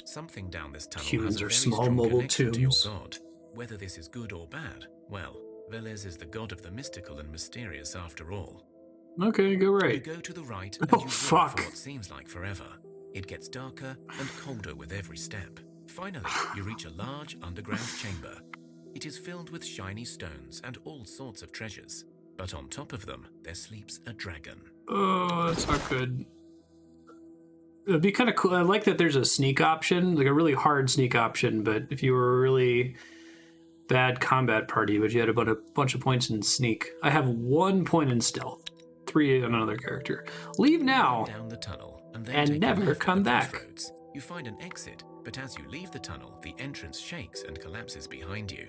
Something down this tunnel Humans has a are very small strong mobile connection to your tombs. god. Whether this is good or bad, well, Velez is the god of the mystical and mysterious after all. Okay, go You right. go to the right and Oh, you walk fuck. for what seems like forever. It gets darker and colder with every step. Finally, you reach a large underground chamber. It is filled with shiny stones and all sorts of treasures. But on top of them, there sleeps a dragon. Oh, that's not good. It'd be kind of cool. I like that there's a sneak option, like a really hard sneak option, but if you were a really bad combat party, but you had a bunch of points in sneak. I have 1 point in stealth, 3 on another character. Leave now Down the tunnel and then and take a never left at come the back. crossroads. You find an exit, but as you leave the tunnel, the entrance shakes and collapses behind you.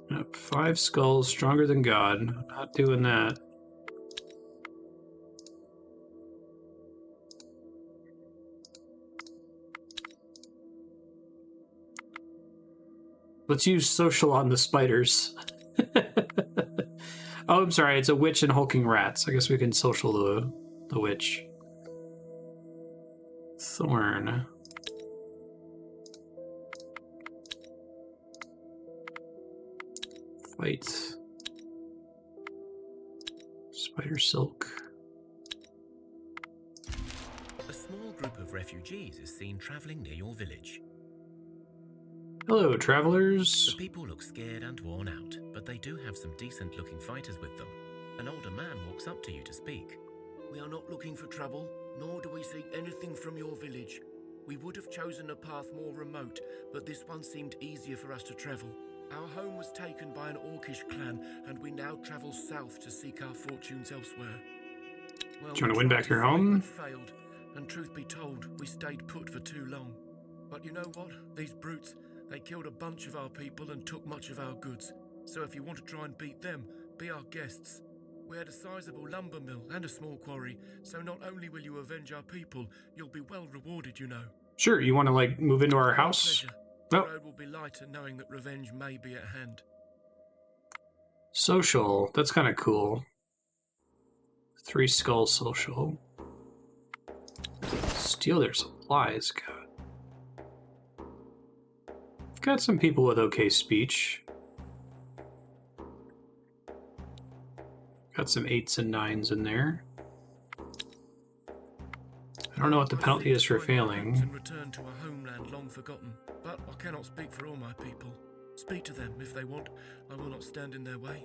Yep, 5 skulls, stronger than God. Not doing that. Let's use social on the spiders. Oh, I'm sorry. It's a witch and hulking rats. I guess we can social the witch. Thorn. Fight. Spider silk. A small group of refugees is seen traveling near your village. Hello, The travelers. people look scared and worn out, but they do have some decent-looking fighters with them. An older man walks up to you to speak. We are not looking for trouble, nor do we seek anything from your village. We would have chosen a path more remote, but this one seemed easier for us to travel. Our home was taken by an Orcish clan, and we now travel south to seek our fortunes elsewhere. Well, Trying to we win tried back your fight home? but failed, and truth be told, we stayed put for too long. But you know what? These brutes, they killed a bunch of our people and took much of our goods. So if you want to try and beat them, be our guests. We had a sizable lumber mill and a small quarry, so not only will you avenge our people, you'll be well rewarded, you know. Sure, you want to like move into our Our house? pleasure. The Nope. road will be lighter knowing that revenge may be at hand. Social. That's kind of cool. 3 skull social. Steal their supplies. God. I've got some people with okay speech. Got some 8s and 9s in there. I don't know what the penalty is for Join our homes failing. and return to a homeland long forgotten. But I cannot speak for all my people. Speak to them if they want. I will not stand in their way.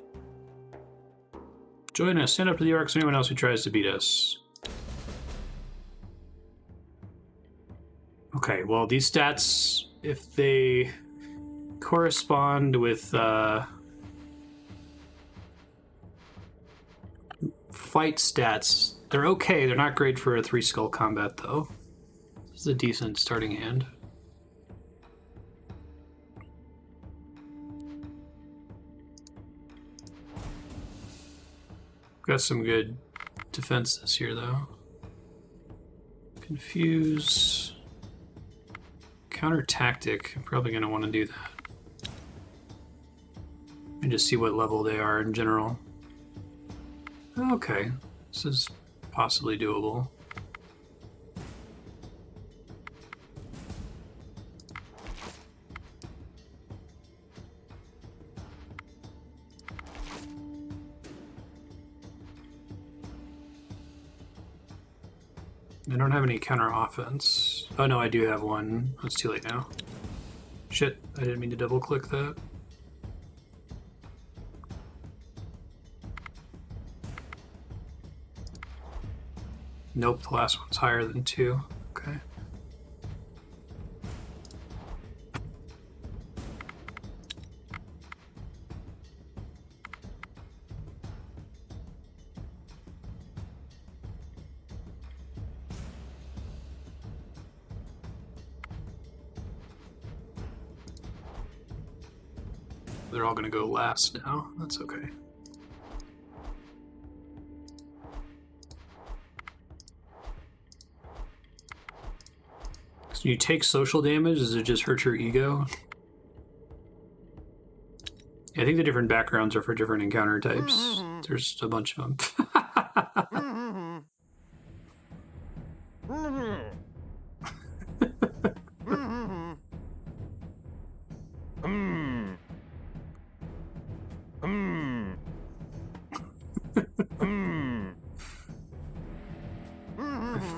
Join us. Stand up to the orcs. Anyone else who tries to beat us. Okay, well, these stats, if they correspond with fight stats, they're okay. They're not great for a 3 skull combat, though. This is a decent starting hand. Got some good defenses here, though. Confuse. Counter tactic. I'm probably going to want to do that. And just see what level they are in general. Okay. This is possibly doable. I don't have any counter offense. Oh no, I do have one. It's too late now. Shit, I didn't mean to double click that. Nope, the last one's higher than 2. Okay. They're all gonna go last now. That's okay. So you take social damage, does it just hurt your ego? I think the different backgrounds are for different encounter types. There's a bunch of them.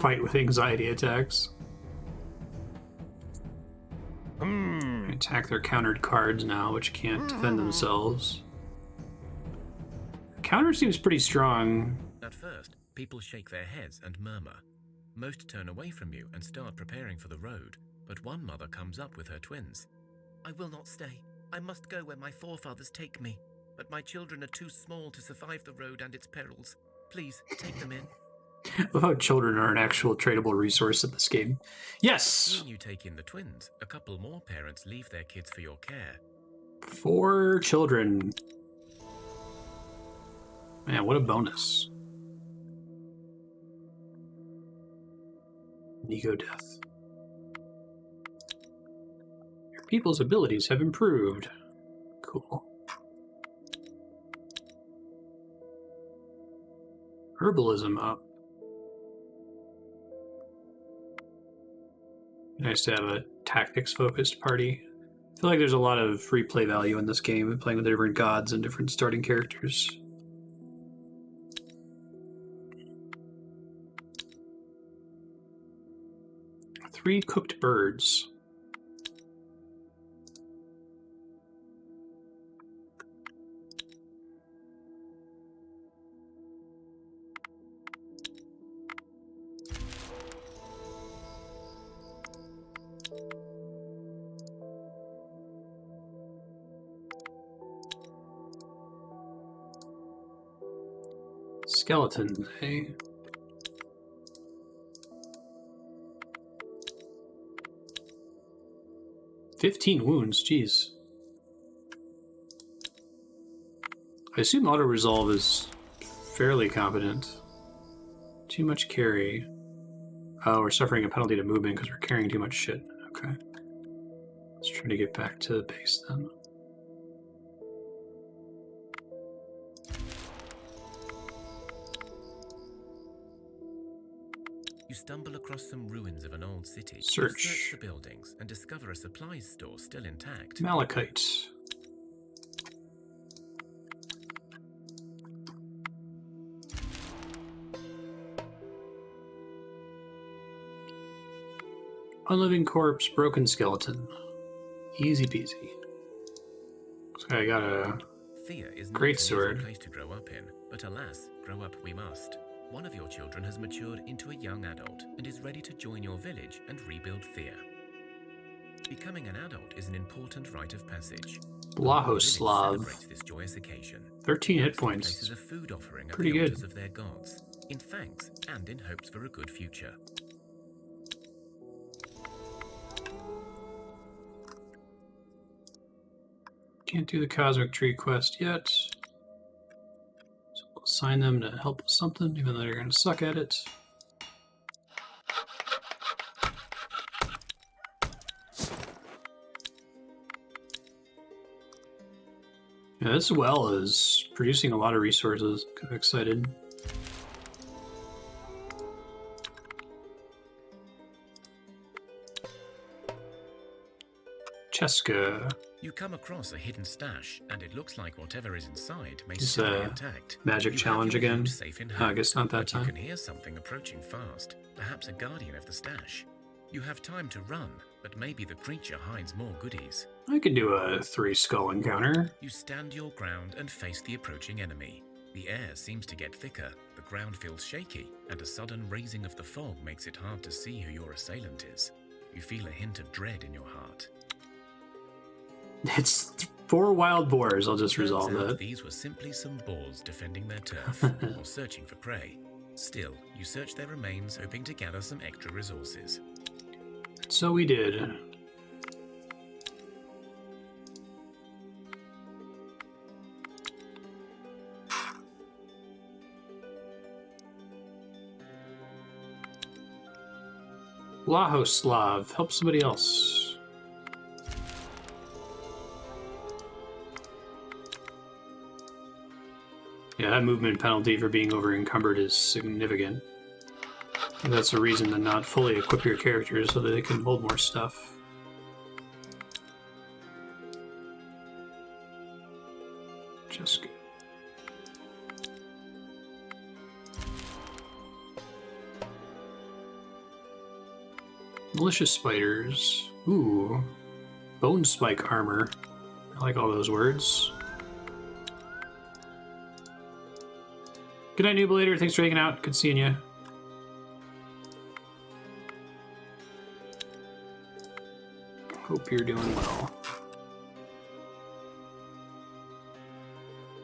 Fight with anxiety attacks. Attack their countered cards now, which can't defend themselves. Counter seems pretty strong. At first, people shake their heads and murmur. Most turn away from you and start preparing for the road, but one mother comes up with her twins. I will not stay. I must go where my forefathers take me, but my children are too small to survive the road and its perils. Please, take them in. I love how children are an actual tradable resource in this game. Yes! When you take in the twins, a couple more parents leave their kids for your care. 4 children. Man, what a bonus. Ego death. Your people's abilities have improved. Cool. Herbalism up. Nice to have a tactics-focused party. I feel like there's a lot of replay value in this game, playing with the different gods and different starting characters. Three cooked birds. Skeleton, eh? "15 wounds, jeez. I assume auto-resolve is fairly competent. Too much carry. Oh, we're suffering a penalty to movement because we're carrying too much shit. Okay. Let's try to get back to the base then. You stumble across some ruins of an old city. Search. You search the buildings and discover a supplies store still intact. Malachite. Unliving corpse, broken skeleton. Easy peasy. So I got a Thea is not great an easy sword. place to grow up in, but alas, grow up we must. One of your children has matured into a young adult and is ready to join your village and rebuild Thea. Becoming an adult is an important rite of passage. Blahoslav. Celebrates this joyous occasion. 13 hit Places points. a food offering at Pretty the good. altars of their gods, in thanks and in hopes for a good future. Can't do the Cosmic Tree quest yet. So we'll assign them to help with something, even though they're going to suck at it. Yeah, this well is producing a lot of resources. Kind of excited. Cheska. You come across a hidden stash, and it looks like whatever is inside may It's still be a intact. magic You have challenge your again. loot safe in Oh, I hand, guess not that but time. you can hear something approaching fast, perhaps a guardian of the stash. You have time to run, but maybe the creature hides more goodies. I could do a 3 skull encounter. You stand your ground and face the approaching enemy. The air seems to get thicker, the ground feels shaky, and a sudden raising of the fog makes it hard to see who your assailant is. You feel a hint of dread in your heart. It's 4 wild boars. I'll just Turns resolve out that. These were simply some boars defending their turf or searching for prey. Still, you search their remains, hoping to gather some extra resources. So we did. Blahoslav. Help somebody else. Yeah, that movement penalty for being over encumbered is significant. And that's a reason to not fully equip your characters so that they can hold more stuff. Just good. Malicious spiders. Ooh. Bone spike armor. I like all those words. Good night, Nubulator. Thanks for hanging out. Good seeing you. Hope you're doing well.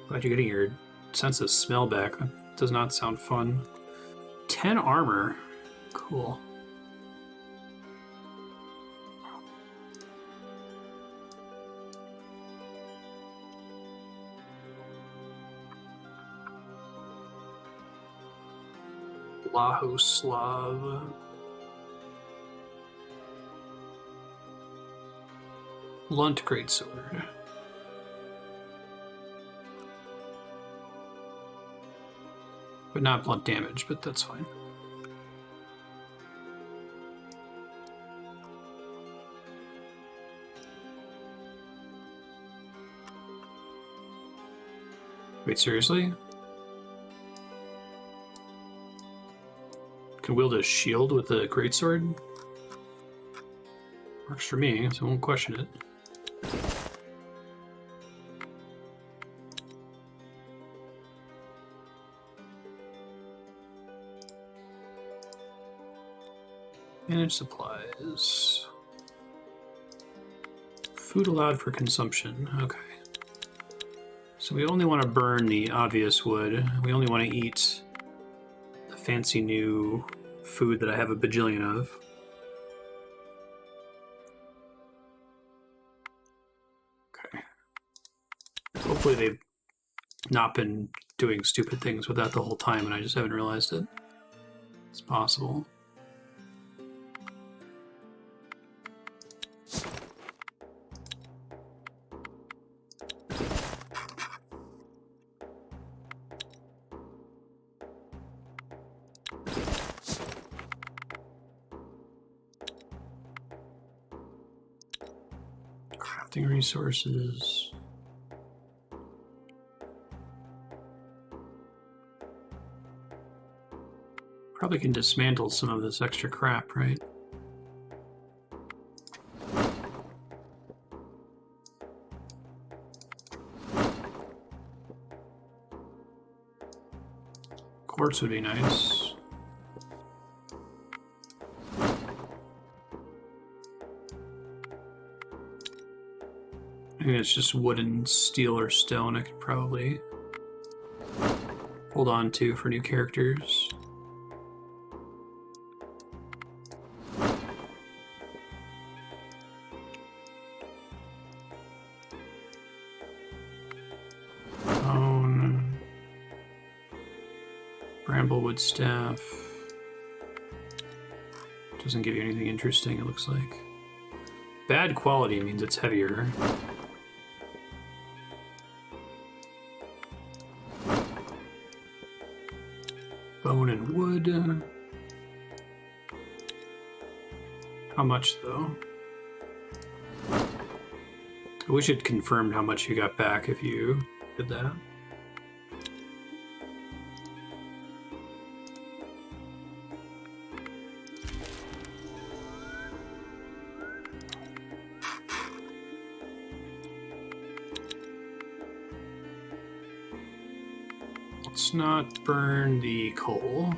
Glad you're getting your sense of smell back. That does not sound fun. 10 armor. Cool. Lahoslav. Lunt Greatsword. But not blunt damage, but that's fine. Wait, seriously? Can wield a shield with a greatsword? Works for me, so I won't question it. Manage supplies. Food allowed for consumption. Okay. So we only want to burn the obvious wood. We only want to eat the fancy new food that I have a bajillion of. Okay. Hopefully they've not been doing stupid things with that the whole time and I just haven't realized it. It's possible. Crafting resources. Probably can dismantle some of this extra crap, right? Quartz would be nice. I think it's just wood and steel or stone I could probably hold on to for new characters. Bone. Bramblewood staff. Doesn't give you anything interesting, it looks like. Bad quality means it's heavier. Bone and wood. How much, though? I wish it confirmed how much you got back if you did that. Let's not burn the coal.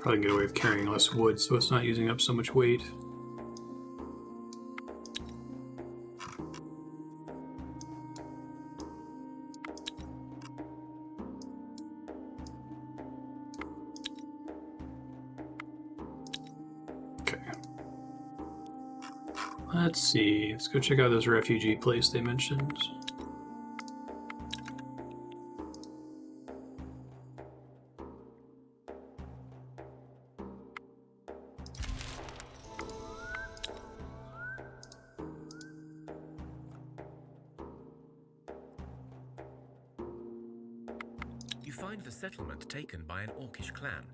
Probably can get away with carrying less wood so it's not using up so much weight. Let's see. Let's go check out this refugee place they mentioned. You find the settlement taken by an orcish clan.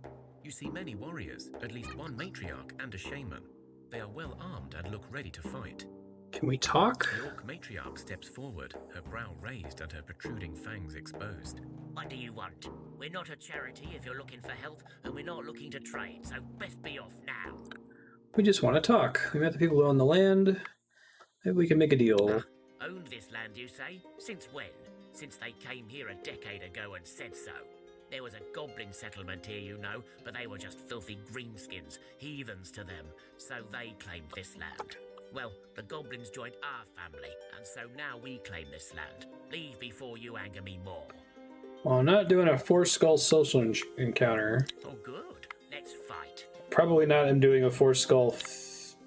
You see many warriors, at least one matriarch and a shaman. They are well armed and look ready to fight. Can we talk? The orc matriarch steps forward, her brow raised and her protruding fangs exposed. What do you want? We're not a charity if you're looking for help, and we're not looking to trade, so best be off now. We just want to talk. We met the people who own the land. Maybe we can make a deal. Owned this land, you say? Since when? Since they came here a decade ago and said so. There was a goblin settlement here, you know, but they were just filthy greenskins, heathens to them, so they claimed this land. Well, the goblins joined our family, and so now we claim this land. Leave before you anger me more. Well, I'm not doing a four-skull social encounter. Oh, good. Let's fight. Probably not am doing a four-skull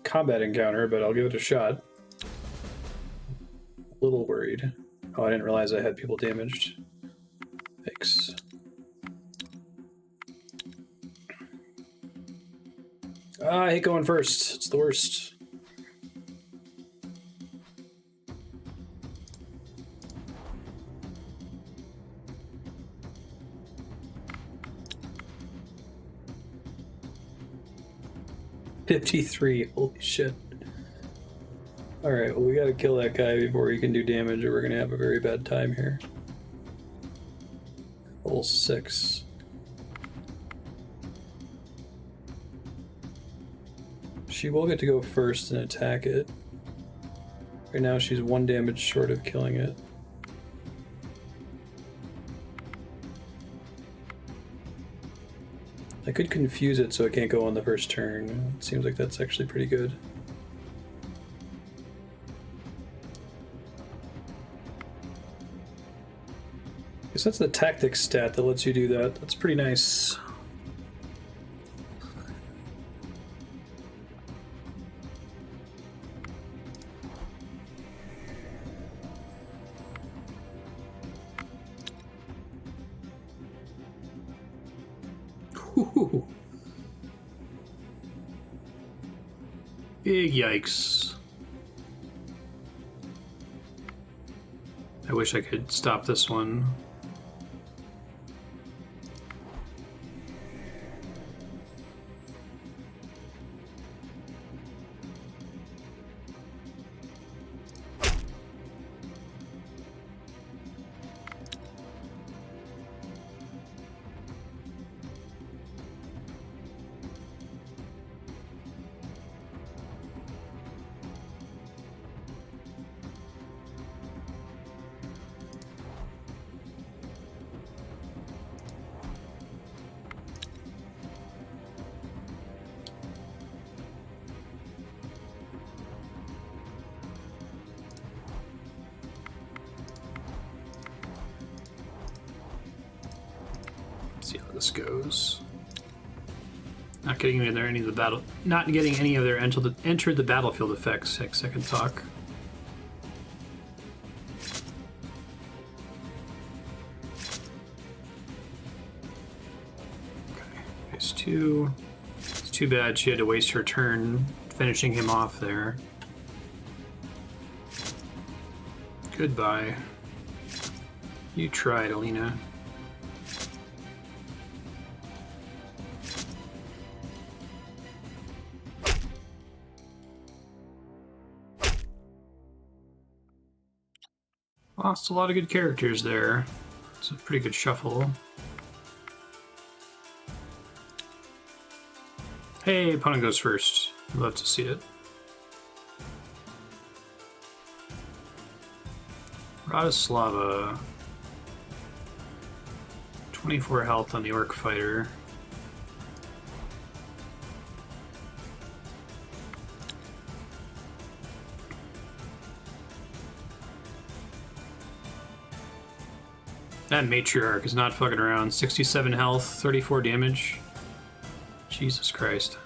combat encounter, but I'll give it a shot. A little worried. Oh, I didn't realize I had people damaged. Thanks. I hate going first. It's the worst. $53. Holy shit. Alright, well, we gotta kill that guy before he can do damage, or we're gonna have a very bad time here. Level 6. She will get to go first and attack it. Right now she's 1 damage short of killing it. I could confuse it so it can't go on the first turn. It seems like that's actually pretty good. I guess that's the tactics stat that lets you do that. That's pretty nice. Ooh. Big yikes. I wish I could stop this one. See how this goes. Not getting any of the battle. Not getting any of their enter the battlefield effects. 6-second talk. Okay, phase 2. It's too bad she had to waste her turn finishing him off there. Goodbye. You tried, Alina. Lost a lot of good characters there. It's a pretty good shuffle. Hey, opponent goes first. Love to see it. Bratislava. 24 health on the orc fighter. That matriarch is not fucking around. 67 health, 34 damage. Jesus Christ.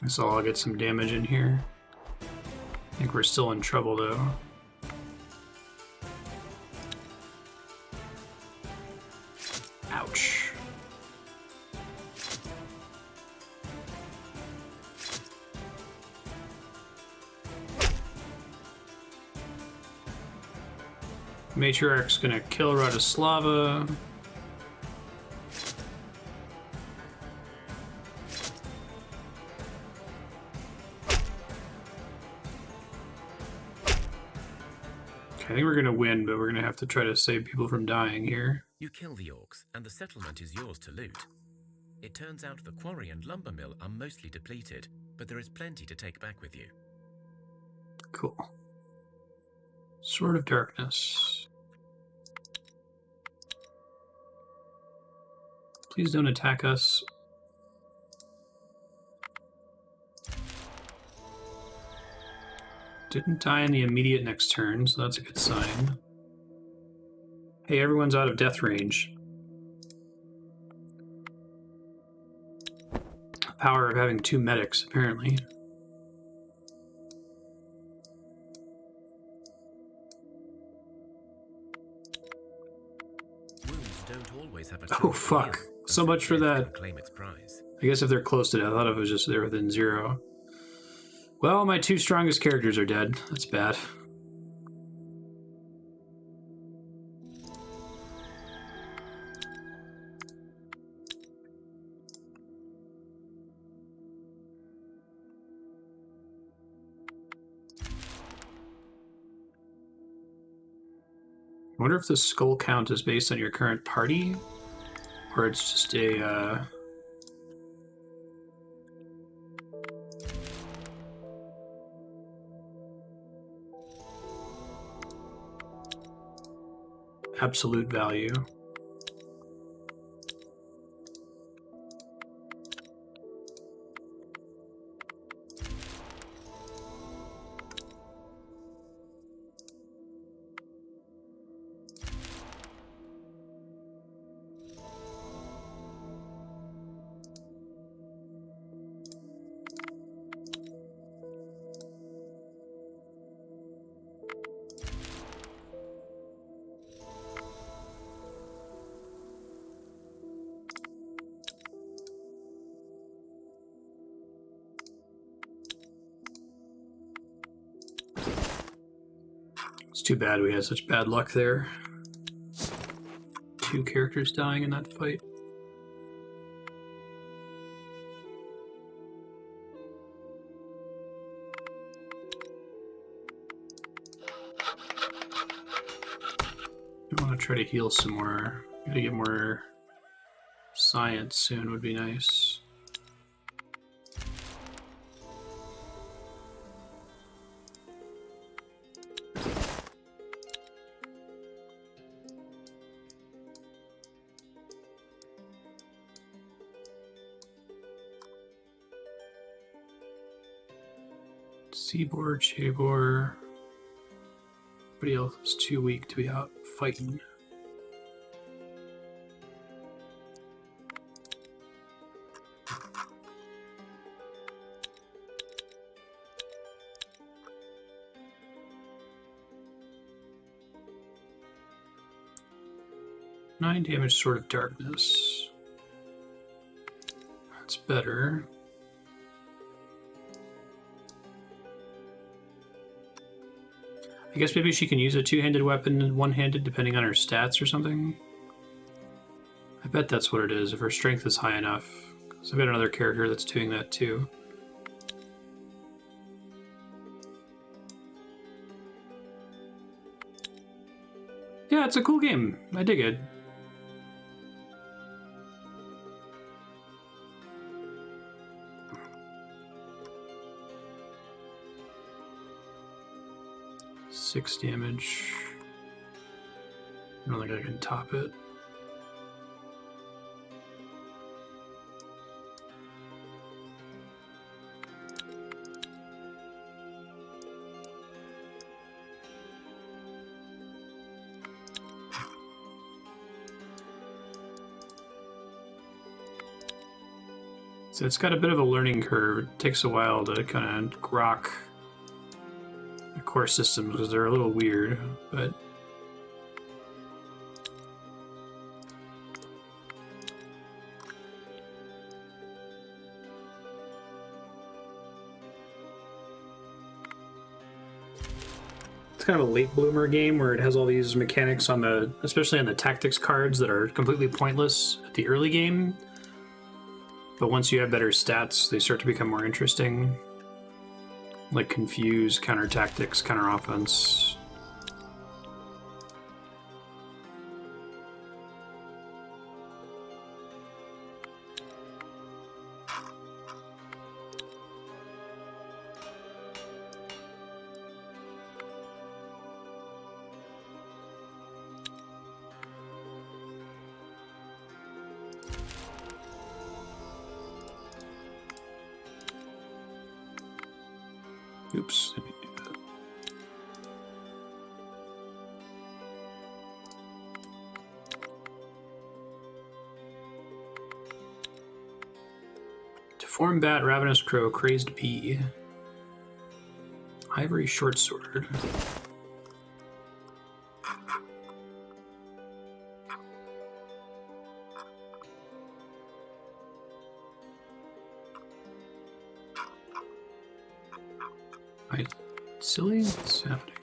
So I'll get some damage in here. I think we're still in trouble though. Ouch. Matriarch's gonna kill Radislava. I think we're gonna win, but we're gonna have to try to save people from dying here. You kill the orcs, and the settlement is yours to loot. It turns out the quarry and lumber mill are mostly depleted, but there is plenty to take back with you. Cool. Sword of Darkness. Please don't attack us. Didn't die in the immediate next turn, so that's a good sign. Hey, everyone's out of death range. Power of having 2 medics, apparently. Wounds don't always have a Oh, fuck. So much for that. Claim its prize. I guess if they're close to death, I thought it was just they're within 0. Well, my 2 strongest characters are dead. That's bad. I wonder if the skull count is based on your current party, or it's just a, absolute value. It's too bad we had such bad luck there. 2 characters dying in that fight. I want to try to heal some more. Gotta get more science soon would be nice. Seabor, Chabor. Everybody else is too weak to be out fighting. Nine damage, Sword of Darkness. That's better. I guess maybe she can use a 2-handed weapon and 1-handed depending on her stats or something. I bet that's what it is, if her strength is high enough. Because I've got another character that's doing that too. Yeah, it's a cool game. I dig it. Six damage. I don't think I can top it. So it's got a bit of a learning curve. It takes a while to kind of grok the core systems because they're a little weird, but it's kind of a late bloomer game where it has all these mechanics on the, especially on the tactics cards, that are completely pointless at the early game. But once you have better stats, they start to become more interesting. Like confuse, counter tactics, counter offense. Oops, let me do that. Deformed bat, ravenous crow, crazed bee. Ivory short sword. Silly? What's happening?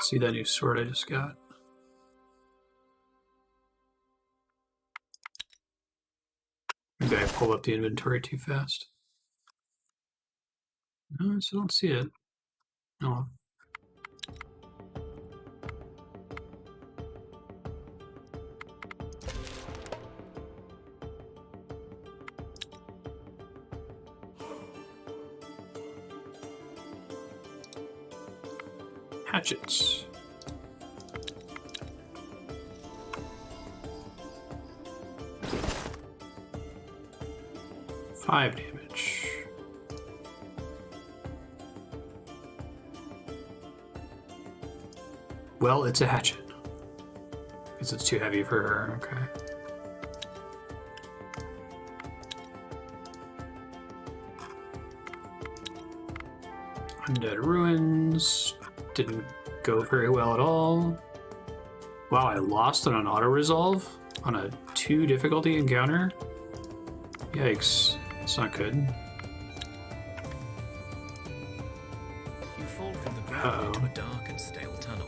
See that new sword I just got? Maybe I pulled up the inventory too fast. No, I still don't see it. Oh. Hatchets. Five damage. Well, it's a hatchet. Because it's too heavy for her, okay. Undead Ruins. Didn't go very well at all. Wow, I lost on an auto-resolve on a 2 difficulty encounter? Yikes. That's not good. You fall from the ground into a dark and stale tunnel.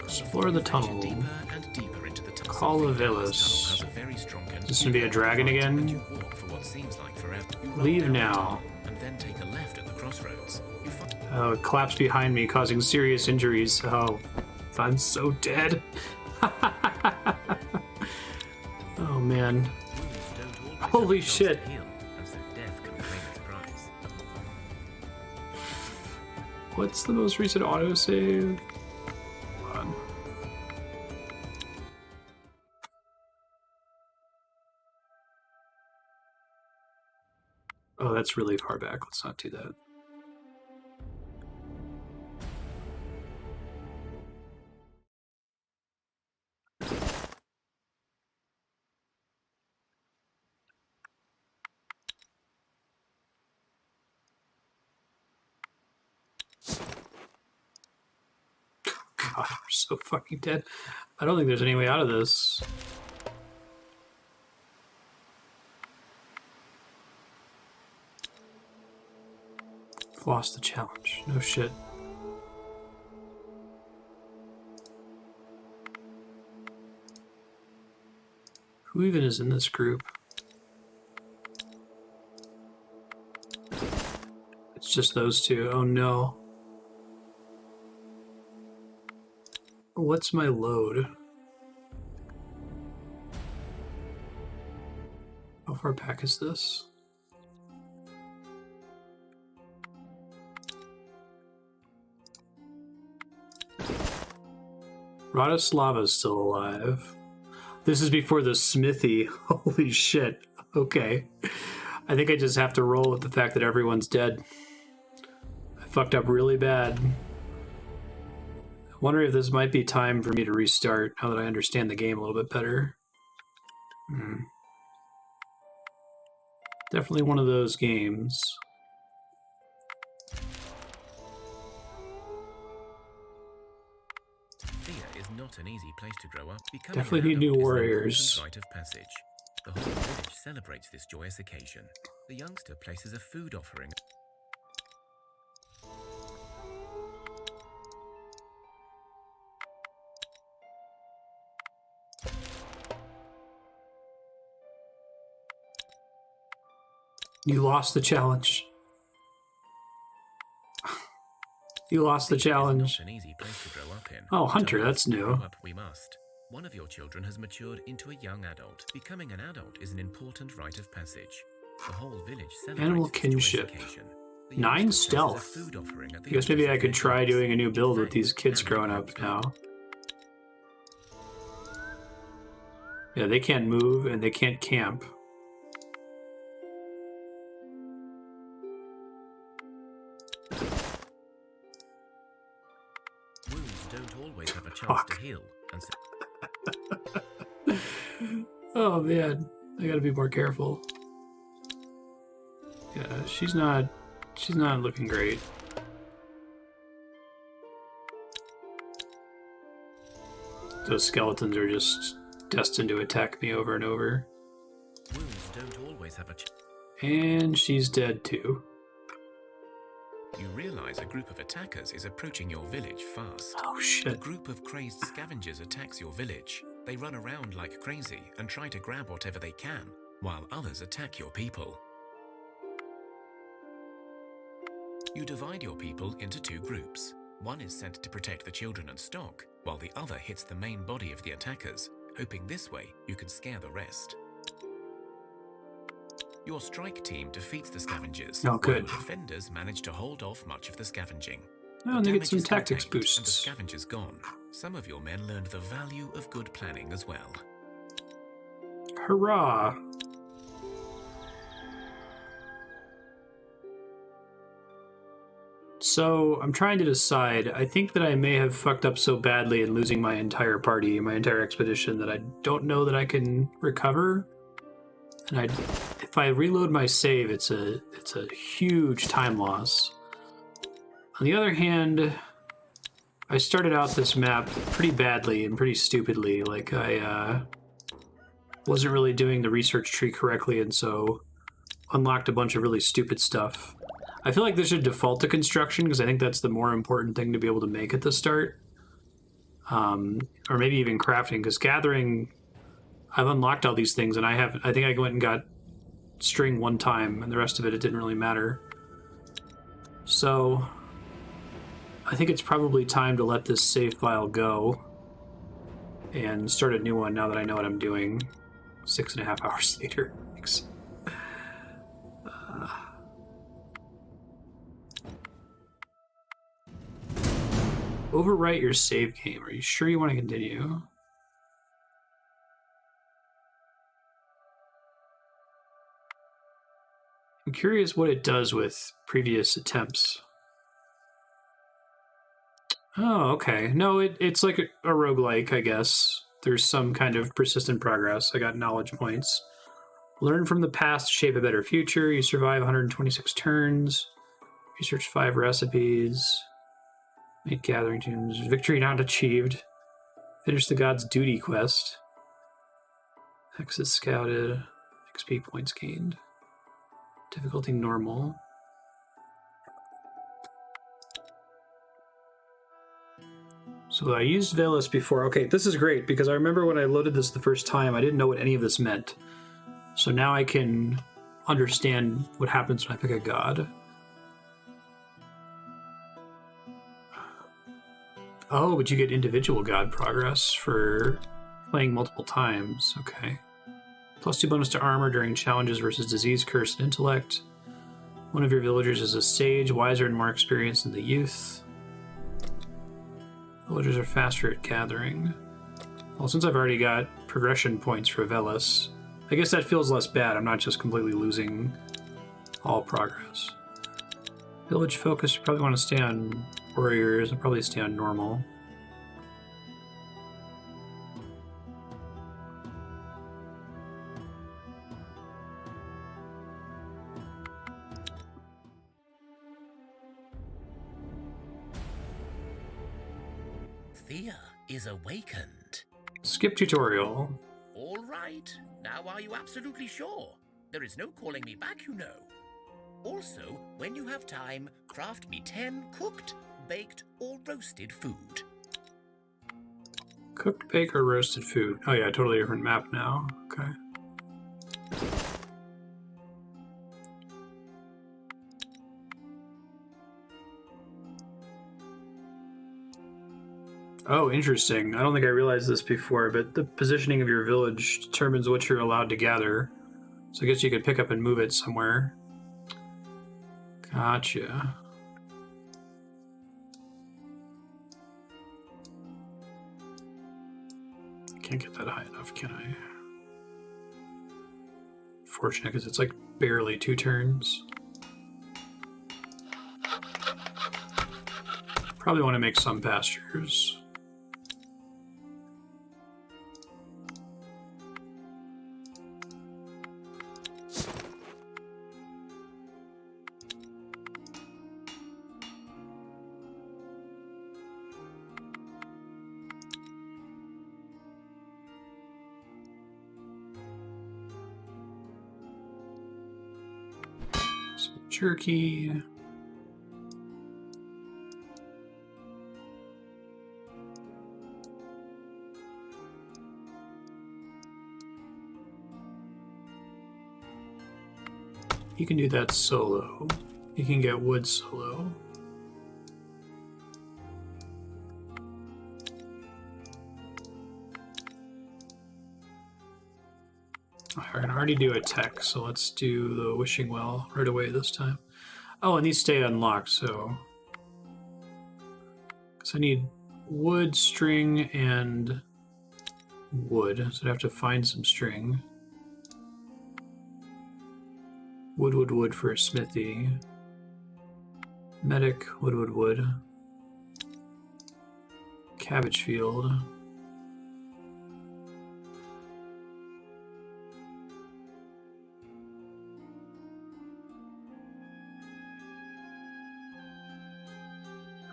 Explore the tunnel. Deeper and deeper into the tunnel. Call of Velos. Is this gonna be a dragon again? You walk for what seems like forever. Leave now. And then take a left at the crossroads. Oh, it collapsed behind me, causing serious injuries. Oh, I'm so dead. Oh, man. Holy shit. What's the most recent autosave? Hold on. Oh, that's really far back. Let's not do that. God, we're so fucking dead. I don't think there's any way out of this. Lost the challenge. No shit. Who even is in this group? It's just those two. Oh no. What's my load? How far back is this? Radoslava's still alive. This is before the smithy. Holy shit. Okay. I think I just have to roll with the fact that everyone's dead. I fucked up really bad. Wondering if this might be time for me to restart now that I understand the game a little bit better. Definitely one of those games. Thea is not an easy place to grow up. Becoming Definitely an need adult new is an warriors. important rite of passage. The whole village celebrates this joyous occasion. The youngster places a food offering. You lost the challenge. You lost the Thea is challenge. not an easy place to grow up in. Oh, But Hunter, alas, that's new. grow up we must. One of your children has matured into a young adult. Becoming an adult is an important rite of passage. The whole village celebrates Animal this kinship. joyous occasion. The 9 youngster places a stealth. food offering at the I guess maybe altars I of could their try gods. doing a new In build with fact, these kids family growing up groups now. group. Yeah, they can't move and they can't camp. Wounds don't always have a chance Fuck. to heal, and so Oh man, I gotta be more careful. Yeah, she's not looking great. Those skeletons are just destined to attack me over and over. wounds don't always have a chance. And she's dead too. You realize a group of attackers is approaching your village fast. Oh A shit. group of crazed scavengers attacks your village. They run around like crazy and try to grab whatever they can, while others attack your people. You divide your people into 2 groups. One is sent to protect the children and stock, while the other hits the main body of the attackers, hoping this way you can scare the rest. Your strike team defeats the scavengers, Oh, while good. your defenders manage to hold off much of the scavenging. Oh, The and they get damage some is tactics contained, and the boosts. scavengers gone. Some of your men learned the value of good planning as well. Hurrah! So, I'm trying to decide. I think that I may have fucked up so badly in losing my entire party, my entire expedition, that I don't know that I can recover. And if I reload my save, it's a huge time loss. On the other hand, I started out this map pretty badly and pretty stupidly. Like, I wasn't really doing the research tree correctly, and so unlocked a bunch of really stupid stuff. I feel like this should default to construction, because I think that's the more important thing to be able to make at the start. Or maybe even crafting, because gathering, I've unlocked all these things, and I think I went and got string one time, and the rest of it didn't really matter. So I think it's probably time to let this save file go and start a new one now that I know what I'm doing 6.5 hours later. Overwrite your save game. Are you sure you want to continue? I'm curious what it does with previous attempts. Oh, okay. No, it's like a roguelike, I guess. There's some kind of persistent progress. I got knowledge points. Learn from the past to shape a better future. You survive 126 turns. Research 5 recipes. Make gathering tunes. Victory not achieved. Finish the God's Duty quest. Hexes scouted. XP points gained. Difficulty normal. So I used Velis before. Okay, this is great, because I remember when I loaded this the first time, I didn't know what any of this meant. So now I can understand what happens when I pick a god. Oh, but you get individual god progress for playing multiple times. Okay. +2 bonus to armor during challenges versus disease, curse, and intellect. One of your villagers is a sage, wiser and more experienced than the youth. Villagers are faster at gathering. Well, since I've already got progression points for Velis, I guess that feels less bad. I'm not just completely losing all progress. Village focus, you probably want to stay on warriors and probably stay on normal. Thea is awakened. Skip tutorial. All right. Now are you absolutely sure? There is no calling me back, you know. Also, when you have time, craft me 10 cooked, baked, or roasted food. Cooked, baked, or roasted food. Oh yeah, totally different map now. Okay. Oh, interesting. I don't think I realized this before, but the positioning of your village determines what you're allowed to gather. So I guess you could pick up and move it somewhere. Gotcha. Can't get that high enough, can I? Fortunate, because it's like barely 2 turns. Probably want to make some pastures. Some jerky. You can do that solo. You can get wood solo. I can already do a tech, so let's do the wishing well right away this time. Oh, and these stay unlocked, so... Because I need wood, string, and wood, so I'd have to find some string. Wood for a smithy. Medic, wood. Cabbage field.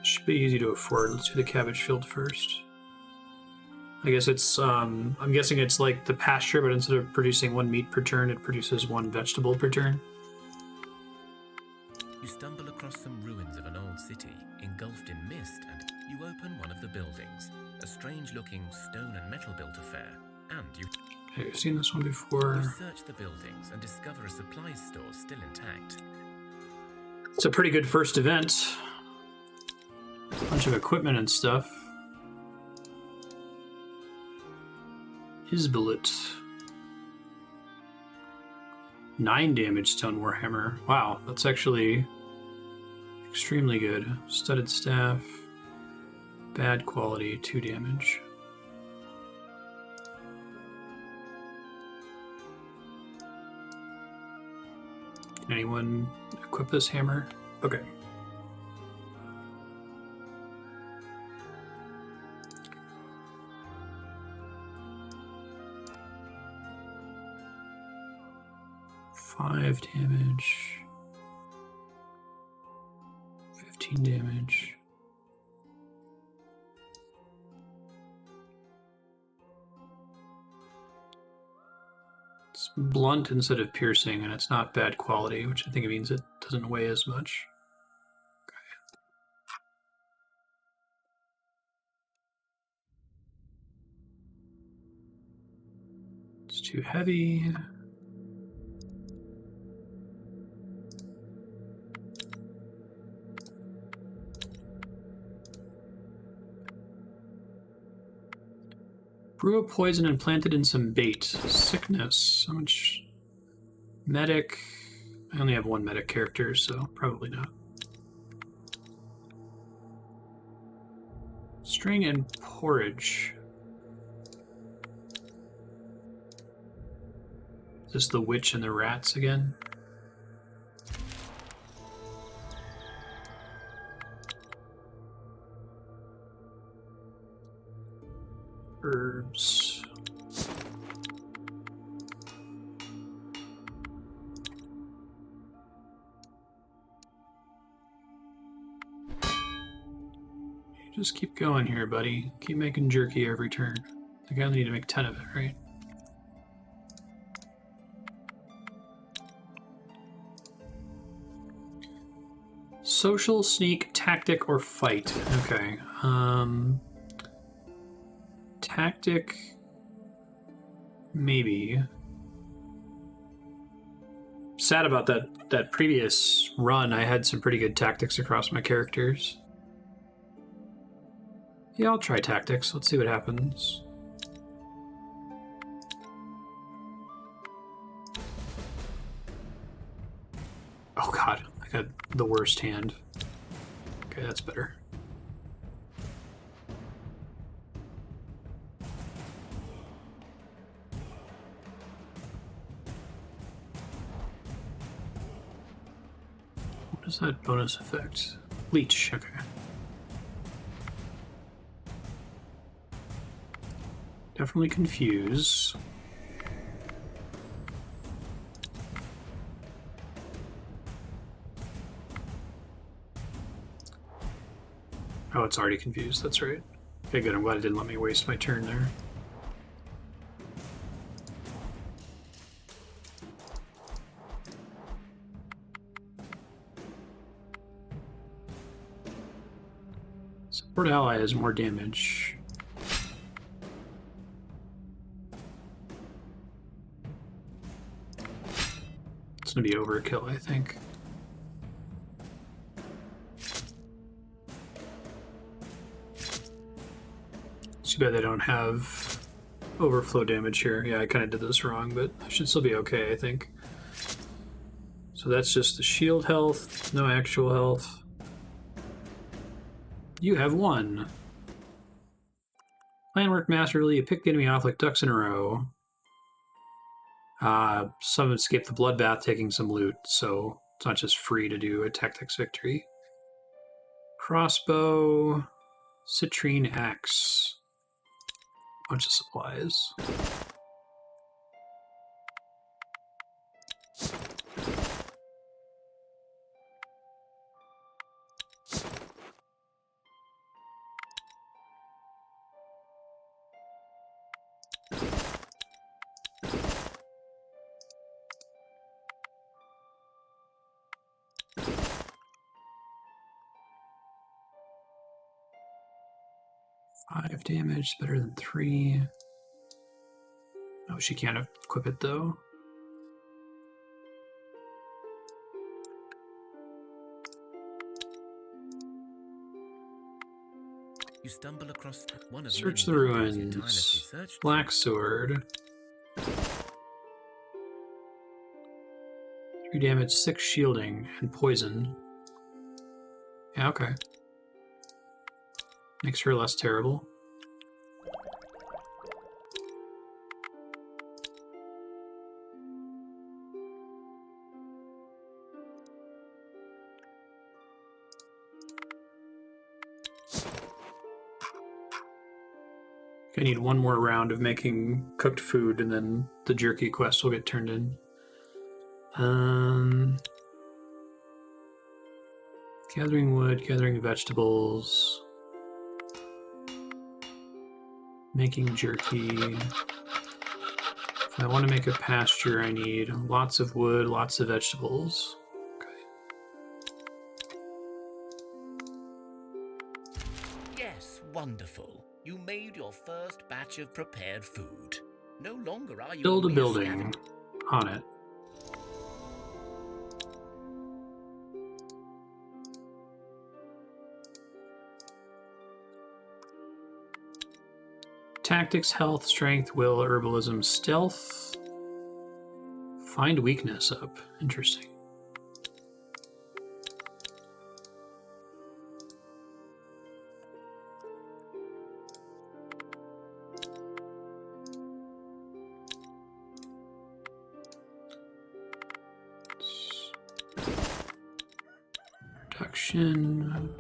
Should be easy to afford. Let's do the cabbage field first. I guess it's, I'm guessing it's like the pasture, but instead of producing 1 meat per turn, it produces 1 vegetable per turn. You stumble across some ruins of an old city, engulfed in mist, and you open one of the buildings. A strange-looking stone and metal-built affair, and you... Okay, I've seen this one before. You search the buildings and discover a supplies store still intact. It's a pretty good first event. Bunch of equipment and stuff. Isbullet. 9 damage stone warhammer. Wow, that's actually extremely good. Studded staff. Bad quality, 2 damage. Can anyone equip this hammer? Okay. Five damage, 15 damage. It's blunt instead of piercing, and it's not bad quality, which I think it means it doesn't weigh as much. Okay. It's too heavy. Brew a poison and plant it in some bait. Sickness. How much? Medic. I only have 1 medic character, so probably not. String and porridge. Is this the witch and the rats again? Herbs. Just keep going here, buddy. Keep making jerky every turn. I think I only need to make 10 of it, right? Social, sneak, tactic, or fight. Okay. Tactic, maybe. Sad about that previous run. I had some pretty good tactics across my characters. Yeah, I'll try tactics. Let's see what happens. Oh god, I got the worst hand. Okay, that's better. What is that bonus effect? Leech, okay. Definitely confuse. Oh, it's already confused, that's right. Okay, good, I'm glad it didn't let me waste my turn there. Support ally has more damage. It's gonna be overkill, I think. Too bad they don't have overflow damage here. Yeah, I kind of did this wrong, but I should still be okay, I think. So that's just the shield health, no actual health. You have 1. Plan worked masterfully. You picked the enemy off like ducks in a row. Some escaped the bloodbath taking some loot, so it's not just free to do a tactics victory. Crossbow, citrine axe. Bunch of supplies. Five damage, better than 3. Oh, she can't equip it though. You stumble across one of Search many the buildings you ruins. tirelessly searched Black for. sword. 3 damage, 6 shielding, and poison. Yeah, okay. Makes her less terrible. I need one more round of making cooked food, and then the jerky quest will get turned in. Gathering wood, gathering vegetables, making jerky. If I want to make a pasture, I need lots of wood, lots of vegetables. Yes, wonderful. You made your first batch of prepared food. No longer are you Build a mere building scavenger. on it. Tactics, health, strength, will, herbalism, stealth. Find weakness up. Interesting. Reduction.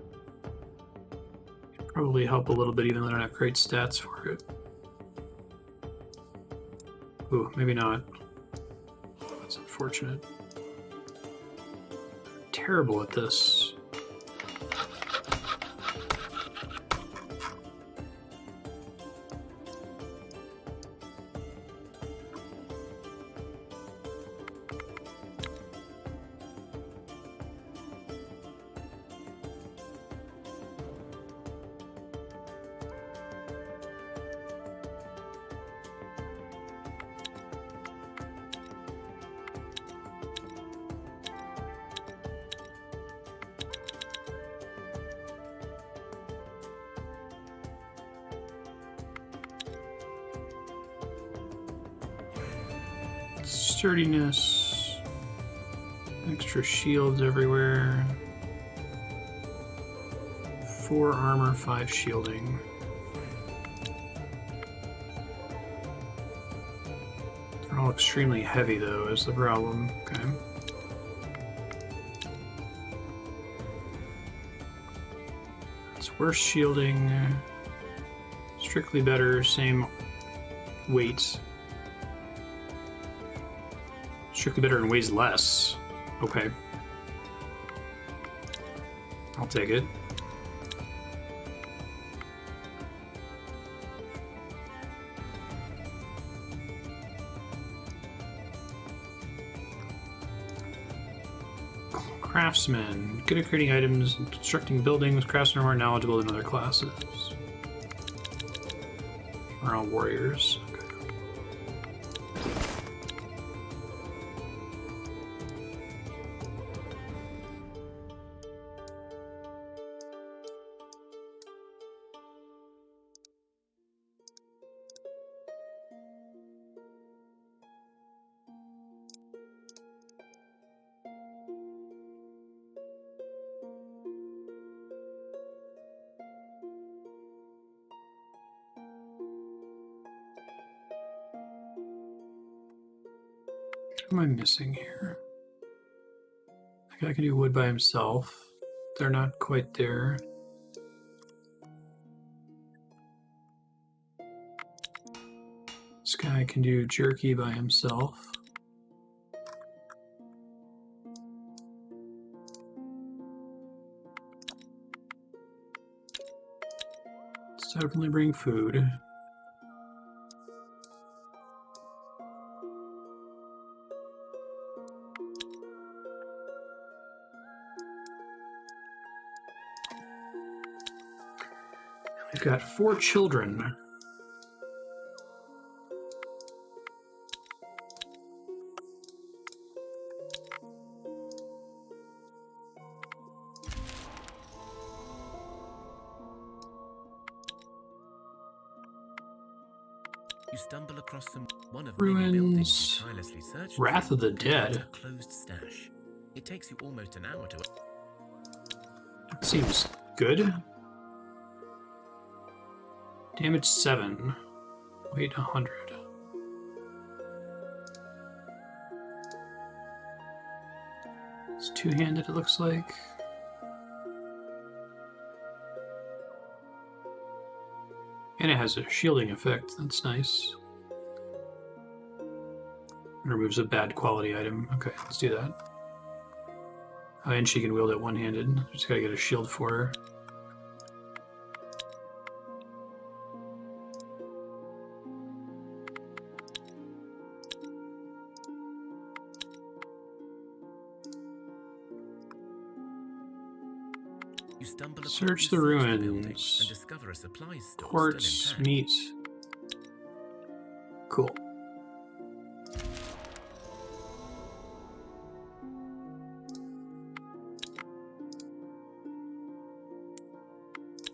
Probably help a little bit even though I don't have great stats for it. Ooh, maybe not. That's unfortunate. Terrible at this. sturdiness, extra shields everywhere, 4 armor, 5 shielding. They're all extremely heavy though, is the problem. Okay. It's worse shielding, strictly better, same weight. Strictly better and weighs less. Okay. I'll take it. Craftsman. Good at creating items and constructing buildings. Craftsmen are more knowledgeable than other classes. We're all warriors. Okay. What am I missing here? I think I can do wood by himself. They're not quite there. This guy can do jerky by himself. Let's definitely bring food. We've got 4 children. You stumble across one of many buildings you tirelessly search for. Wrath of the Dead. A closed stash. It takes you almost an hour to. Seems good. Damage 7. Weight 100. It's two-handed, it looks like. And it has a shielding effect. That's nice. It removes a bad quality item. Okay, let's do that. And she can wield it one-handed. Just gotta get a shield for her. You stumble across Search the building ruins. and discover a supplies store Quartz, still intact. meat. Cool.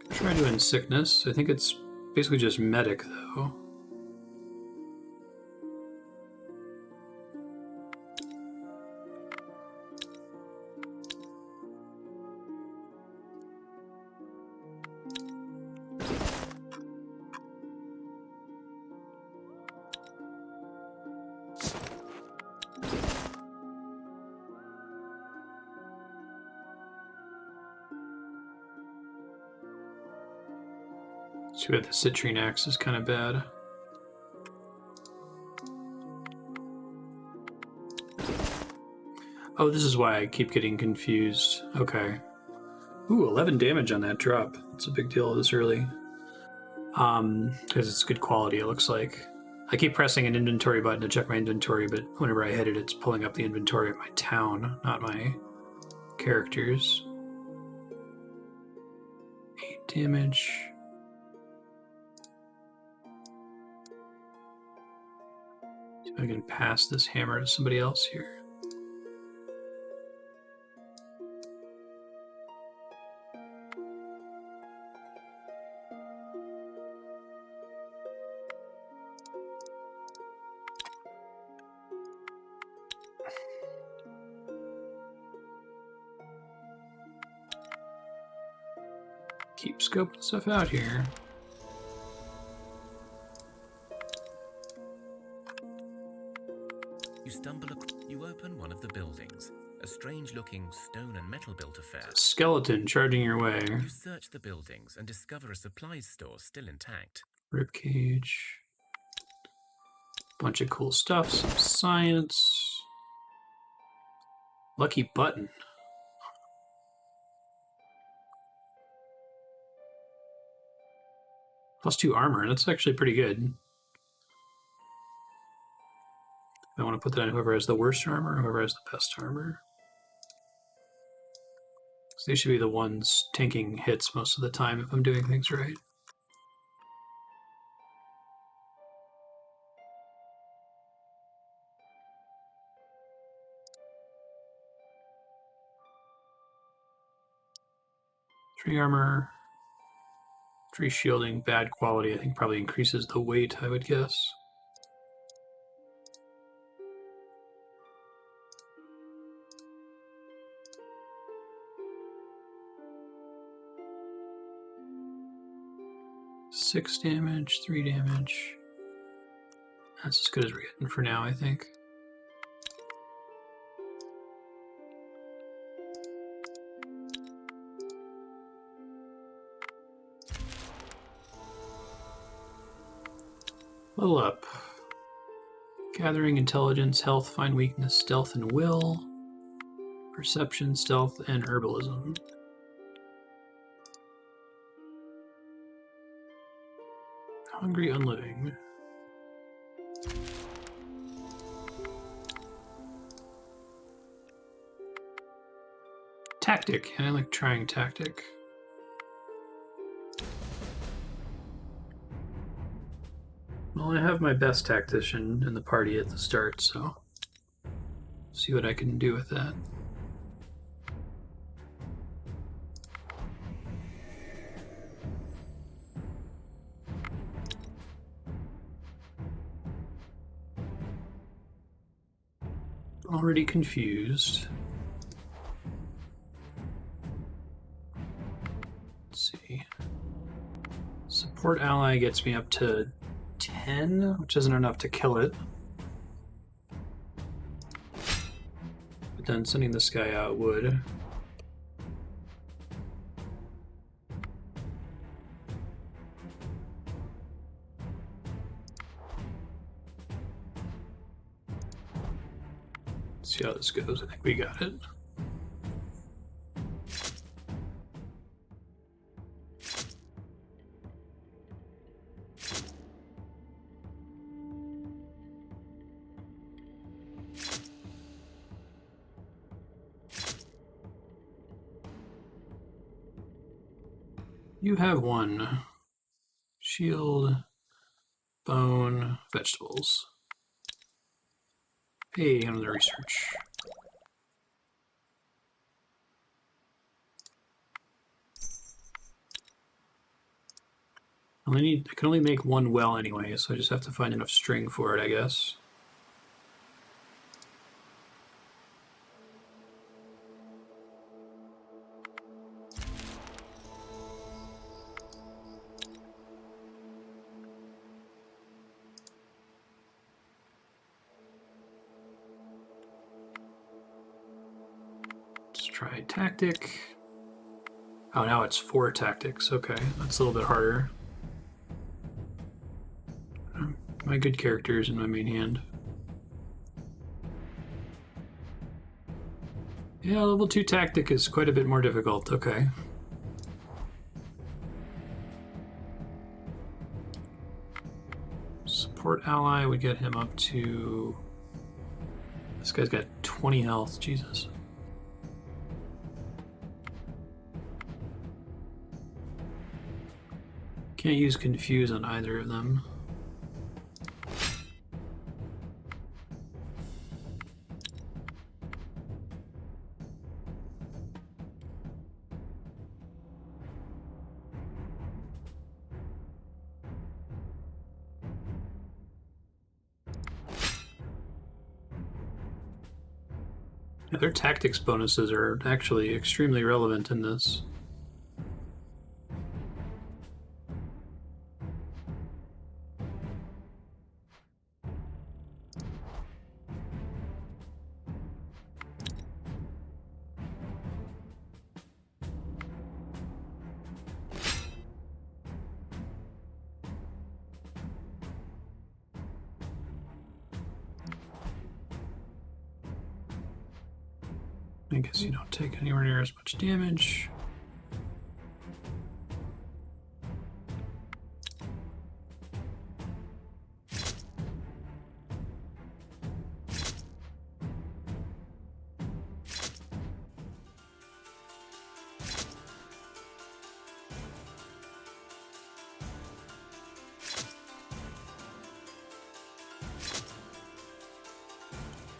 Try doing sickness. I think it's basically just medic though. Too bad the citrine axe is kind of bad. Oh, this is why I keep getting confused. Okay. Ooh, 11 damage on that drop. It's a big deal this early. Because it's good quality, it looks like. I keep pressing an inventory button to check my inventory, but whenever I hit it, it's pulling up the inventory of my town, not my characters. 8 damage. See if I can pass this hammer to somebody else here. keep scoping stuff out here. You stumble you open one of the buildings, a strange-looking stone and metal-built affair. Skeleton charging your way. You search the buildings and discover a supplies store still intact. Ribcage. Bunch of cool stuff. Some science. Lucky button. +2 armor. That's actually pretty good. I want to put that on whoever has the worst armor, whoever has the best armor. So they should be the ones tanking hits most of the time if I'm doing things right. Tree armor, tree shielding, bad quality. I think probably increases the weight, I would guess. Six damage, 3 damage. That's as good as we're getting for now, I think. Level up. Gathering intelligence, health, find weakness, stealth, and will. Perception, stealth, and herbalism. Hungry unliving. Tactic. I like trying tactic. Well, I have my best tactician in the party at the start, so see what I can do with that. Already confused. Let's see. Support ally gets me up to 10, which isn't enough to kill it. But then sending this guy out would. See how this goes. I think we got it. You have one. Shield, bone, vegetables. Hey, another research. I can only make one well anyway, so I just have to find enough string for it, I guess. Try tactic. Oh, now it's 4 tactics. Okay, that's a little bit harder. My good characters in my main hand. Yeah, level 2 tactic is quite a bit more difficult. Okay. Support ally would get him up to... This guy's got 20 health. Jesus. Can't use confuse on either of them. Yeah, their tactics bonuses are actually extremely relevant in this. I guess you don't take anywhere near as much damage.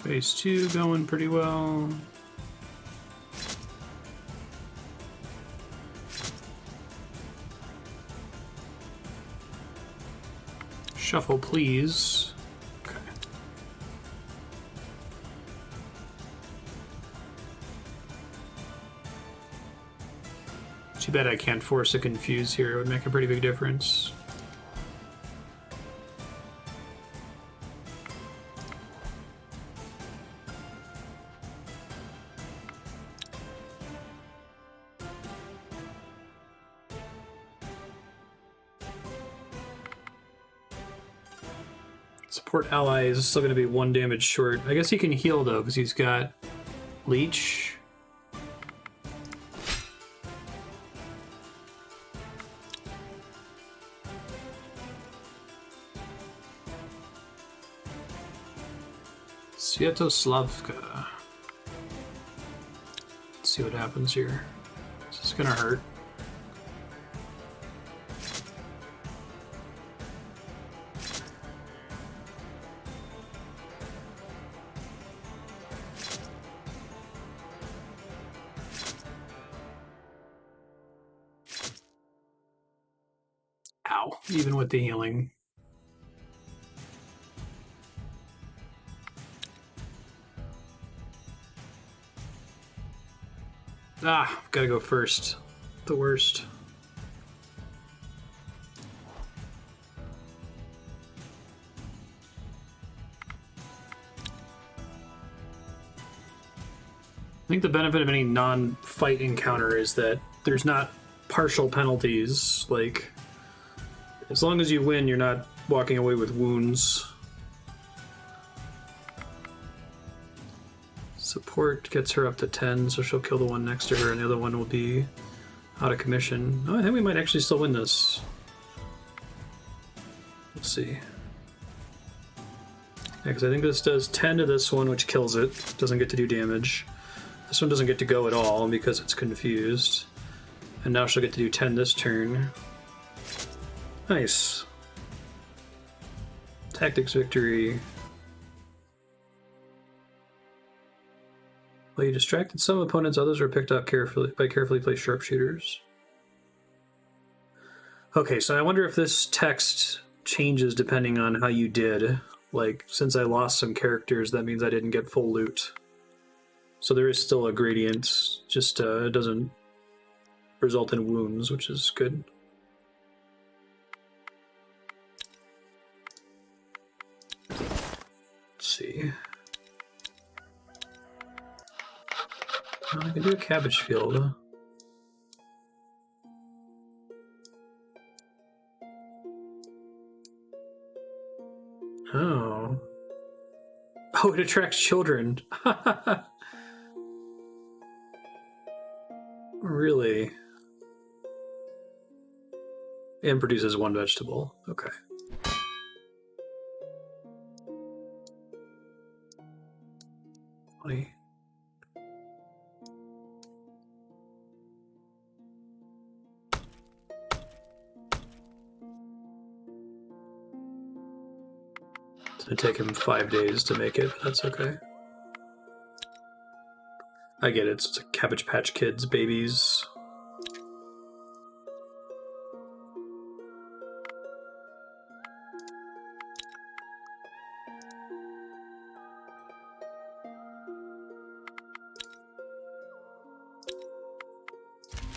Phase 2 going pretty well. Shuffle, please. Okay. Too bad I can't force a confuse here. It would make a pretty big difference. Support ally is still going to be 1 damage short. I guess he can heal though, because he's got leech. Sviatoslavka. Let's see what happens here. This is going to hurt. Ow, even with the healing. Ah, gotta go first. The worst. I think the benefit of any non-fight encounter is that there's not partial penalties. Like, as long as you win, you're not walking away with wounds. Support gets her up to 10, so she'll kill the one next to her, and the other one will be out of commission. Oh, I think we might actually still win this. Let's see. Yeah, because I think this does 10 to this one, which kills it. Doesn't get to do damage. This one doesn't get to go at all because it's confused. And now she'll get to do 10 this turn. Nice. Tactics victory. Well, you distracted some opponents, others are picked up carefully by carefully placed sharpshooters. Okay, so I wonder if this text changes depending on how you did. Like, since I lost some characters, that means I didn't get full loot. So there is still a gradient, just it doesn't result in wounds, which is good. Let's see. I can do a cabbage field. Oh. Oh, it attracts children. Really? And produces 1 vegetable. Okay. Funny. It's gonna take him 5 days to make it, but that's okay. I get it, it's a Cabbage Patch Kids babies.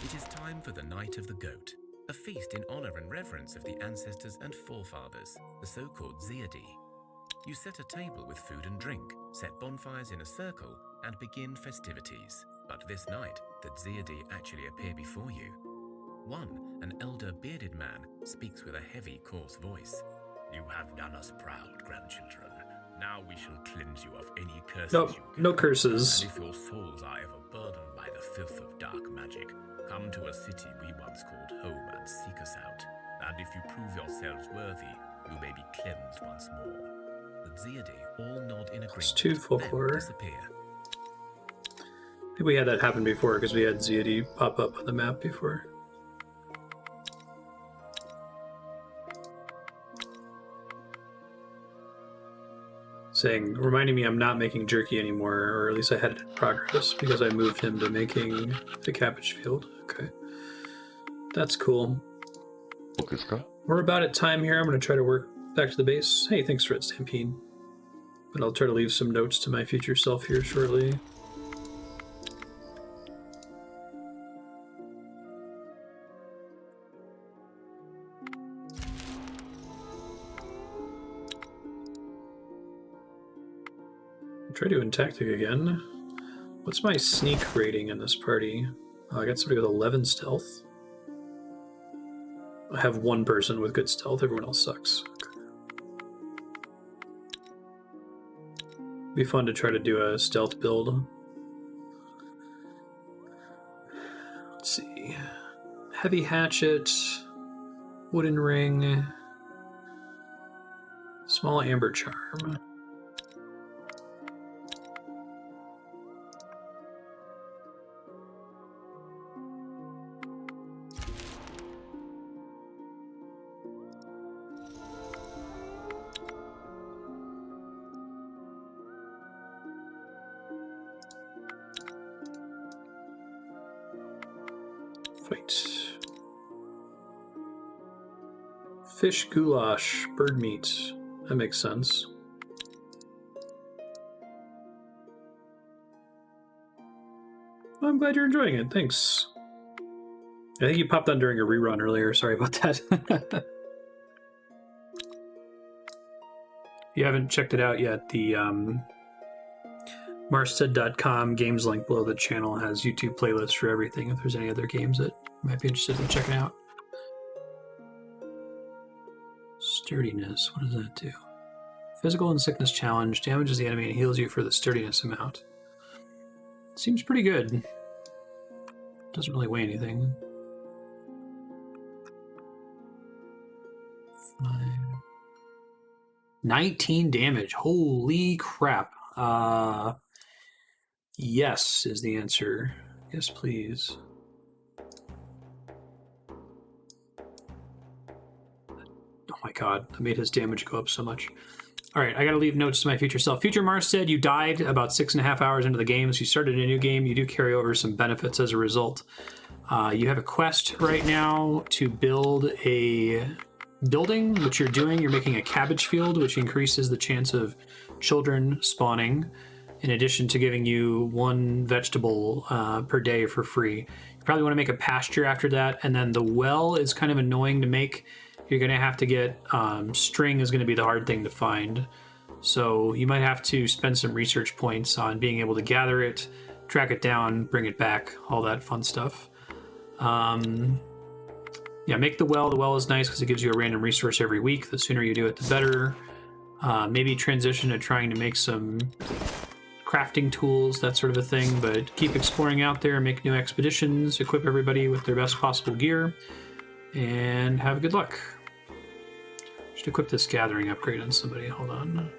It is time for the Night of the Goat, a feast in honor and reverence of the ancestors and forefathers, the so-called Ziadi. You set a table with food and drink, set bonfires in a circle, and begin festivities. But this night, the Ziadi actually appear before you. One, an elder bearded man, speaks with a heavy, coarse voice. You have done us proud, grandchildren. Now we shall cleanse you of any curses Nope, you no carry. curses. And if your souls are ever burdened by the filth of dark magic, come to a city we once called home and seek us out. And if you prove yourselves worthy, you may be cleansed once more. The Ziade all nod in Plus agreement, 2 folklore. then disappear. I think we had that happen before because we had Ziadi pop up on the map before. Reminding me I'm not making jerky anymore, or at least I had it in progress because I moved him to making the cabbage field. Okay. That's cool. We're about at time here. I'm going to try to work back to the base. Hey, thanks for it, Stampede. But I'll try to leave some notes to my future self here shortly. Try doing tactic again. What's my sneak rating in this party? Oh, I got somebody with 11 stealth. I have one person with good stealth, everyone else sucks. Be fun to try to do a stealth build. Let's see. Heavy hatchet, wooden ring, small amber charm. Fight. Fish goulash, bird meat. That makes sense. Well, I'm glad you're enjoying it. Thanks. I think you popped on during a rerun earlier. Sorry about that. If you haven't checked it out yet, the Marstead.com games link below the channel has YouTube playlists for everything if there's any other games that you might be interested in checking out. Sturdiness, what does that do? Physical and sickness challenge, damages the enemy and heals you for the sturdiness amount. Seems pretty good. Doesn't really weigh anything. 5. 19 damage, holy crap. Yes is the answer. Yes, please. Oh my god, that made his damage go up so much. Alright, I gotta leave notes to my future self. Future Marstead, you died about 6.5 hours into the game, so you started a new game. You do carry over some benefits as a result. You have a quest right now to build a building, which you're doing. You're making a cabbage field, which increases the chance of children spawning, in addition to giving you 1 vegetable per day for free. You probably want to make a pasture after that, and then the well is kind of annoying to make. You're going to have to get string is going to be the hard thing to find. So you might have to spend some research points on being able to gather it, track it down, bring it back, all that fun stuff. Yeah, make the well. The well is nice because it gives you a random resource every week. The sooner you do it, the better. Maybe transition to trying to make some crafting tools, that sort of a thing, but keep exploring out there, make new expeditions, equip everybody with their best possible gear, and have good luck. Should equip this gathering upgrade on somebody. Hold on.